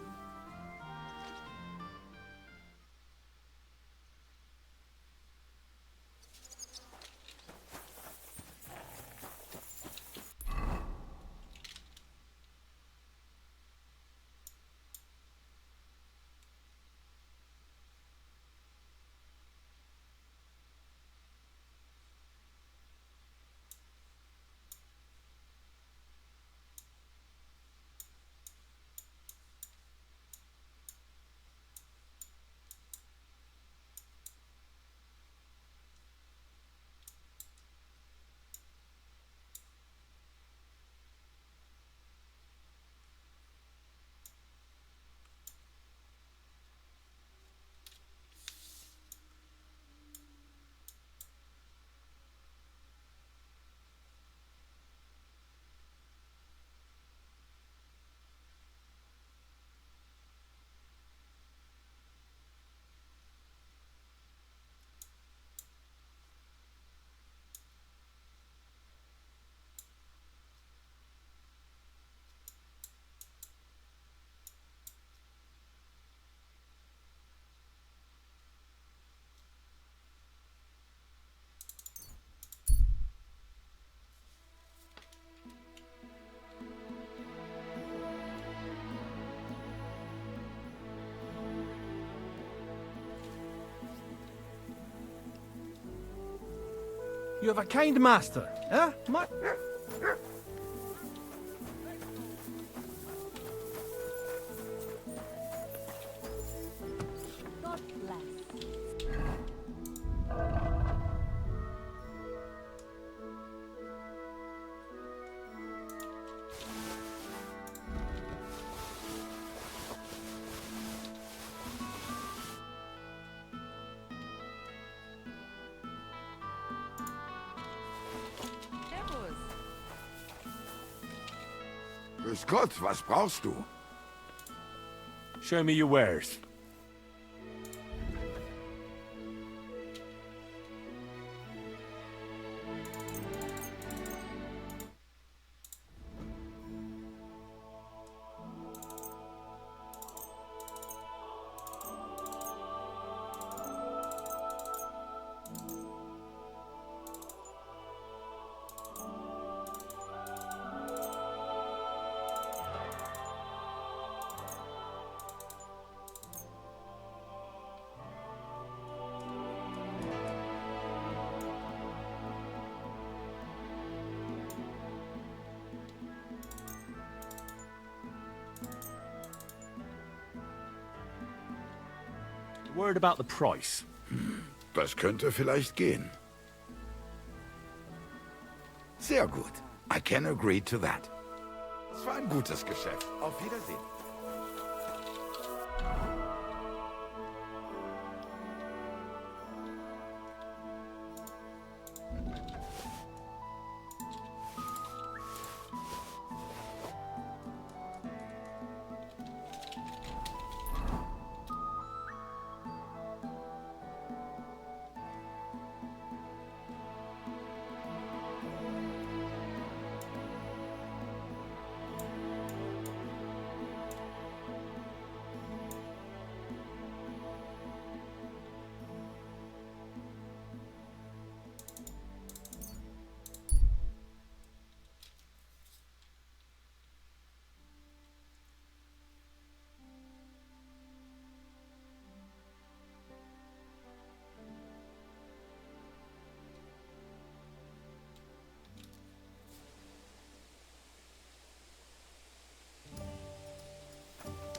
You have a kind master, eh?
God bless.
Grüß Gott, was brauchst du?
Show me your wares. Word about the price.
Das könnte vielleicht gehen. Sehr gut. I can agree to that. Es war ein gutes Geschäft. Auf Wiedersehen.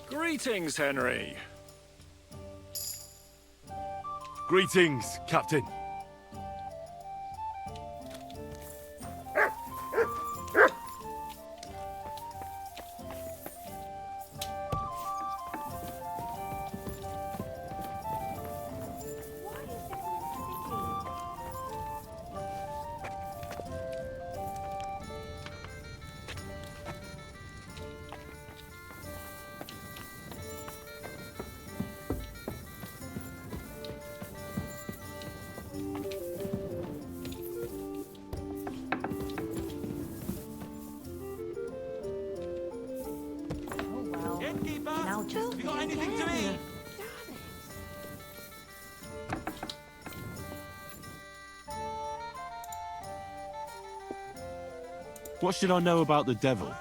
Greetings, Henry.
Greetings, Captain.
Now just have you got anything to eat?
What should I know about the devil?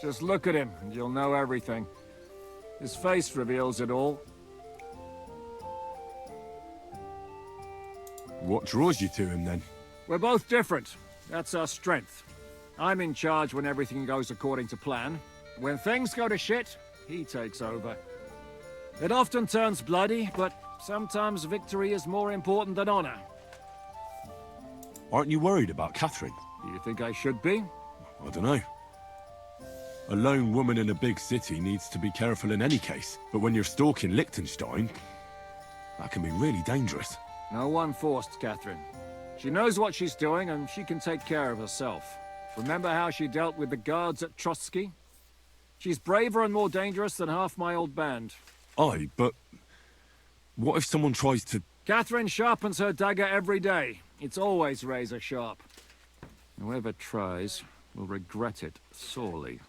Just look at him, and you'll know everything. His face reveals it all.
What draws you to him, then?
We're both different. That's our strength. I'm in charge when everything goes according to plan. When things go to shit, he takes over. It often turns bloody, but sometimes victory is more important than honor.
Aren't you worried about Catherine?
Do you think I should be?
I don't know. A lone woman in a big city needs to be careful in any case. But when you're stalking Liechtenstein, that can be really dangerous.
No one forced Catherine. She knows what she's doing, and she can take care of herself. Remember how she dealt with the guards at Trotsky? She's braver and more dangerous than half my old band.
Aye, but what if someone tries to...
Catherine sharpens her dagger every day. It's always razor sharp. Whoever tries will regret it sorely.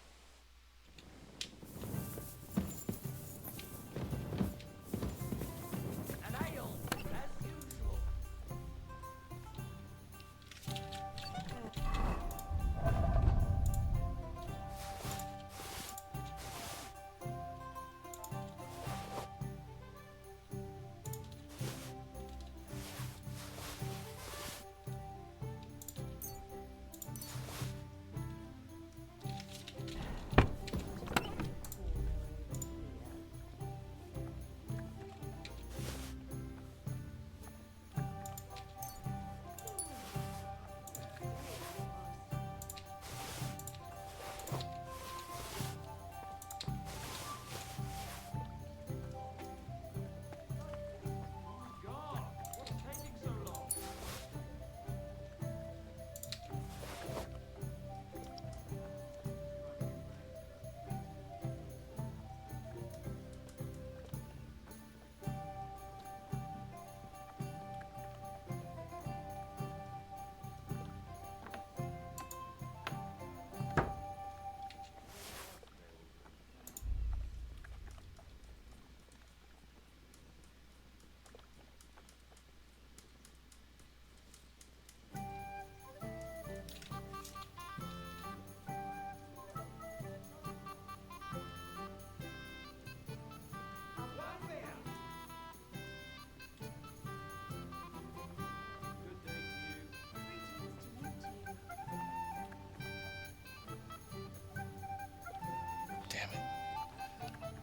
Damn it.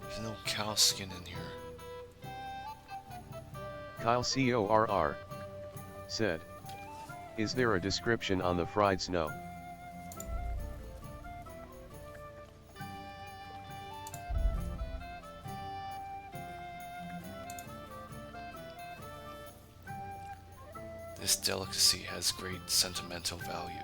There's no cow skin in here.
Kyle CORR said, "Is there a description on the fried snow?"
This delicacy has great sentimental value.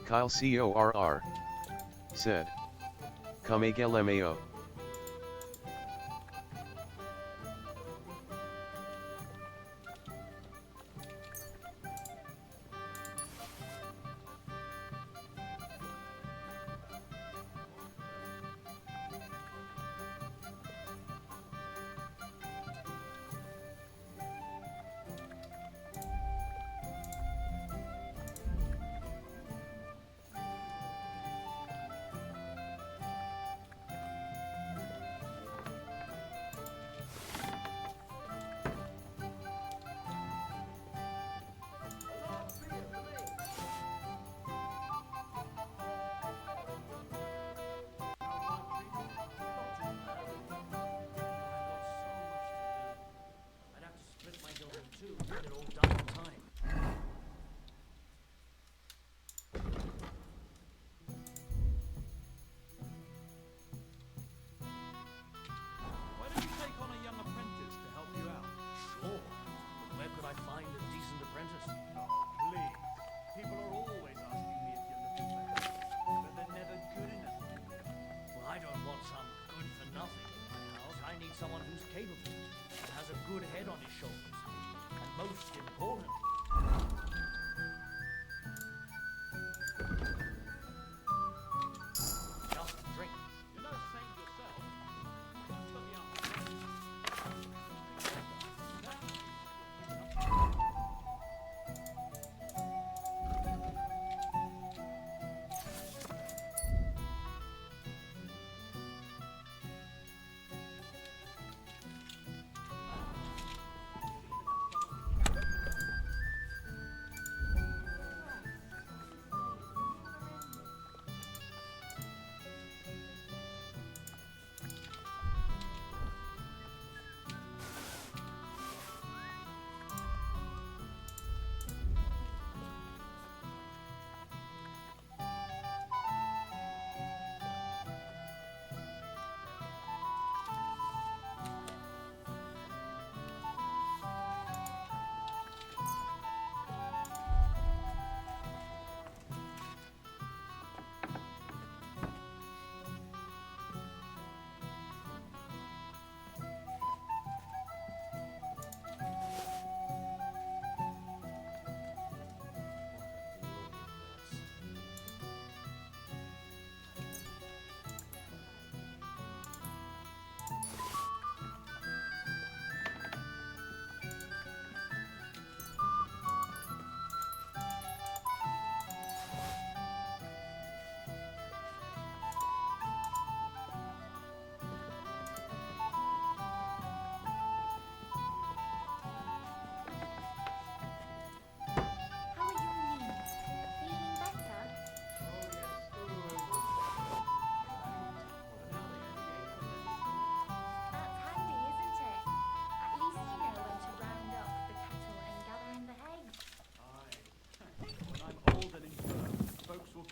Kyle CORR said, "Kamegelemeo."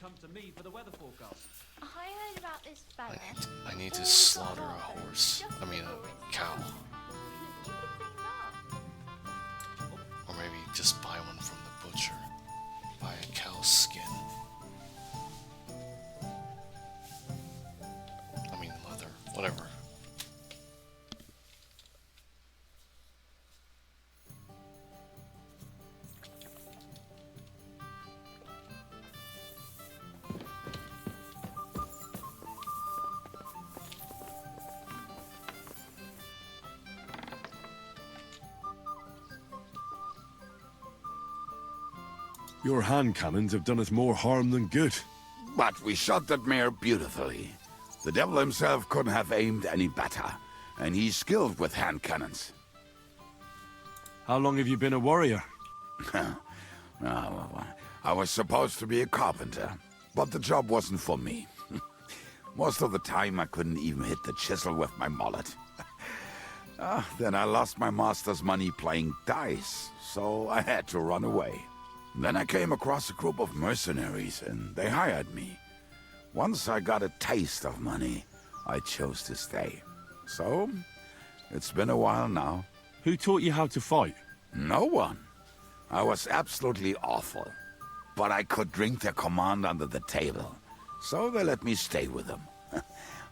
come to me for the weather forecast.
I heard about this fella.
I need to slaughter a horse. I mean, a cow. Or maybe just buy one from the butcher. Buy a cow's skin. I mean, leather. Whatever.
Your hand cannons have done us more harm than good.
But we shot that mare beautifully. The devil himself couldn't have aimed any better, and he's skilled with hand cannons.
How long have you been a warrior?
I was supposed to be a carpenter, but the job wasn't for me. Most of the time I couldn't even hit the chisel with my mallet. Then I lost my master's money playing dice, so I had to run away. Then I came across a group of mercenaries, and they hired me. Once I got a taste of money, I chose to stay. So, it's been a while now.
Who taught you how to fight?
No one. I was absolutely awful. But I could drink their command under the table, so they let me stay with them.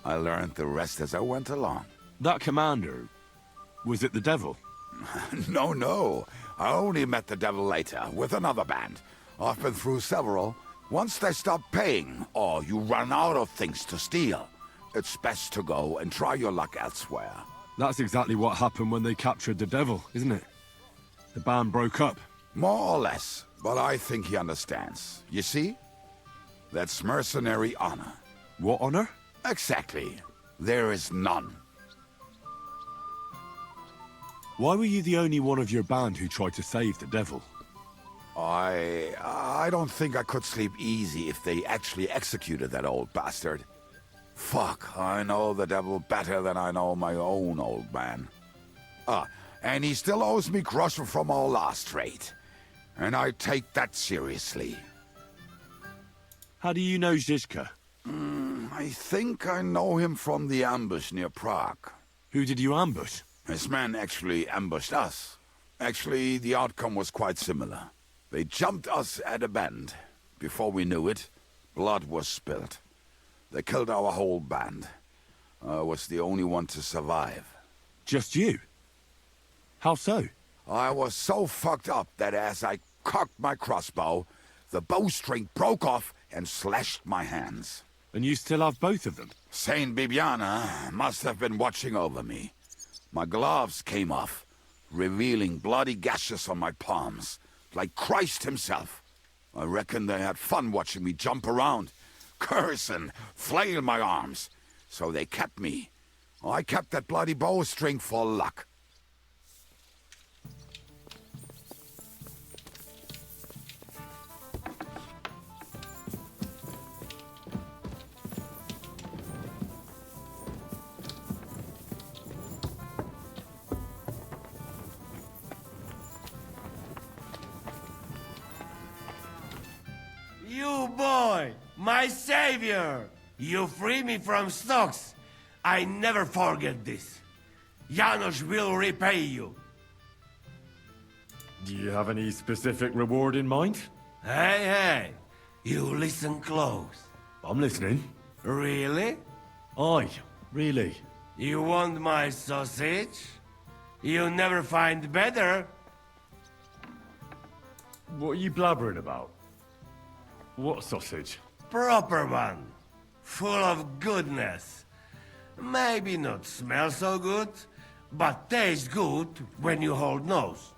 I learned the rest as I went along.
That commander, was it the devil?
No. I only met the devil later, with another band. I've been through several. Once they stop paying, or you run out of things to steal, it's best to go and try your luck elsewhere.
That's exactly what happened when they captured the devil, isn't it? The band broke up.
More or less, but I think he understands. You see? That's mercenary honor.
What honor?
Exactly. There is none.
Why were you the only one of your band who tried to save the devil?
I don't think I could sleep easy if they actually executed that old bastard. Fuck, I know the devil better than I know my own old man. And he still owes me groschen from our last trade. And I take that seriously.
How do you know Zizka?
I think I know him from the ambush near Prague.
Who did you ambush?
His men actually ambushed us. Actually, the outcome was quite similar. They jumped us at a bend. Before we knew it, blood was spilled. They killed our whole band. I was the only one to survive.
Just you? How so?
I was so fucked up that as I cocked my crossbow, the bowstring broke off and slashed my hands.
And you still have both of them?
Saint Bibiana must have been watching over me. My gloves came off, revealing bloody gashes on my palms, like Christ himself. I reckon they had fun watching me jump around, curse and flail my arms. So they kept me. I kept that bloody bowstring for luck.
You boy, my savior! You free me from stocks. I never forget this. Janos will repay you.
Do you have any specific reward in mind?
Hey, you listen close.
I'm listening.
Really?
Aye, really.
You want my sausage? You'll never find better.
What are you blabbering about? What sausage?
Proper one. Full of goodness. Maybe not smell so good, but taste good when you hold nose.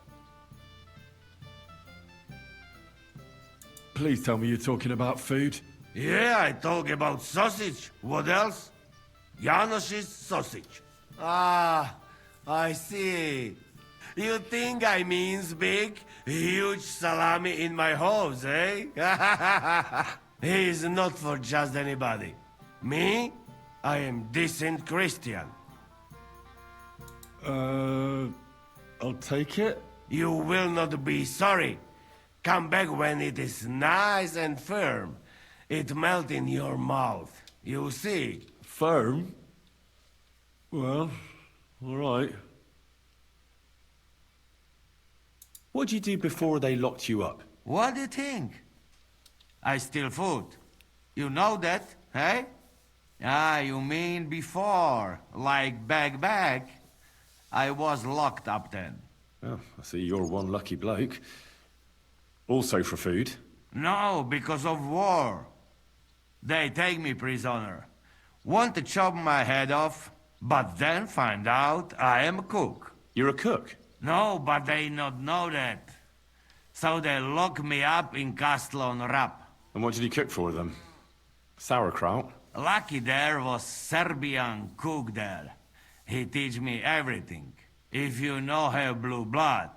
Please tell me you're talking about food.
Yeah, I talk about sausage. What else? Janos's sausage. Ah, I see. You think I means big, huge salami in my hose, eh? He's not for just anybody. Me? I am decent Christian.
I'll take it.
You will not be sorry. Come back when it is nice and firm. It melt in your mouth. You see?
Firm? Well, all right. What did you do before they locked you up?
What do you think? I steal food. You know that, eh? Ah, you mean before, like back. I was locked up then.
Oh, I see you're one lucky bloke. Also for food?
No, because of war. They take me prisoner. Want to chop my head off, but then find out I am a cook.
You're a cook?
No, but they not know that. So they lock me up in Castle on Rap.
And what did you cook for them? Sauerkraut?
Lucky there was Serbian cook there. He teach me everything. If you no have blue blood,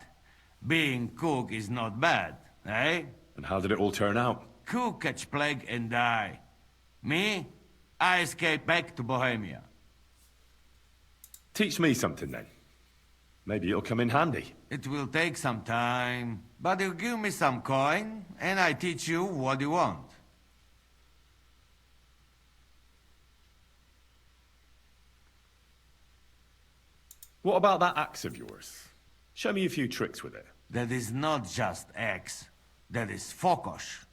being cook is not bad, eh?
And how did it all turn out?
Cook catch plague and die. Me? I escape back to Bohemia.
Teach me something then. Maybe it'll come in handy.
It will take some time, but you give me some coin, and I teach you what you want.
What about that axe of yours? Show me a few tricks with it.
That is not just axe. That is fokosh.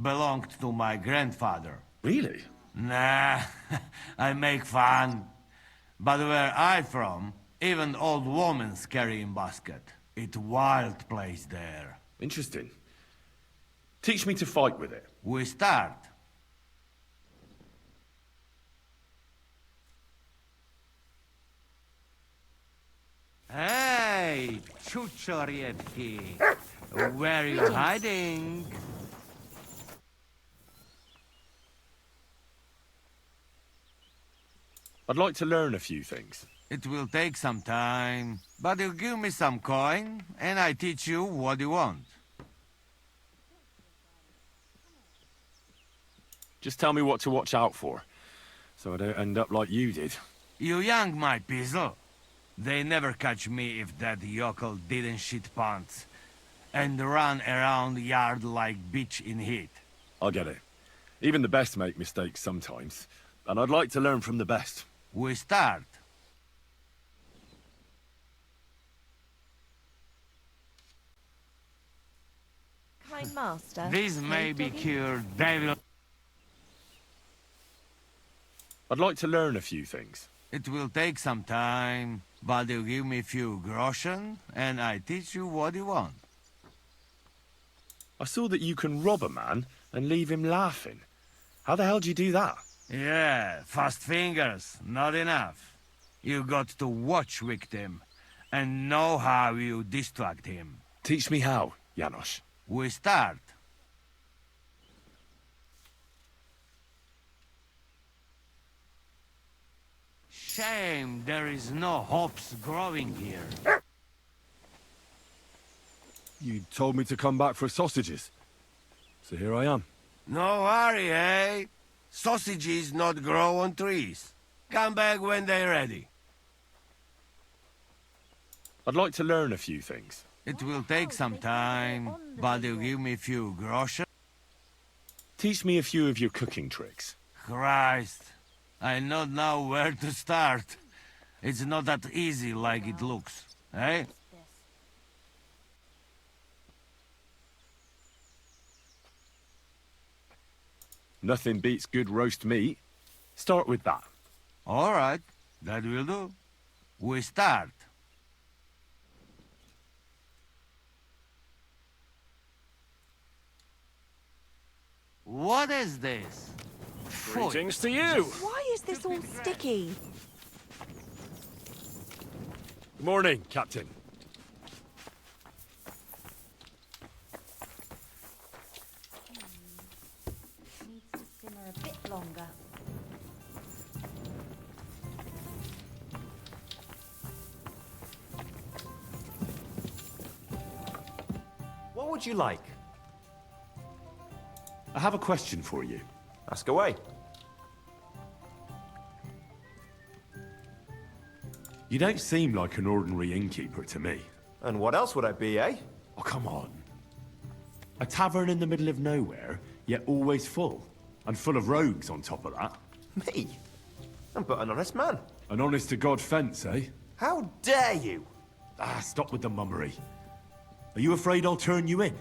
Belonged to my grandfather.
Really?
Nah, I make fun. But where I from, even old women's carrying basket. It wild place there.
Interesting. Teach me to fight with it.
We start. Hey, Chuchorietki. Where are you hiding?
I'd like to learn a few things.
It will take some time, but you give me some coin, and I teach you what you want.
Just tell me what to watch out for, so I don't end up like you did.
You young, my pizzle. They never catch me if that yokel didn't shit pants and run around the yard like bitch in heat.
I get it. Even the best make mistakes sometimes, and I'd like to learn from the best.
We start.
Kind master.
This may be cured, devil.
I'd like to learn a few things.
It will take some time, but you give me few groschen, and I teach you what you want.
I saw that you can rob a man and leave him laughing. How the hell do you do that?
Yeah, fast fingers, not enough. You got to watch victim, and know how you distract him.
Teach me how, Janos.
We start. Shame there is no hops growing here.
You told me to come back for sausages. So here I am.
No worry, eh? Sausages not grow on trees. Come back when they're ready.
I'd like to learn a few things.
It will take some time, but you give me few groschen.
Teach me a few of your cooking tricks.
Christ, I not know where to start. It's not that easy like it looks, eh?
Nothing beats good roast meat. Start with that.
All right, that will do. We start. What is this?
Greetings to you.
Why is this all sticky?
Good morning, Captain.
Needs to simmer a bit longer.
What would you like?
I have a question for you.
Ask away.
You don't seem like an ordinary innkeeper to me.
And what else would I be, eh?
Oh, come on. A tavern in the middle of nowhere, yet always full. And full of rogues on top of that.
Me? I'm but an honest man.
An honest-to-God fence, eh?
How dare you?
Ah, stop with the mummery. Are you afraid I'll turn you in?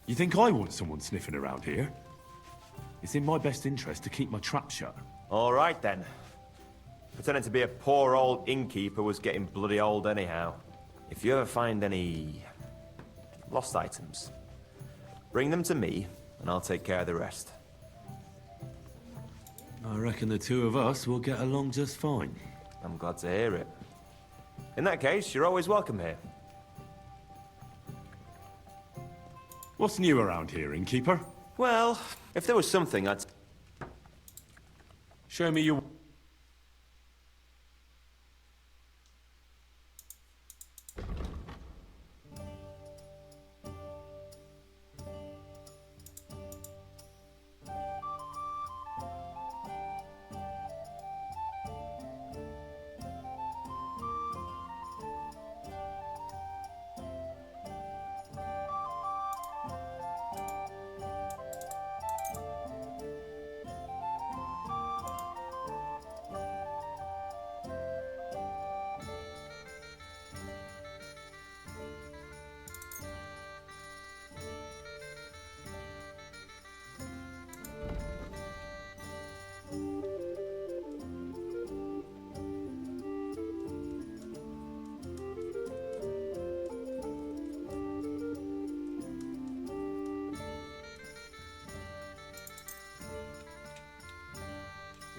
You think I want someone sniffing around here? It's in my best interest to keep my trap shut.
All right, then. Pretending to be a poor old innkeeper was getting bloody old anyhow. If you ever find any lost items, bring them to me, and I'll take care of the rest.
I reckon the two of us will get along just fine.
I'm glad to hear it. In that case, you're always welcome here.
What's new around here, innkeeper?
Well, if there was something, I'd...
Show me your...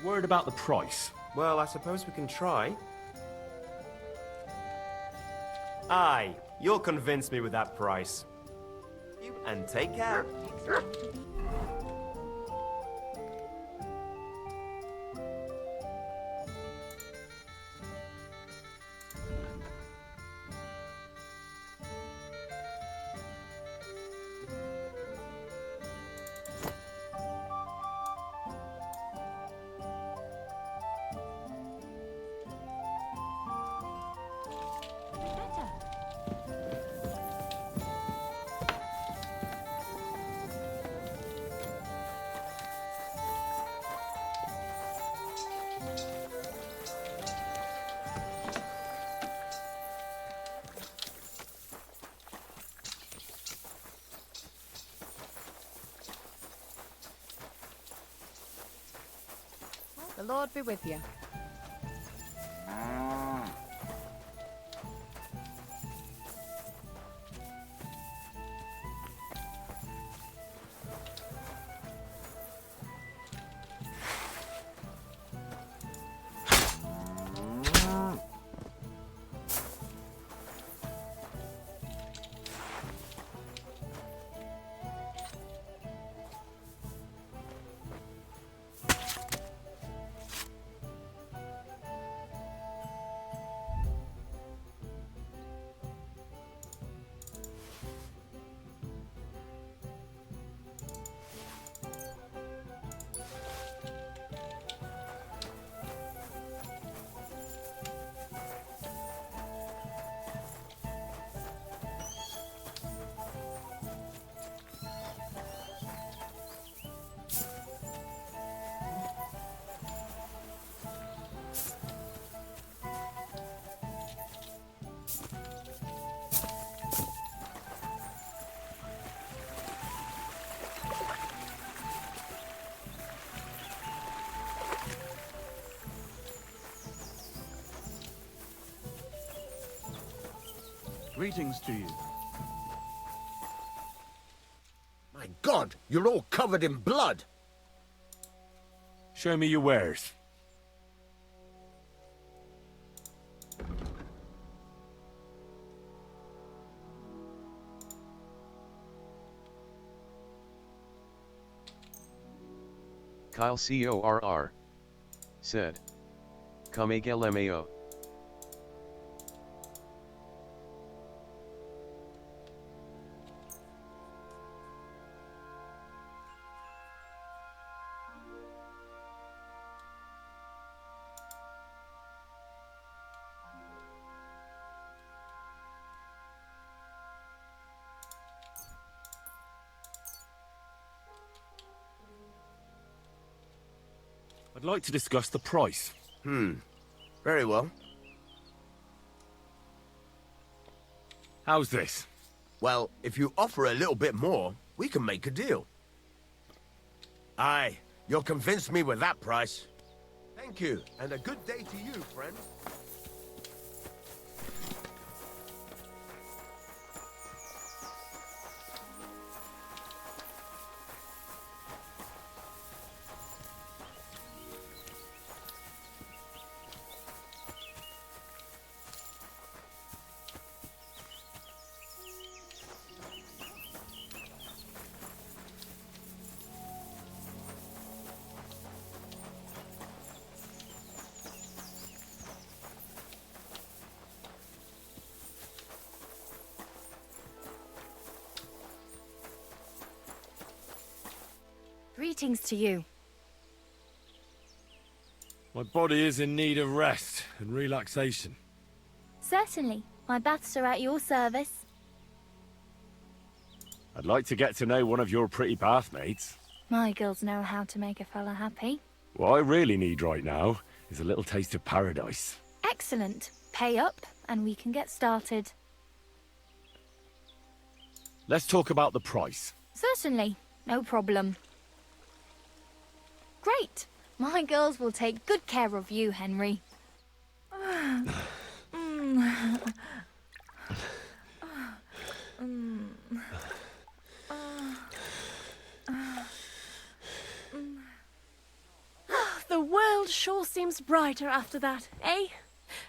Worried about the price?
Well, I suppose we can try. Aye, you'll convince me with that price. You and take care.
The Lord be with you.
Greetings to you.
My God, you're all covered in blood.
Show me your wares.
Kyle CORR said. Kamegelemeo.
I'd like to discuss the price.
Very well.
How's this?
Well, if you offer a little bit more, we can make a deal. Aye, you'll convince me with that price. Thank you, and a good day to you, friend.
Greetings to you.
My body is in need of rest and relaxation.
Certainly. My baths are at your service.
I'd like to get to know one of your pretty bathmates.
My girls know how to make a fella happy.
What I really need right now is a little taste of paradise.
Excellent. Pay up, and we can get started.
Let's talk about the price.
Certainly. No problem. Great. My girls will take good care of you, Henry.
The world sure seems brighter after that, eh?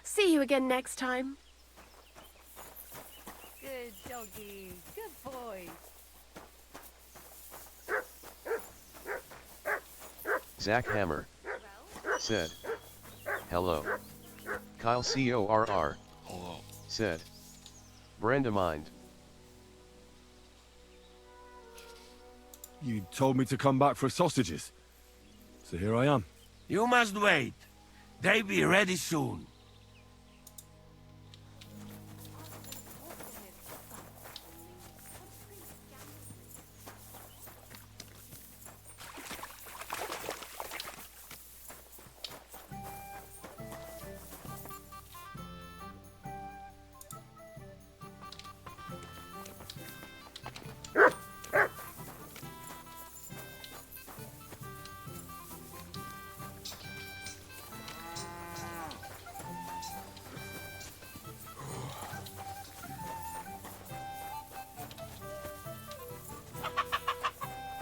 See you again next time.
Good doggy. Good boy.
Zach Hammer said, hello. Kyle CORR said, Brenda mind.
You told me to come back for sausages. So here I am.
You must wait. They be ready soon.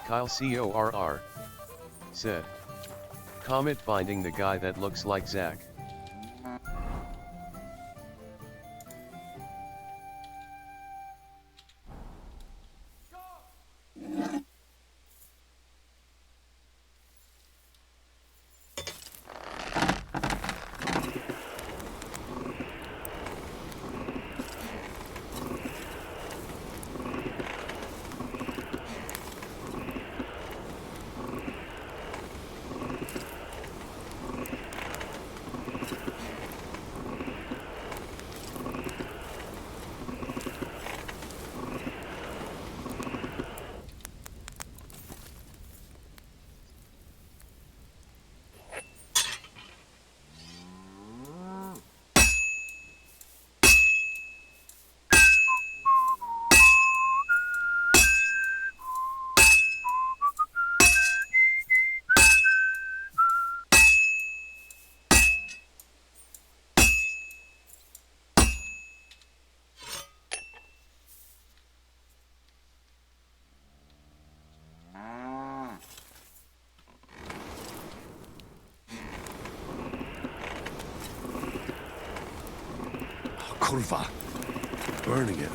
Kyle CORR said, Comet finding the guy that looks like Zach.
Kurva. Burning it.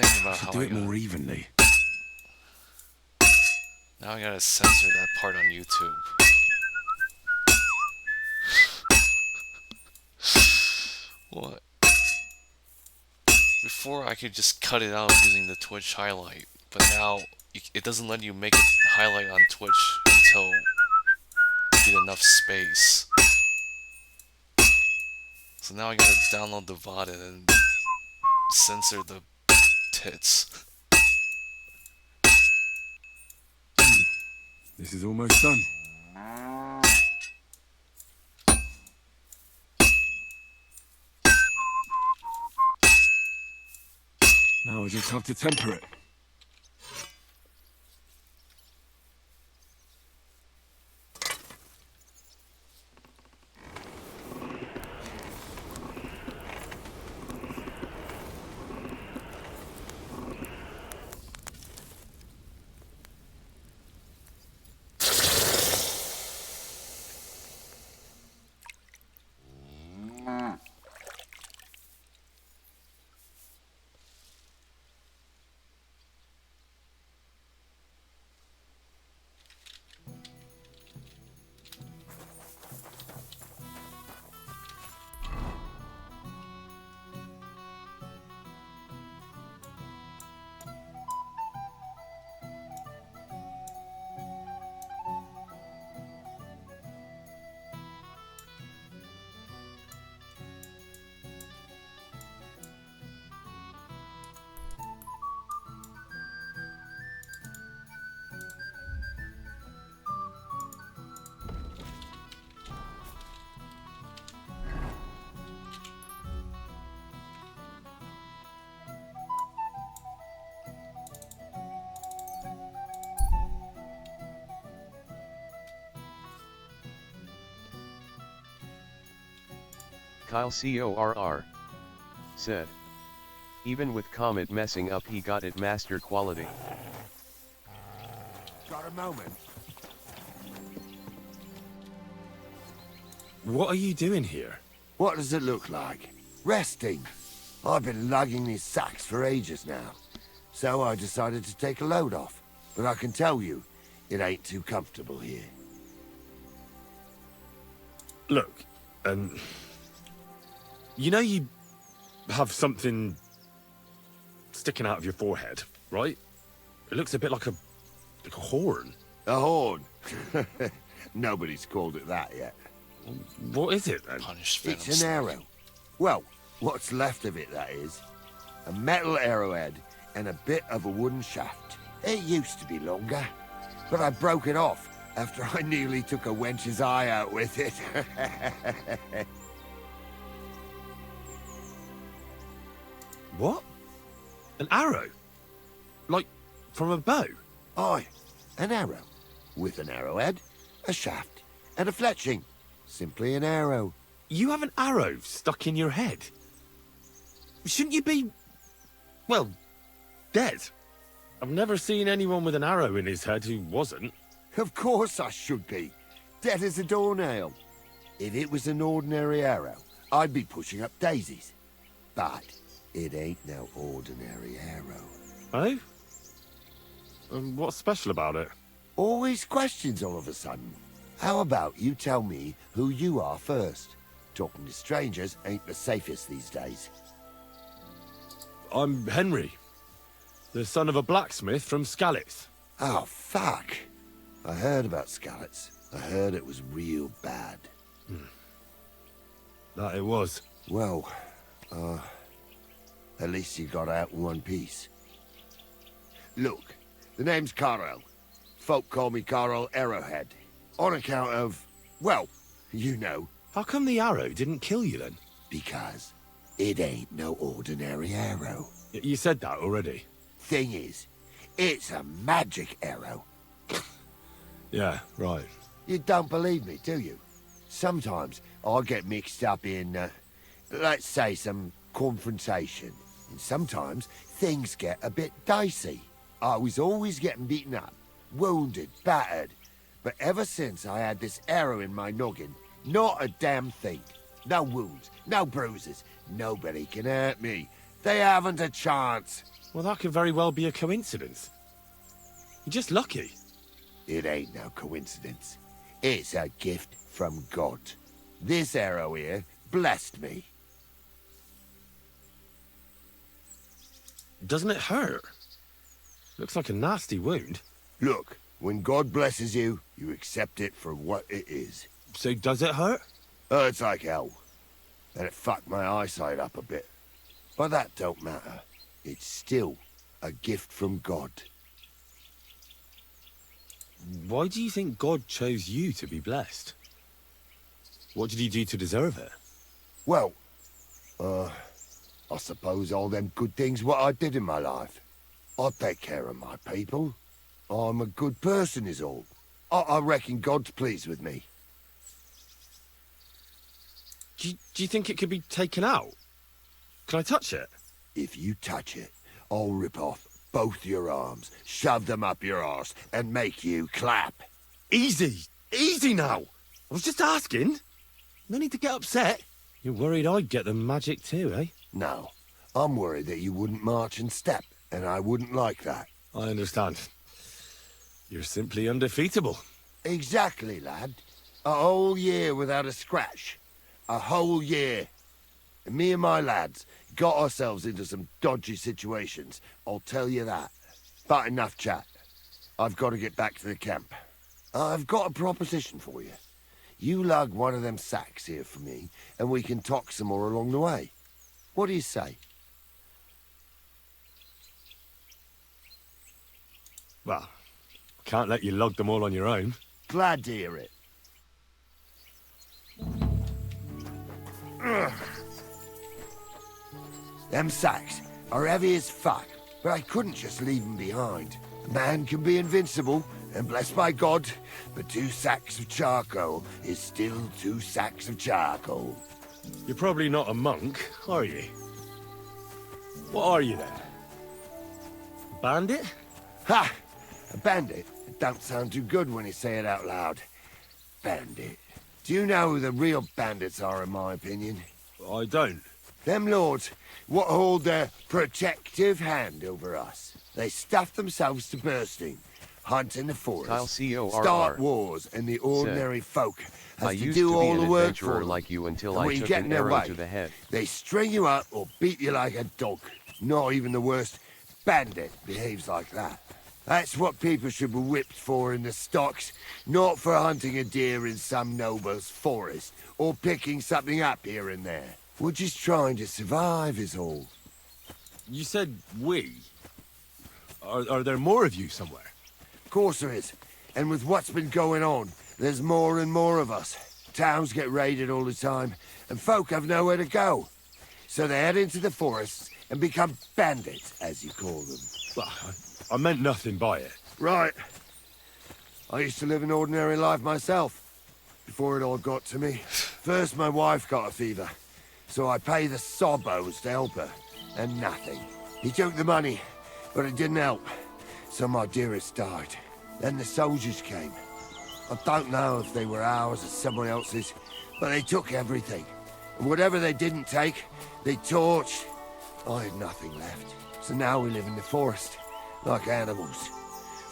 Thinking about how
Do
I
it more evenly.
Now I gotta censor that part on YouTube. What? Before I could just cut it out using the Twitch highlight, but now it doesn't let you make a highlight on Twitch until you get enough space. So now I gotta download the VOD and then censor the tits.
This is almost done. Now I just have to temper it.
Kyle CORR said. Even with Comet messing up, he got it master quality.
Got a moment?
What are you doing here?
What does it look like? Resting. I've been lugging these sacks for ages now. So I decided to take a load off. But I can tell you, it ain't too comfortable here.
Look, you know you have something sticking out of your forehead, right? It looks a bit like a horn.
A horn? Nobody's called it that yet.
What is it, then?
It's an arrow. Well, what's left of it, that is. A metal arrowhead and a bit of a wooden shaft. It used to be longer, but I broke it off after I nearly took a wench's eye out with it.
What? An arrow? Like, from a bow?
Aye, an arrow. With an arrowhead, a shaft, and a fletching. Simply an arrow.
You have an arrow stuck in your head? Shouldn't you be, well, dead? I've never seen anyone with an arrow in his head who wasn't.
Of course I should be. Dead as a doornail. If it was an ordinary arrow, I'd be pushing up daisies. But it ain't no ordinary arrow.
Oh? And what's special about it?
Always questions all of a sudden. How about you tell me who you are first? Talking to strangers ain't the safest these days.
I'm Henry, the son of a blacksmith from Skalitz.
Oh, fuck. I heard about Skalitz. I heard it was real bad.
That it was.
Well, at least you got out in one piece. Look, the name's Carl. Folk call me Carl Arrowhead. On account of, well, you know.
How come the arrow didn't kill you then?
Because it ain't no ordinary arrow.
You said that already.
Thing is, it's a magic arrow.
Yeah, right.
You don't believe me, do you? Sometimes I get mixed up in, let's say, some confrontation. And sometimes things get a bit dicey. I was always getting beaten up, wounded, battered. But ever since I had this arrow in my noggin, not a damn thing. No wounds, no bruises. Nobody can hurt me. They haven't a chance.
Well, that could very well be a coincidence. You're just lucky.
It ain't no coincidence. It's a gift from God. This arrow here blessed me.
Doesn't it hurt? Looks like a nasty wound.
Look, when God blesses you, you accept it for what it is.
So does it hurt?
Hurts like hell. And it fucked my eyesight up a bit. But that don't matter. It's still a gift from God.
Why do you think God chose you to be blessed? What did he do to deserve it?
Well, I suppose all them good things what I did in my life. I take care of my people. I'm a good person is all. I reckon God's pleased with me.
Do you think it could be taken out? Can I touch it?
If you touch it, I'll rip off both your arms, shove them up your arse, and make you clap.
Easy! Easy now! I was just asking. No need to get upset. You're worried I'd get the magic too, eh?
No. I'm worried that you wouldn't march and step, and I wouldn't like that.
I understand. You're simply undefeatable.
Exactly, lad. A whole year without a scratch. A whole year. And me and my lads got ourselves into some dodgy situations, I'll tell you that. But enough chat. I've got to get back to the camp. I've got a proposition for you. You lug one of them sacks here for me, and we can talk some more along the way. What do you say?
Well, can't let you lug them all on your own.
Glad to hear it. Ugh. Them sacks are heavy as fuck, but I couldn't just leave them behind. A man can be invincible, and blessed by God, but 2 sacks of charcoal is still 2 sacks of charcoal.
You're probably not a monk, are you? What are you then? A bandit?
Ha! A bandit? It don't sound too good when you say it out loud. Bandit. Do you know who the real bandits are, in my opinion?
I don't.
Them lords, what hold their protective hand over us. They stuff themselves to bursting, hunt in the forest,
Kyle CORR
start wars, and the ordinary folk
I
has to
used
do
to be
all
an
the work
adventurer
for them.
like you until
And
I
when you
took
get
an
in their
arrow
way,
to the head.
they string you up or beat you like a dog. Not even the worst bandit behaves like that. That's what people should be whipped for in the stocks, not for hunting a deer in some noble's forest, or picking something up here and there. We're just trying to survive is all.
You said we. Are there more of you somewhere?
Of course there is. And with what's been going on, there's more and more of us. Towns get raided all the time, and folk have nowhere to go. So they head into the forests and become bandits, as you call them.
Well, I meant nothing by it.
Right. I used to live an ordinary life myself, before it all got to me. First, my wife got a fever, so I paid the Sobos to help her, and nothing. He took the money, but it didn't help, so my dearest died. Then the soldiers came. I don't know if they were ours or someone else's, but they took everything. And whatever they didn't take, they torched. I had nothing left, so now we live in the forest, like animals.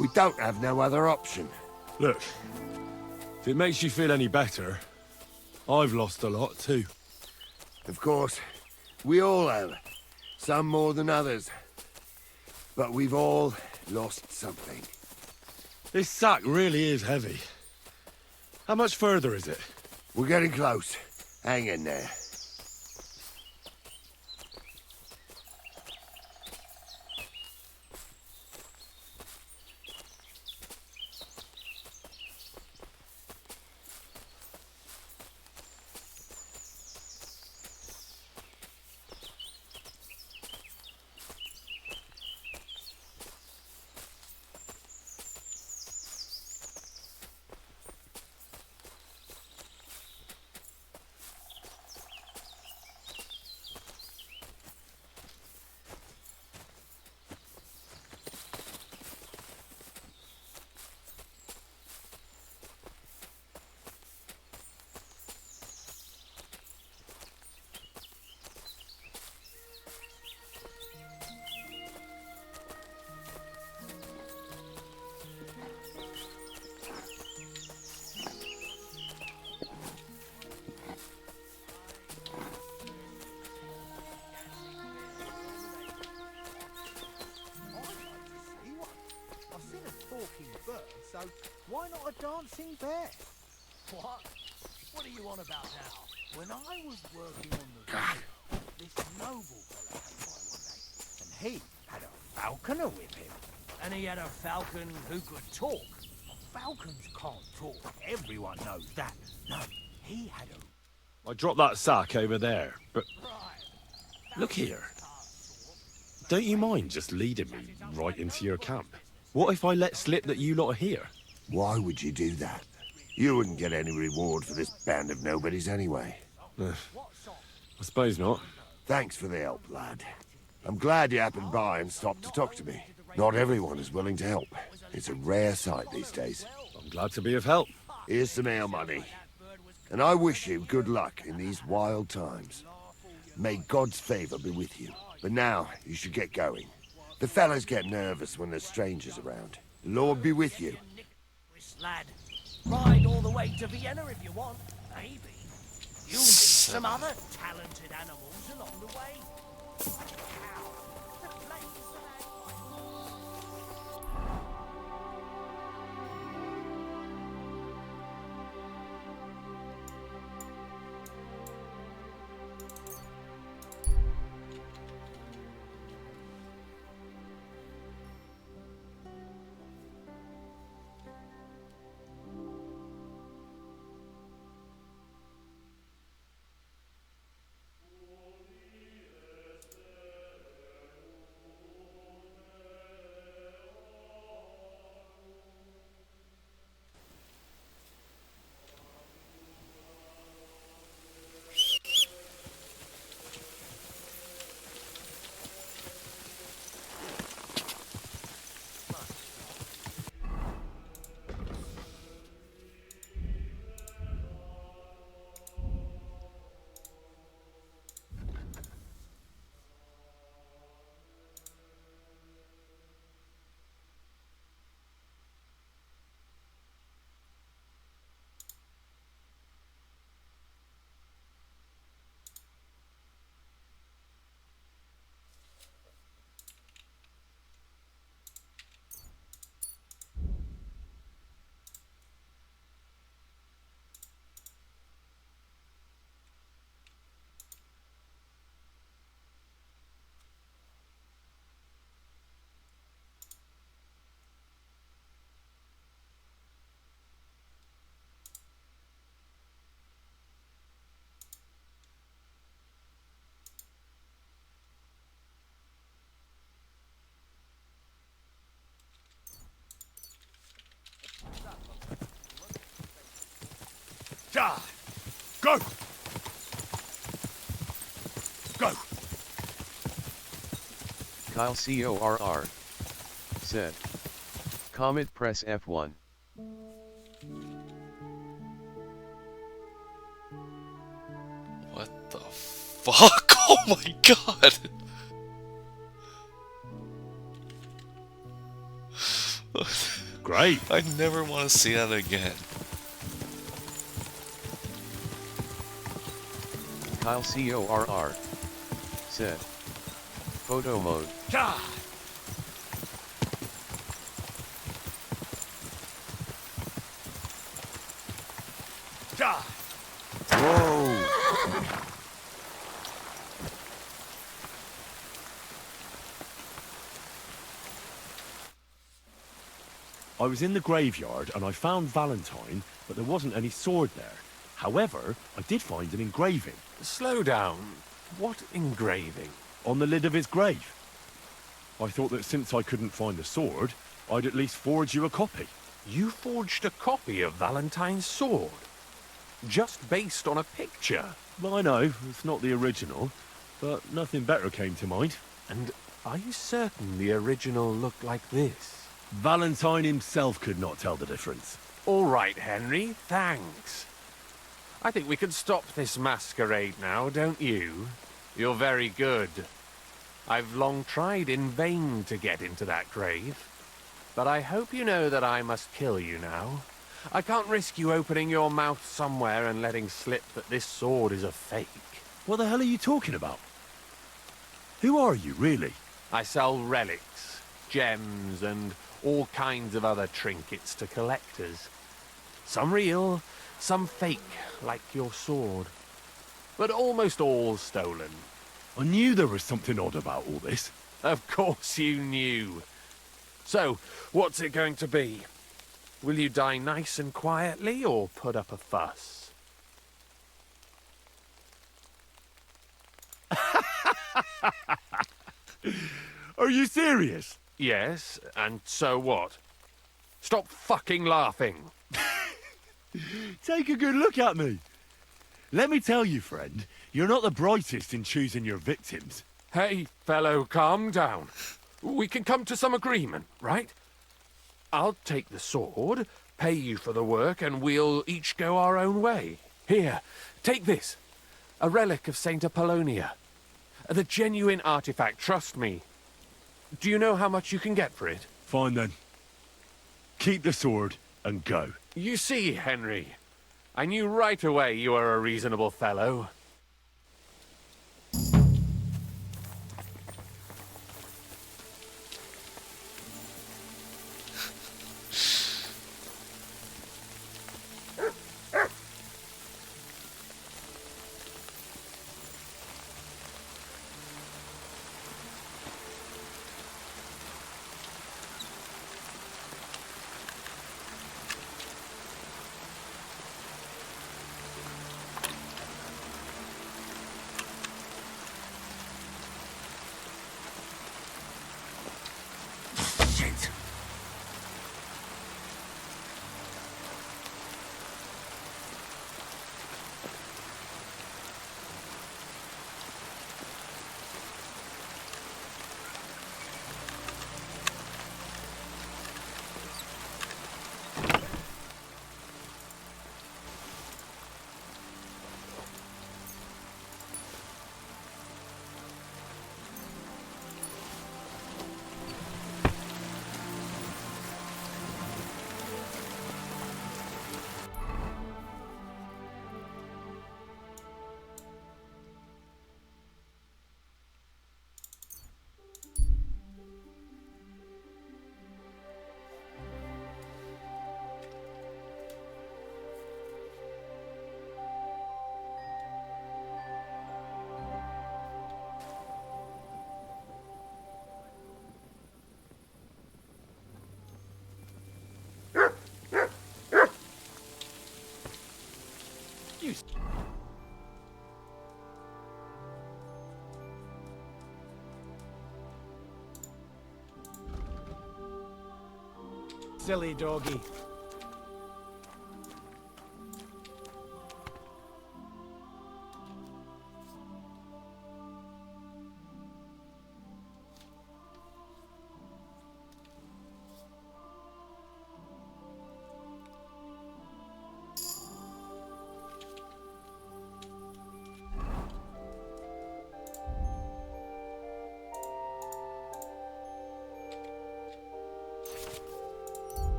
We don't have no other option.
Look, if it makes you feel any better, I've lost a lot too.
Of course, we all have. Some more than others. But we've all lost something.
This sack really is heavy. How much further is it?
We're getting close. Hang in there.
so why not a dancing bear? What? What are you on about now? When I was working on the vineyard, this noble fella came by one day, and he had a falconer with him. And he had a falcon who could talk. Falcons can't talk. Everyone knows that. No, he had a...
I dropped that sack over there, but... Look here. Don't you mind just leading me right into your camp? What if I let slip that you lot are here?
Why would you do that? You wouldn't get any reward for this band of nobodies anyway.
I suppose not.
Thanks for the help, lad. I'm glad you happened by and stopped to talk to me. Not everyone is willing to help. It's a rare sight these days.
I'm glad to be of help.
Here's some ale money. And I wish you good luck in these wild times. May God's favor be with you. But now, you should get going. The fellas get nervous when there's strangers around. The Lord be with you.
Lad, ride all the way to Vienna if you want. Maybe you'll meet some other talented animals along the way.
Go! Go!
Kyle CORR said. Comet press F1.
What the fuck? Oh my god!
Great.
I never want to see that again.
Kyle CORR said. Photo mode.
Whoa!
I was in the graveyard and I found Valentine, but there wasn't any sword there. However, I did find an engraving.
Slow down. What engraving?
On the lid of his grave. I thought that since I couldn't find the sword, I'd at least forge you a copy.
You forged a copy of Valentine's sword? Just based on a picture?
Well, I know, it's not the original, but nothing better came to mind.
And are you certain the original looked like this?
Valentine himself could not tell the difference.
All right, Henry, thanks. I think we can stop this masquerade now, don't you? You're very good. I've long tried in vain to get into that grave. But I hope you know that I must kill you now. I can't risk you opening your mouth somewhere and letting slip that this sword is a fake.
What the hell are you talking about? Who are you, really?
I sell relics. gems and all kinds of other trinkets to collectors. Some real, some fake, like your sword. But almost all stolen.
I knew there was something odd about all this.
Of course you knew. So, what's it going to be? Will you die nice and quietly, or put up a fuss?
Are you serious?
Yes, and so what? Stop fucking laughing.
Take a good look at me. Let me tell you, friend, you're not the brightest in choosing your victims.
Hey, fellow, calm down. We can come to some agreement, right? I'll take the sword, pay you for the work, and we'll each go our own way. Here, take this. A relic of Saint Apollonia. The genuine artifact, trust me. Do you know how much you can get for it?
Fine then. Keep the sword and go.
You see, Henry, I knew right away you were a reasonable fellow.
Silly doggy.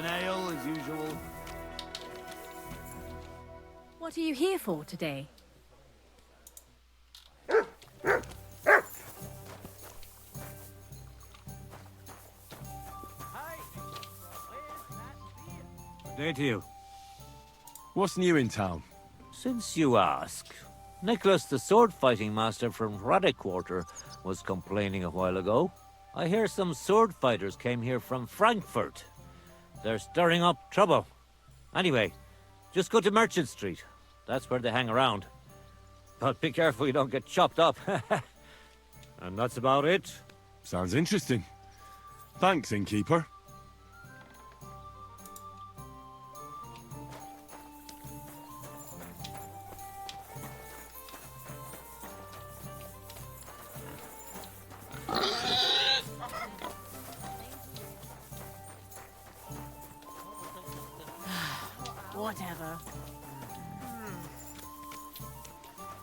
An ale as usual.
What are you here for today?
Day to you.
What's new in town?
Since you ask, Nicholas, the sword-fighting master from Hradec Quarter, was complaining a while ago. I hear some sword fighters came here from Frankfurt. They're stirring up trouble. Anyway, just go to Merchant Street. That's where they hang around. But be careful you don't get chopped up. And that's about it.
Sounds interesting. Thanks, innkeeper.
Whatever.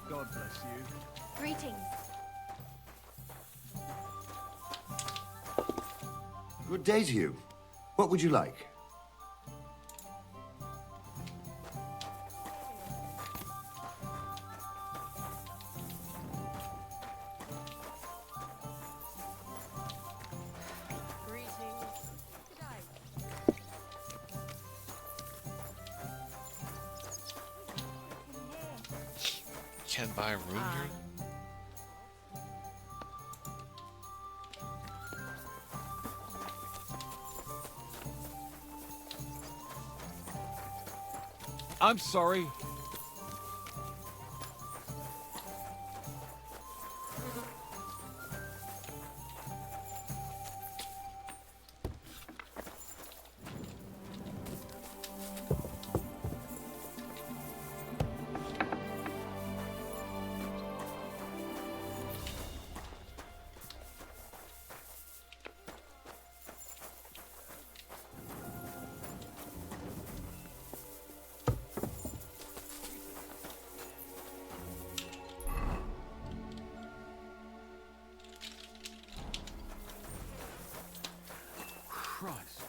God bless you.
Greetings.
Good day to you. What would you like?
Can't buy a room here?
I'm sorry.
Christ.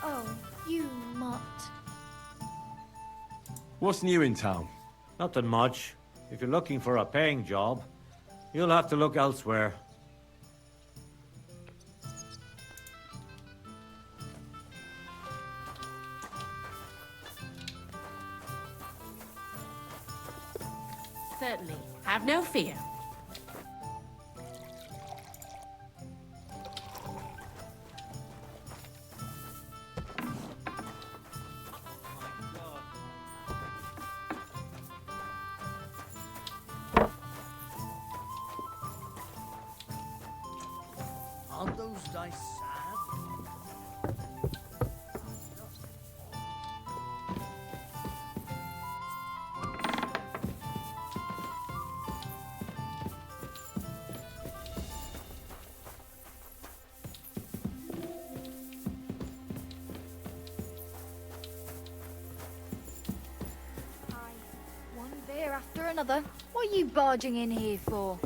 Oh, you mutt.
What's new in town?
Nothing much. If you're looking for a paying job, you'll have to look elsewhere.
Certainly. Have no fear.
Aren't those dice sad?
One beer after another. What are you barging in here for?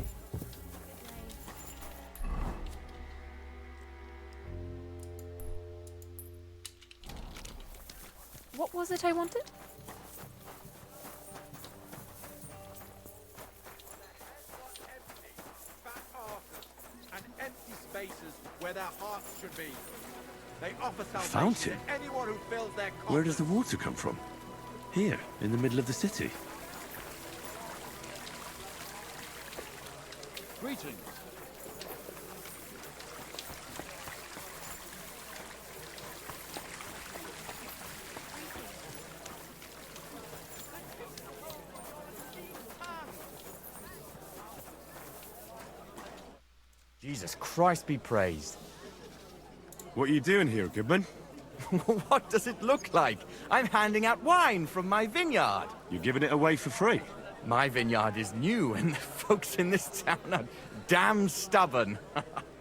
What was it I wanted?
And empty spaces where their hearts should be. They offer salvation
Fountain?
to anyone who fills their coffers.
Where does the water come from? Here, in the middle of the city.
Greetings.
Jesus Christ be praised.
What are you doing here, Goodman?
What does it look like? I'm handing out wine from my vineyard.
You're giving it away for free?
My vineyard is new, and the folks in this town are damn stubborn.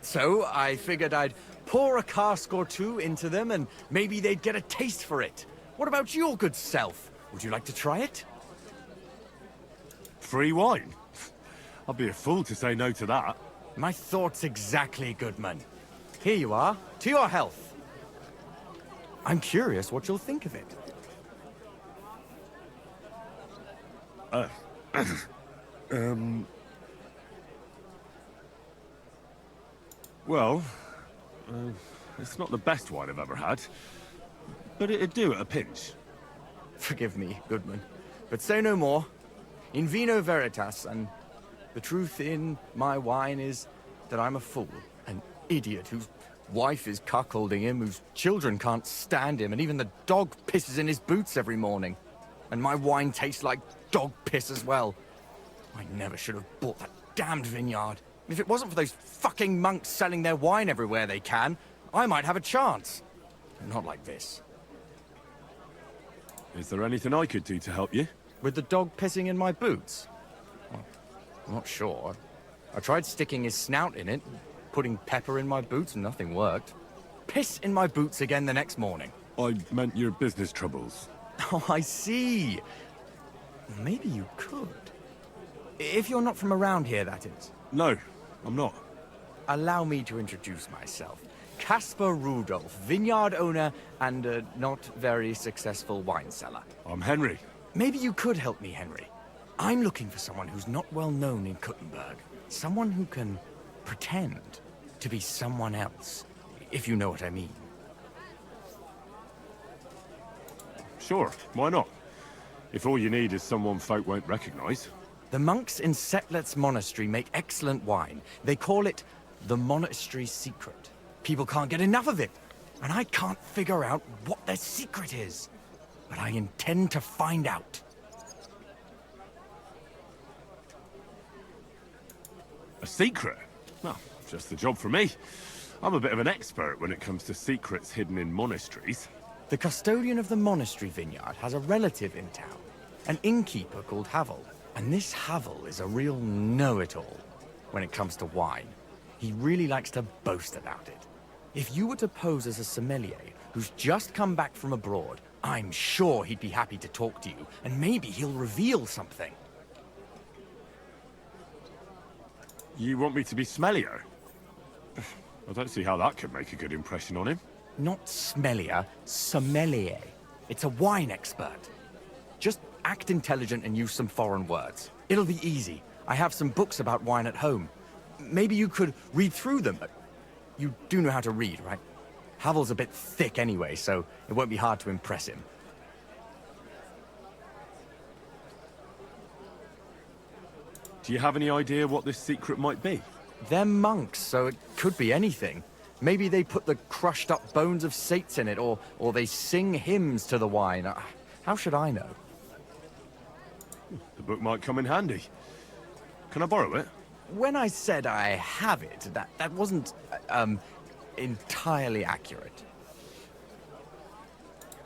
So I figured I'd pour a cask or two into them, and maybe they'd get a taste for it. What about your good self? Would you like to try it?
Free wine? I'd be a fool to say no to that.
My thoughts exactly, Goodman. Here you are. To your health. I'm curious what you'll think of it.
Well, it's not the best wine I've ever had, but it'd do at a pinch.
Forgive me, Goodman, but say no more. In vino veritas, and the truth in my wine is that I'm a fool, an idiot whose wife is cuckolding him, whose children can't stand him, and even the dog pisses in his boots every morning. And my wine tastes like dog piss as well. I never should have bought that damned vineyard. If it wasn't for those fucking monks selling their wine everywhere they can, I might have a chance. Not like this.
Is there anything I could do to help you?
With the dog pissing in my boots? Well, I'm not sure. I tried sticking his snout in it, putting pepper in my boots, and nothing worked. Piss in my boots again the next morning.
I meant your business troubles.
Oh, I see. Maybe you could. If you're not from around here, that is.
No, I'm not.
Allow me to introduce myself. Caspar Rudolph, vineyard owner and a not very successful wine seller.
I'm Henry.
Maybe you could help me, Henry. I'm looking for someone who's not well known in Kuttenberg. Someone who can pretend to be someone else, if you know what I mean.
Sure, why not? If all you need is someone folk won't recognize.
The monks in Setlet's monastery make excellent wine. They call it the monastery secret. People can't get enough of it, and I can't figure out what their secret is. But I intend to find out.
A secret? Well, just the job for me. I'm a bit of an expert when it comes to secrets hidden in monasteries.
The custodian of the monastery vineyard has a relative in town, an innkeeper called Havel. And this Havel is a real know-it-all when it comes to wine. He really likes to boast about it. If you were to pose as a sommelier who's just come back from abroad, I'm sure he'd be happy to talk to you, and maybe he'll reveal something.
You want me to be smellier? I don't see how that could make a good impression on him.
Not smellier, sommelier. It's a wine expert. Just act intelligent and use some foreign words. It'll be easy. I have some books about wine at home. Maybe you could read through them. You do know how to read, right? Havel's a bit thick anyway, so it won't be hard to impress him.
Do you have any idea what this secret might be?
They're monks, so it could be anything. Maybe they put the crushed up bones of saints in it, or they sing hymns to the wine. How should I know?
The book might come in handy. Can I borrow it?
When I said I have it, that wasn't, entirely accurate.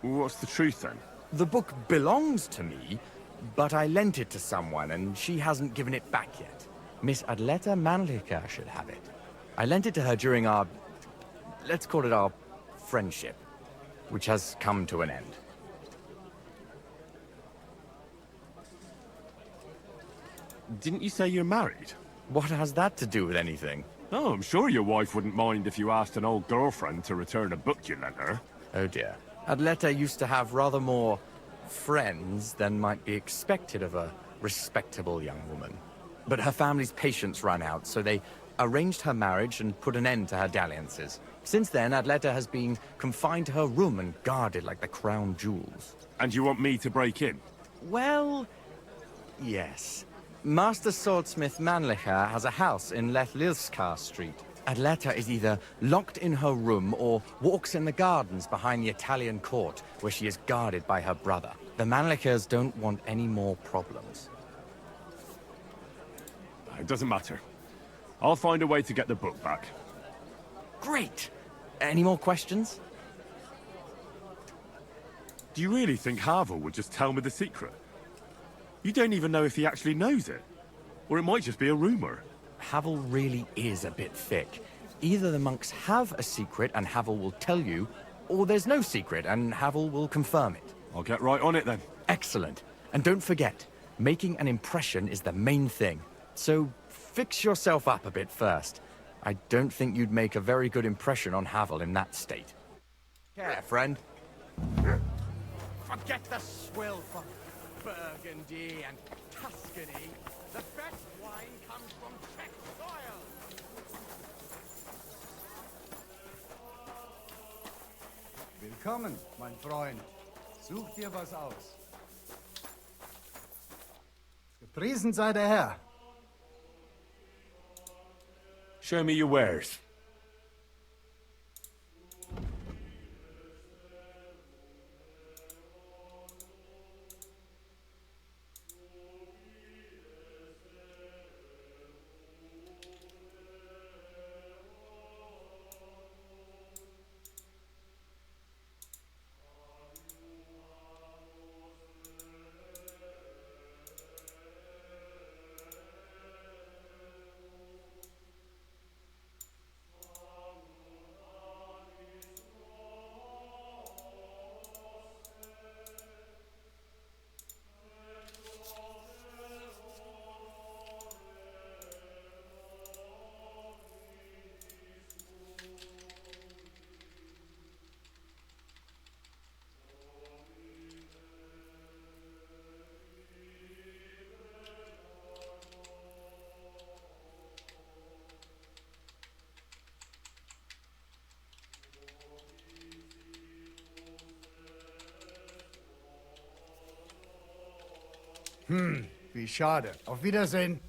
What's the truth, then?
The book belongs to me, but I lent it to someone, and she hasn't given it back yet. Miss Adleta Manlica should have it. I lent it to her during our, let's call it our friendship, which has come to an end.
Didn't you say you're married?
What has that to do with anything?
Oh, I'm sure your wife wouldn't mind if you asked an old girlfriend to return a book you lent her.
Oh dear. Adleta used to have rather more friends than might be expected of a respectable young woman. But her family's patience ran out, so they arranged her marriage and put an end to her dalliances. Since then, Adleta has been confined to her room and guarded like the crown jewels.
And you want me to break in?
Well, yes. Master Swordsmith Manlicher has a house in Lethlilskar Street. Adleta is either locked in her room or walks in the gardens behind the Italian court, where she is guarded by her brother. The Manlichers don't want any more problems.
It doesn't matter. I'll find a way to get the book back.
Great! Any more questions?
Do you really think Havel would just tell me the secret? You don't even know if he actually knows it. Or it might just be a rumor.
Havel really is a bit thick. Either the monks have a secret and Havel will tell you, or there's no secret and Havel will confirm it.
I'll get right on it then.
Excellent. And don't forget, making an impression is the main thing. So fix yourself up a bit first. I don't think you'd make a very good impression on Havel in that state. Care, friend.
Forget the swill from Burgundy and Tuscany. The best wine comes from Czech soil.
Willkommen, mein Freund. Such dir was aus. Gepriesen sei der Herr.
Show me your wares.
Wie schade. Auf Wiedersehen.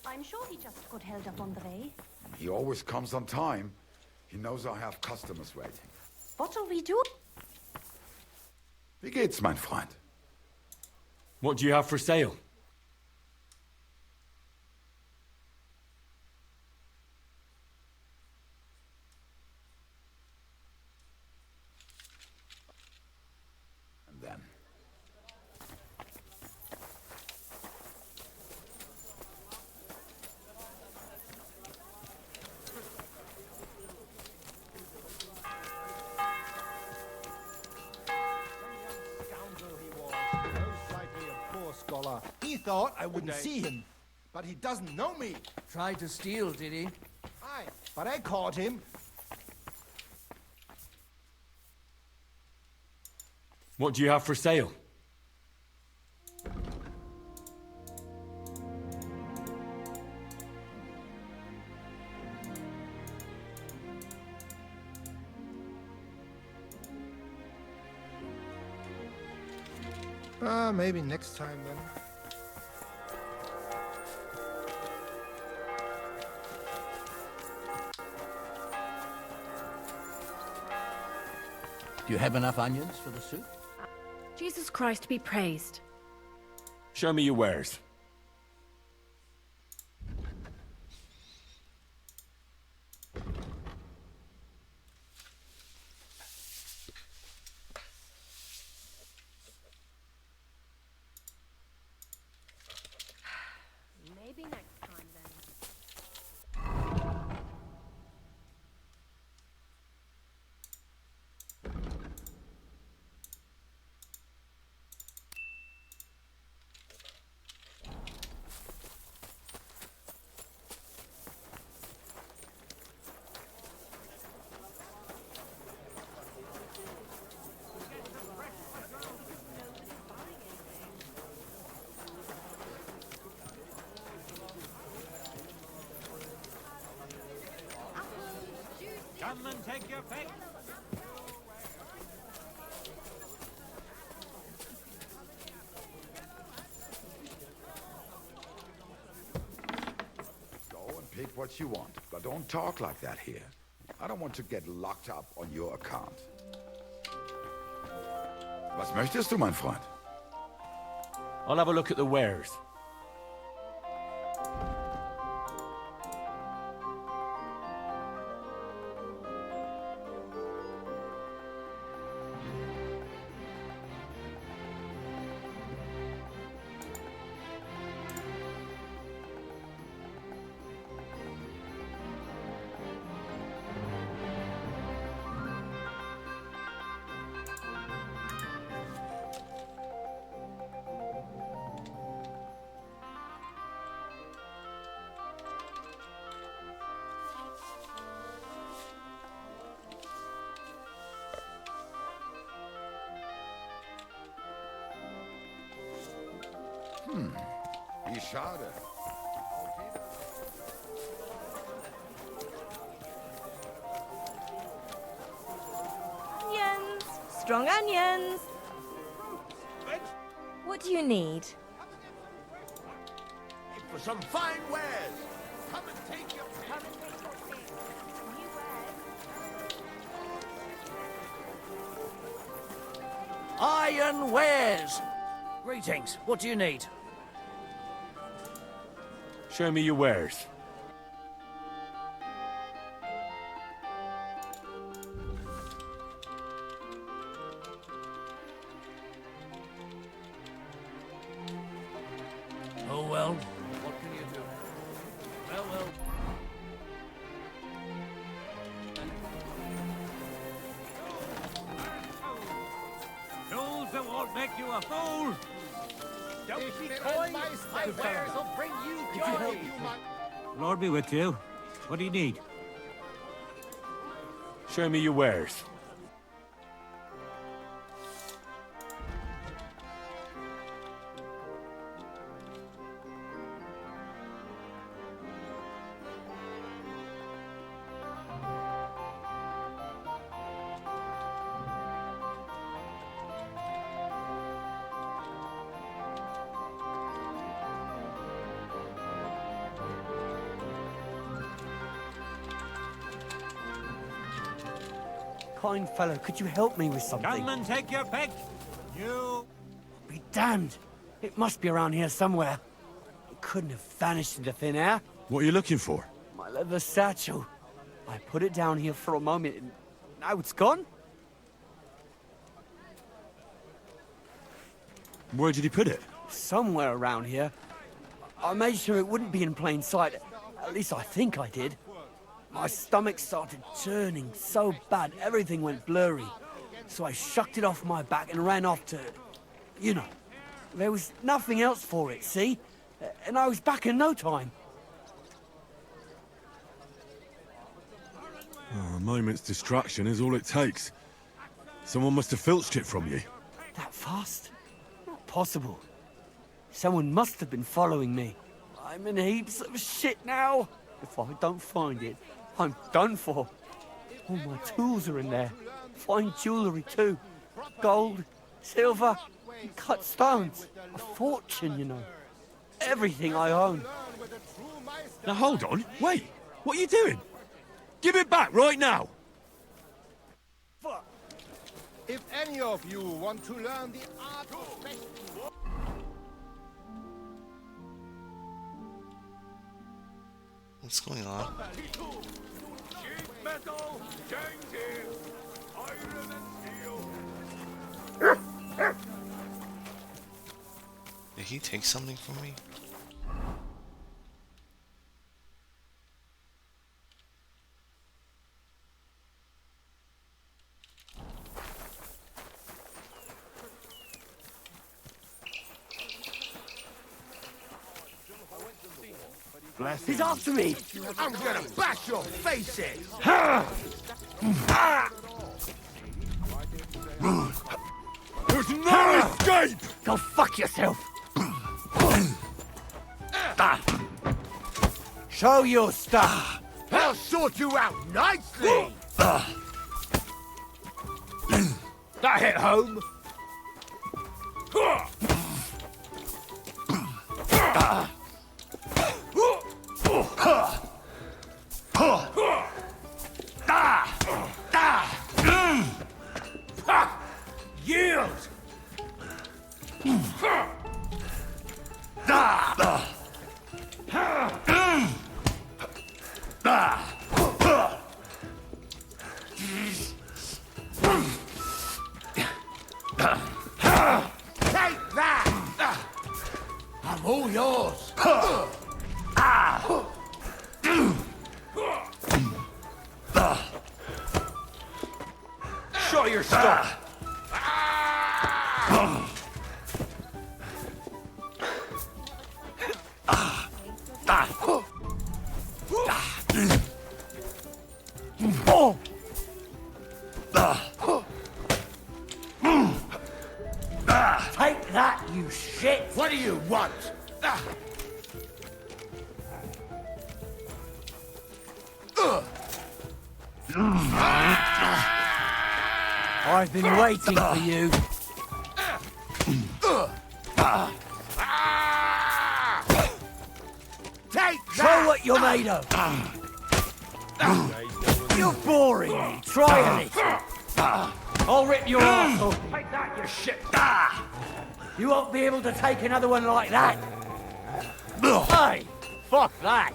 I'm sure he just got held up on the way.
He always comes on time. He knows I have customers waiting.
What'll we do?
Wie geht's, mein Freund?
What do you have for sale?
And then...
Scholar. He thought I wouldn't see him, but he doesn't know me.
Tried to steal, did he?
Aye, but I caught him.
What do you have for sale?
Maybe next time then.
Do you have enough onions for the soup?
Jesus Christ be praised.
Show me your wares.
Maybe next time then.
Come and take your pick.
Go and pick what you want, but don't talk like that here. I don't want to get locked up on your account. Was möchtest du, mein Freund?
I'll have a look at the wares.
Wie schade.
Onions! Strong onions! What do you need?
For some fine wares. Come and take your pick.
Iron wares! Greetings, what do you need?
Show me your wares.
Oh well, what can you do? Well. Tools that won't make you a fool!
Don't be coy. My wares will bring you joy.
Lord be with you. What do you need?
Show me your wares.
Kind fellow, could you help me with something?
Come and take your pick. You...
Be damned. It must be around here somewhere. It couldn't have vanished into thin air.
What are you looking for?
My leather satchel. I put it down here for a moment and now it's gone?
Where did he put it?
Somewhere around here. I made sure it wouldn't be in plain sight. At least I think I did. My stomach started churning so bad, everything went blurry. So I shucked it off my back and ran off to... You know. There was nothing else for it, see? And I was back in no time.
A moment's distraction is all it takes. Someone must have filched it from you.
That fast? Not possible. Someone must have been following me. I'm in heaps of shit now. If I don't find it, I'm done for. All my tools are in there. Fine jewellery too. Gold, silver, and cut stones. A fortune, you know. Everything I own.
Now hold on, wait. What are you doing? Give it back right now!
If any of you want to learn the art of festival...
What's going on? Did he take something from me?
He's after me!
I'm gonna bash your face in!
There's no escape!
Go fuck yourself! Show your stuff!
I'll sort you out nicely!
That hit home.
Yield!
Take that! I'm all yours.
Show your stuff.
Take that, you shit! What do you want?
I've been waiting for you.
Take that!
Show what you're made of. You're boring me. Try a little. I'll rip your arsehole. Take that, you shit. You won't be able to take another one like that. Hey, fuck that.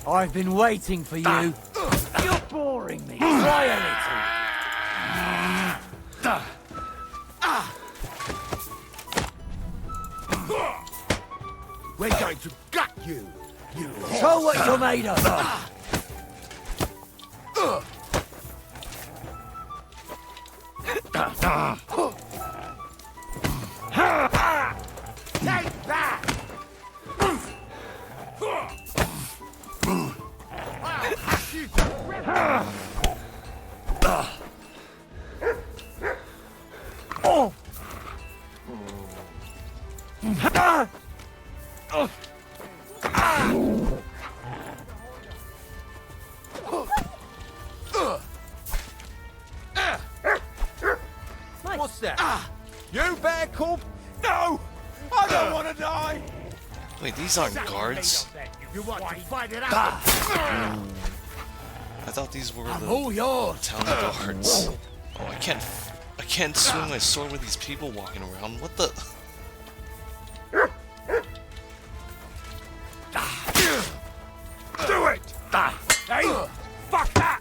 I've been waiting for you. You're boring me. Try a little.
We're going to gut you, you
Show what you're made of.
Take that!
What's that? You bear cub? No! I don't want to die!
Wait, these aren't guards?
You want to fight it out?
I thought these were
all yours.
town guards. Oh, I can't swing my sword with these people walking around. What the?
Do it! Hey! Fuck that!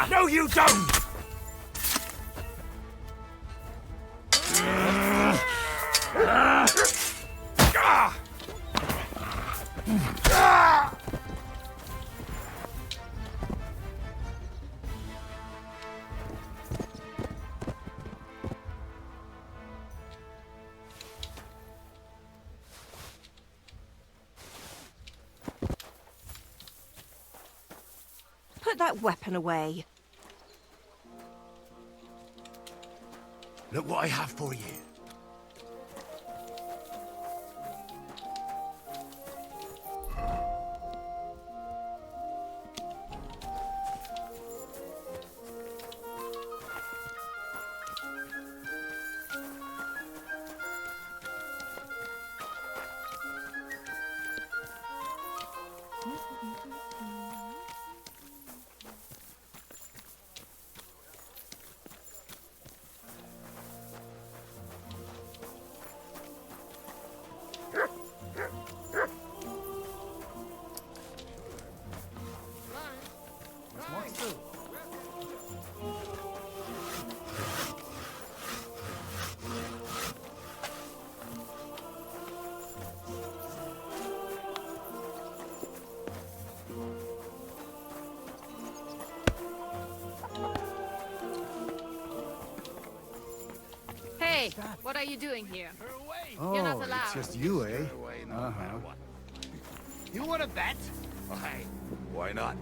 No, you don't!
Put that weapon away.
Look what I have for you.
Hey, what are you doing here?
Oh,
You're not allowed.
it's just you, eh? Uh-huh.
You want to bet?
Hey, why not?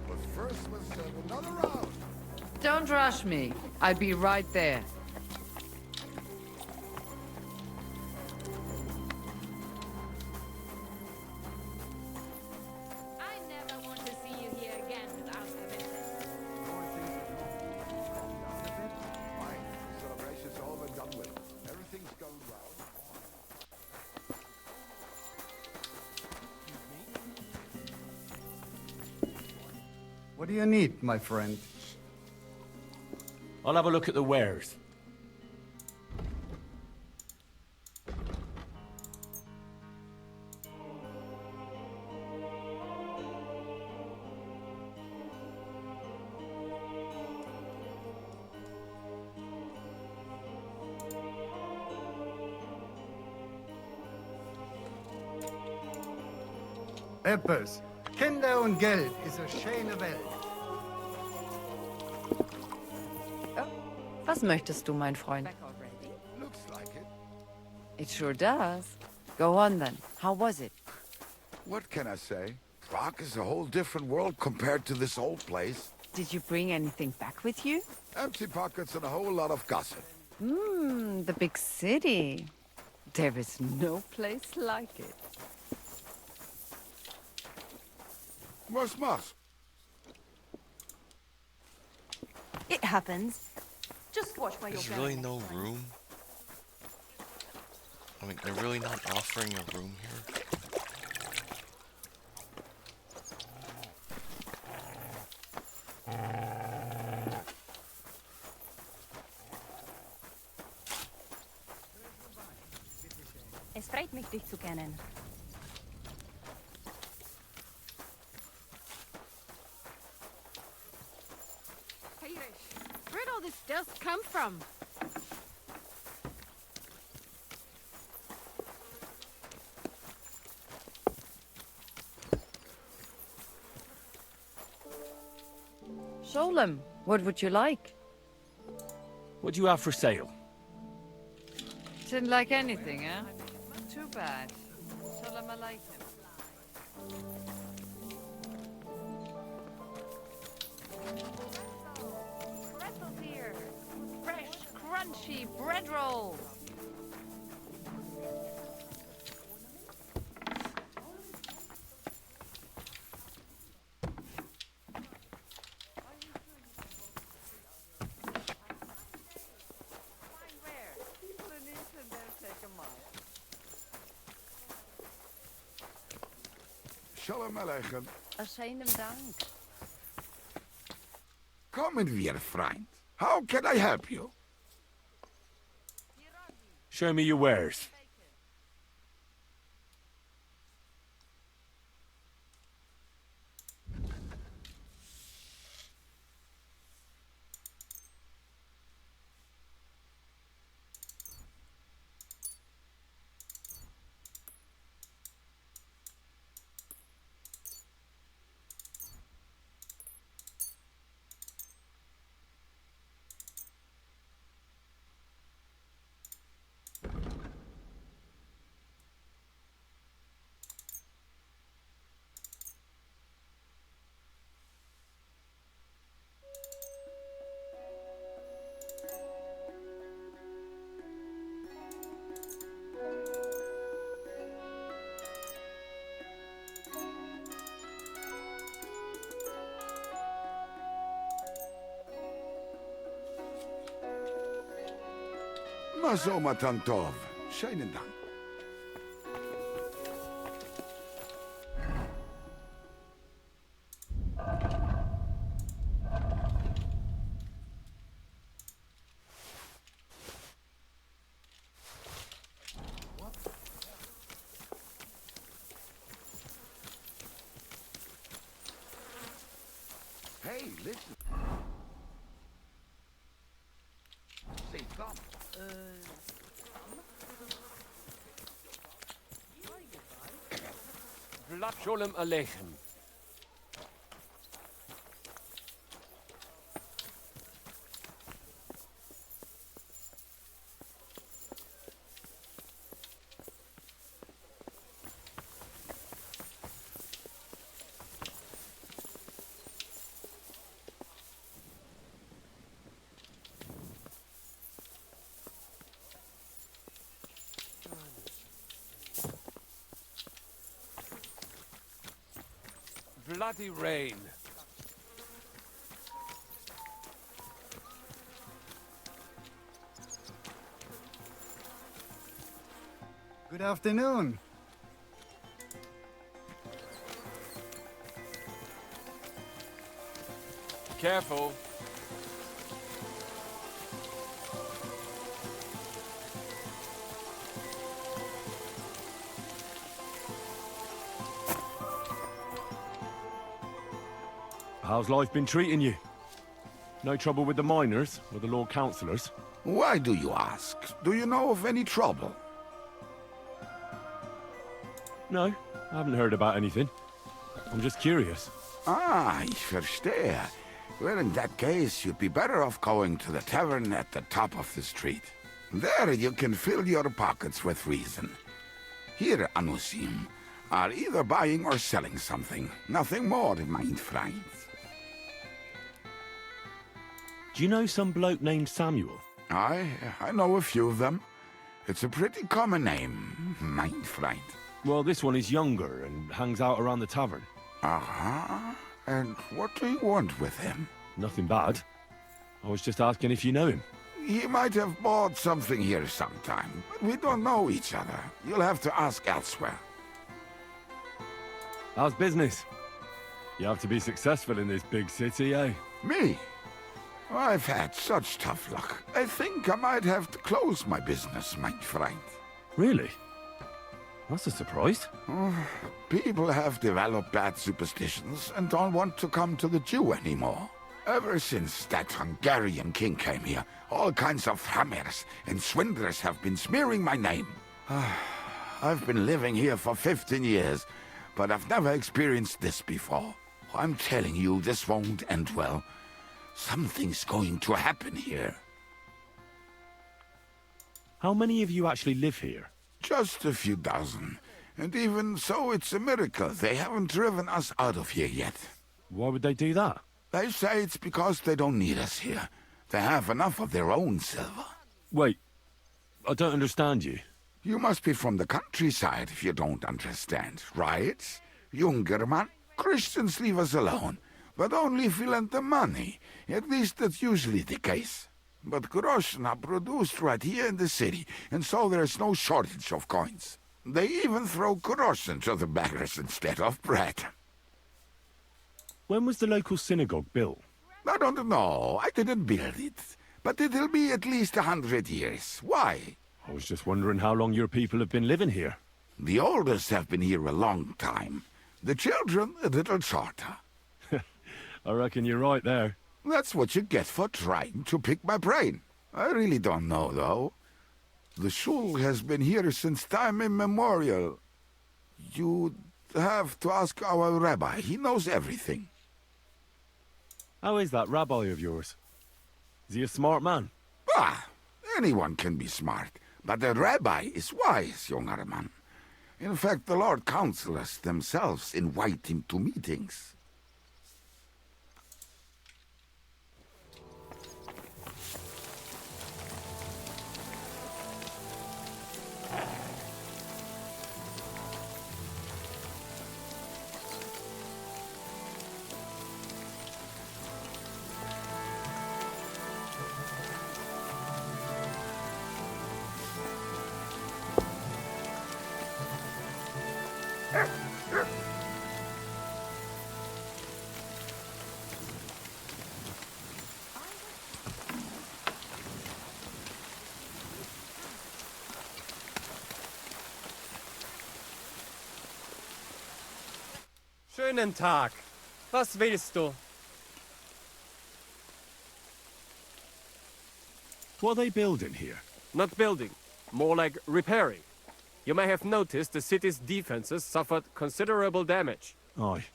But first, let's have another round.
Don't rush me. I'll be right there.
I never want to see you here again without permission.
Fine. Celebration's all been done with. Everything's going well.
What do you need, my friend?
I'll have a look at the wares.
Eppes. Kinder und Geld ist eine schöne Welt.
Was möchtest du, mein Freund?
Looks like it.
It sure does. Go on then. How was it?
What can I say? Prague is a whole different world compared to this old place.
Did you bring anything back with you?
Empty pockets and a whole lot of gossip.
The big city. There is no place like it.
Was machst?
It happens. Just watch where
There's
you're
really
going.
no room. I mean, they're really not offering a room here.
Es freut mich, dich zu kennen. Where'd all this dust come from?
Sholem, what would you like?
What do you have for sale?
Didn't like anything, eh? Too bad. Sholem alaikum. Pretzels here. Fresh, crunchy bread rolls.
Shalom Aleichem.
Schönen Dank.
Kommen wir, Freund. How can I help you?
Show me your wares.
Mazoma Tantov. Schönen Dank. Hey, listen. Say, come.
Vlad Sholem Aleichem. bloody rain.
Good afternoon.
Careful.
How's life been treating you? No trouble with the miners or the Lord Councillors?
Why do you ask? Do you know of any trouble?
No, I haven't heard about anything. I'm just curious.
Ah, ich verstehe. Well, in that case, you'd be better off going to the tavern at the top of the street. There you can fill your pockets with reason. Here, Anusim, are either buying or selling something. Nothing more, mein Freund.
Do you know some bloke named Samuel?
I know a few of them. It's a pretty common name, mein Freund.
Well, this one is younger and hangs out around the tavern.
Uh-huh. And what do you want with him?
Nothing bad. I was just asking if you know him.
He might have bought something here sometime, but we don't know each other. You'll have to ask elsewhere.
How's business? You have to be successful in this big city, eh?
Me? I've had such tough luck. I think I might have to close my business, mein Freund.
Really? That's a surprise.
People have developed bad superstitions and don't want to come to the Jew anymore. Ever since that Hungarian king came here, all kinds of hammers and swindlers have been smearing my name. I've been living here for 15 years, but I've never experienced this before. I'm telling you, this won't end well. Something's going to happen here.
How many of you actually live here?
Just a few dozen. And even so, it's a miracle they haven't driven us out of here yet.
Why would they do that?
They say it's because they don't need us here. They have enough of their own silver.
Wait, I don't understand you.
You must be from the countryside if you don't understand, right? Younger man, Christians leave us alone, but only if we lend them money. At least that's usually the case. But groschen are produced right here in the city, and so there's no shortage of coins. They even throw groschen to the beggars instead of bread.
When was the local synagogue built?
I don't know. I didn't build it. But it'll be at least 100 years. Why?
I was just wondering how long your people have been living here.
The oldest have been here a long time. The children a little shorter.
I reckon you're right there.
That's what you get for trying to pick my brain. I really don't know, though. The shul has been here since time immemorial. You'd have to ask our rabbi. He knows everything.
How is that rabbi of yours? Is he a smart man?
Ah, anyone can be smart, but a rabbi is wise, younger man. In fact, the Lord Councillors themselves invite him to meetings.
Schönen Tag. Was willst du?
What are they building here?
Not building, more like repairing. You may have noticed the city's defenses suffered considerable damage.
Aye.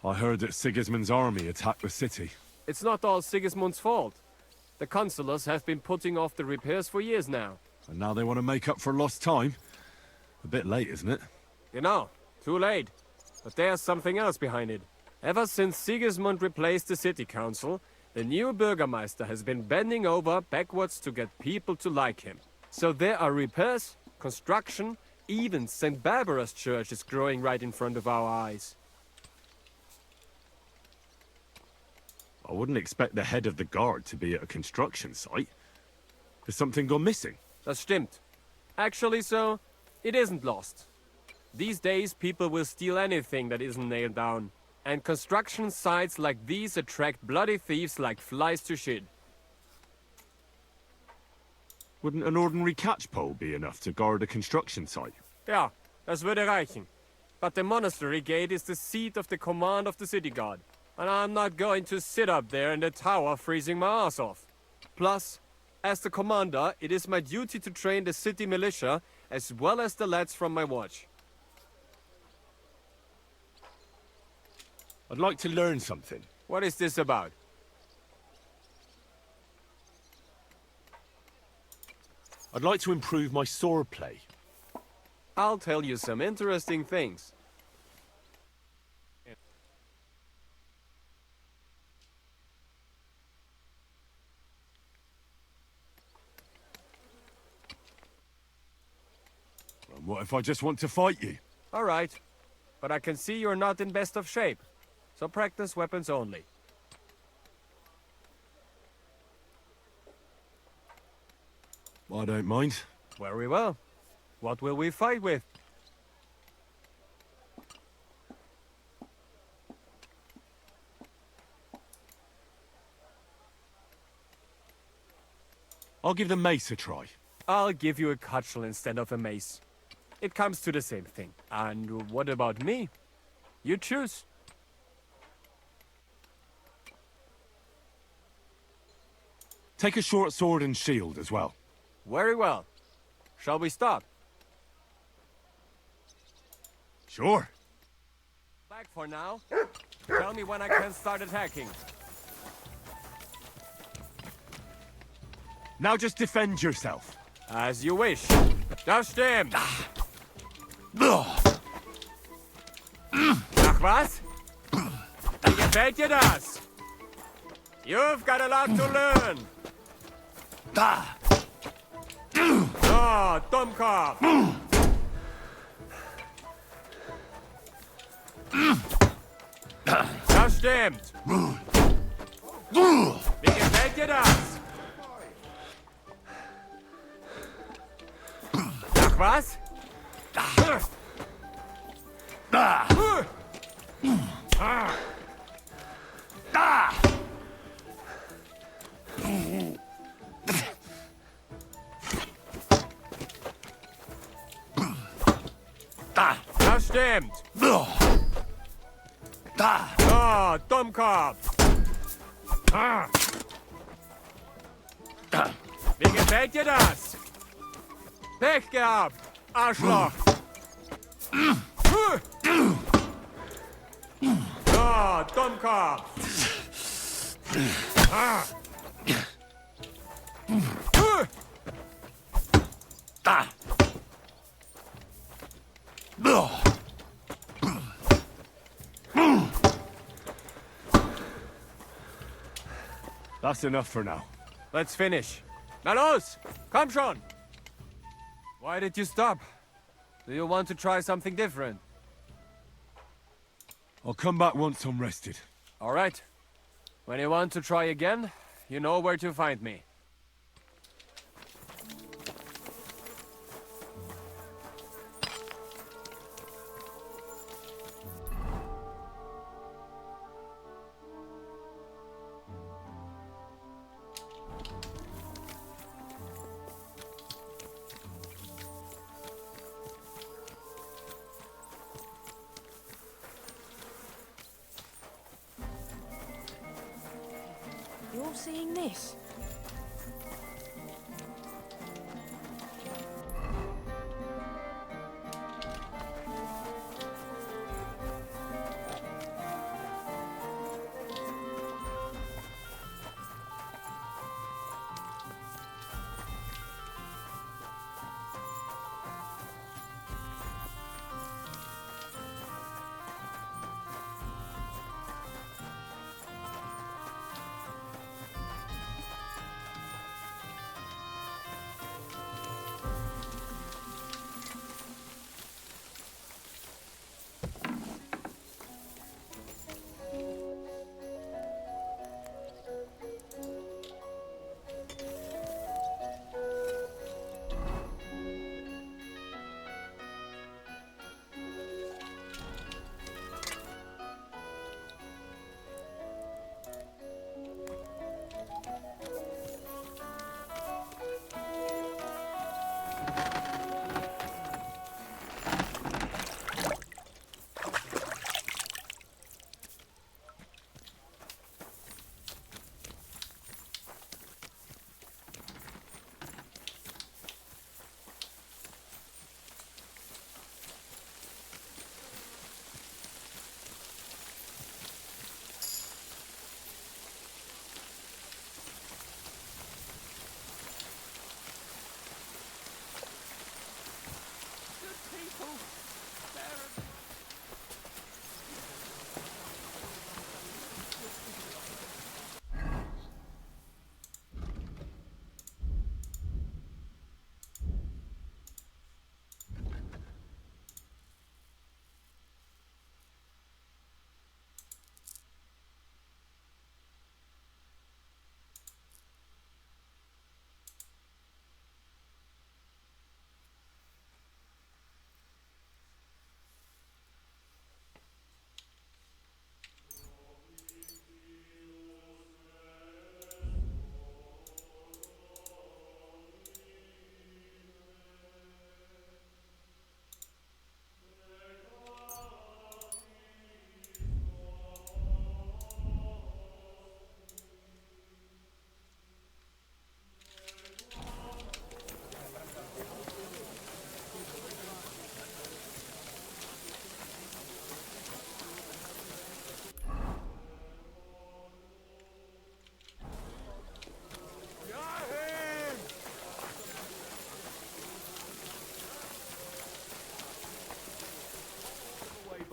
I heard that Sigismund's army attacked the city.
It's not all Sigismund's fault. The councillors have been putting off the repairs for years now.
And now they want to make up for lost time? A bit late, isn't it?
You know, too late. But there's something else behind it. Ever since Sigismund replaced the city council, the new Bürgermeister has been bending over backwards to get people to like him. So there are repairs, construction, even St. Barbara's church is growing right in front of our eyes.
I wouldn't expect the head of the guard to be at a construction site. Has something gone missing?
Das stimmt. Actually, so, it isn't lost. These days, people will steal anything that isn't nailed down. And construction sites like these attract bloody thieves like flies to shit.
Wouldn't an ordinary catch pole be enough to guard a construction site?
Ja, das würde reichen. But the monastery gate is the seat of the command of the city guard. And I'm not going to sit up there in the tower freezing my ass off. Plus, as the commander, it is my duty to train the city militia as well as the lads from my watch.
I'd like to learn something.
What is this about?
I'd like to improve my swordplay.
I'll tell you some interesting things.
And what if I just want to fight you?
All right, but I can see you're not in best of shape. So practice weapons only.
I don't mind.
Very well. What will we fight with?
I'll give the mace a try.
I'll give you a cudgel instead of a mace. It comes to the same thing. And what about me? You choose.
Take a short sword and shield as well.
Very well. Shall we start?
Sure.
Back for now. Tell me when I can start attacking.
Now just defend yourself.
As you wish. Das stimmt. Ach was? Wie gefällt dir das? You've got a lot to learn. Oh, Dummkopf. Das stimmt. Wie gefällt dir das? Ach was? Das stimmt. Oh, Dummkopf. Wie gefällt dir das? Pech gehabt, Arschloch. Oh, Dummkopf.
That's enough for now.
Let's finish. Na los! Komm schon! Why did you stop? Do you want to try something different?
I'll come back once I'm rested.
All right. When you want to try again, you know where to find me.
You're seeing this?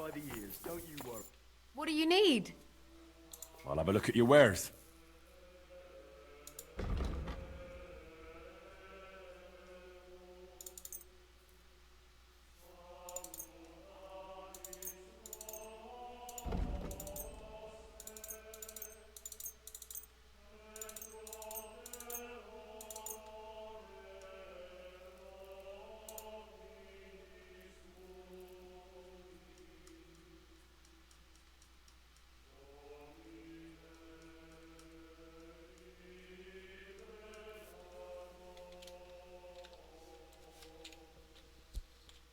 by the ears, don't you worry.
What do you need?
I'll have a look at your wares.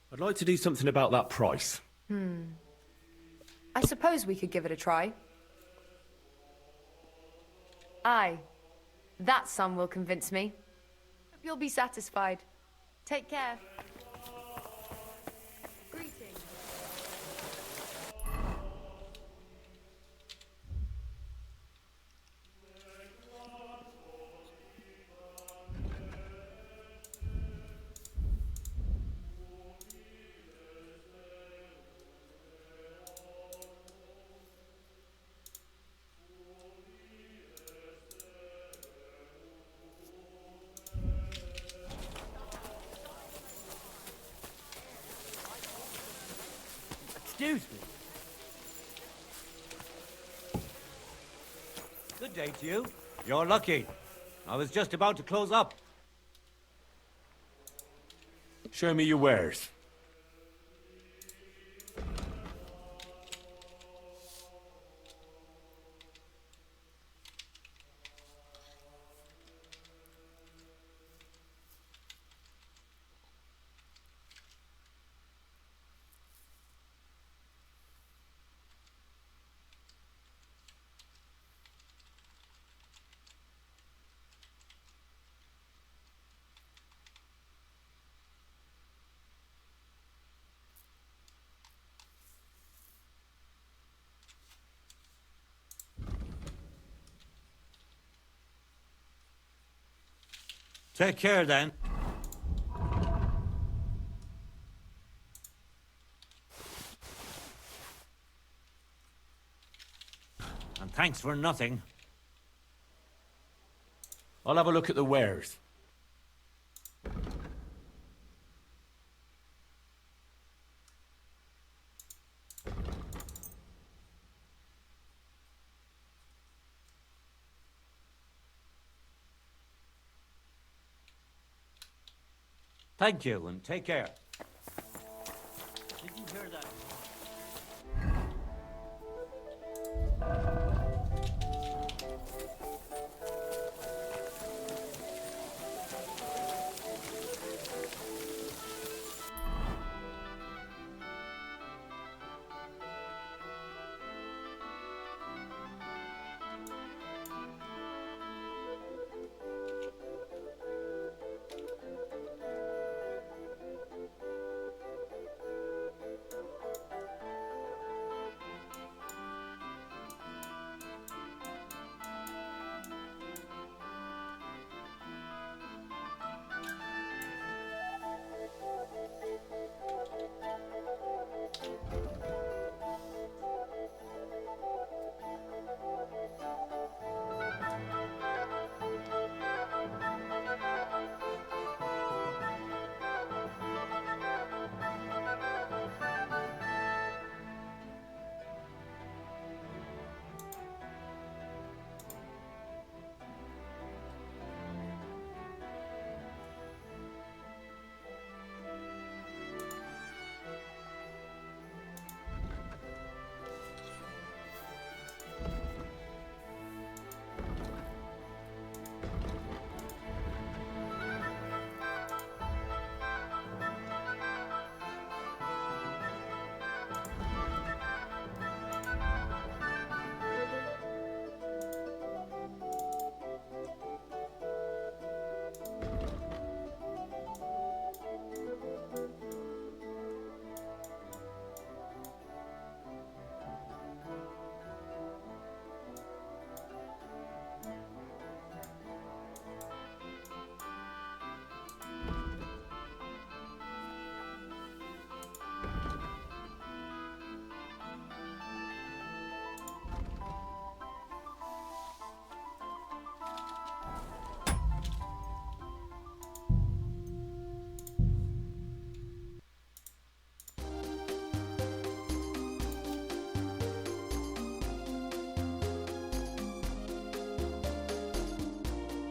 I'd like to do something about that price.
I suppose we could give it a try. Aye. That sum will convince me. Hope you'll be satisfied. Take care. Greetings.
Excuse me. Good day to you. You're lucky. I was just about to close up.
Show me your wares.
Take care then. And thanks for nothing.
I'll have a look at the wares.
Thank you, and take care. Did you hear that?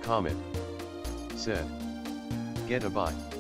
comment. Said. Get a bite.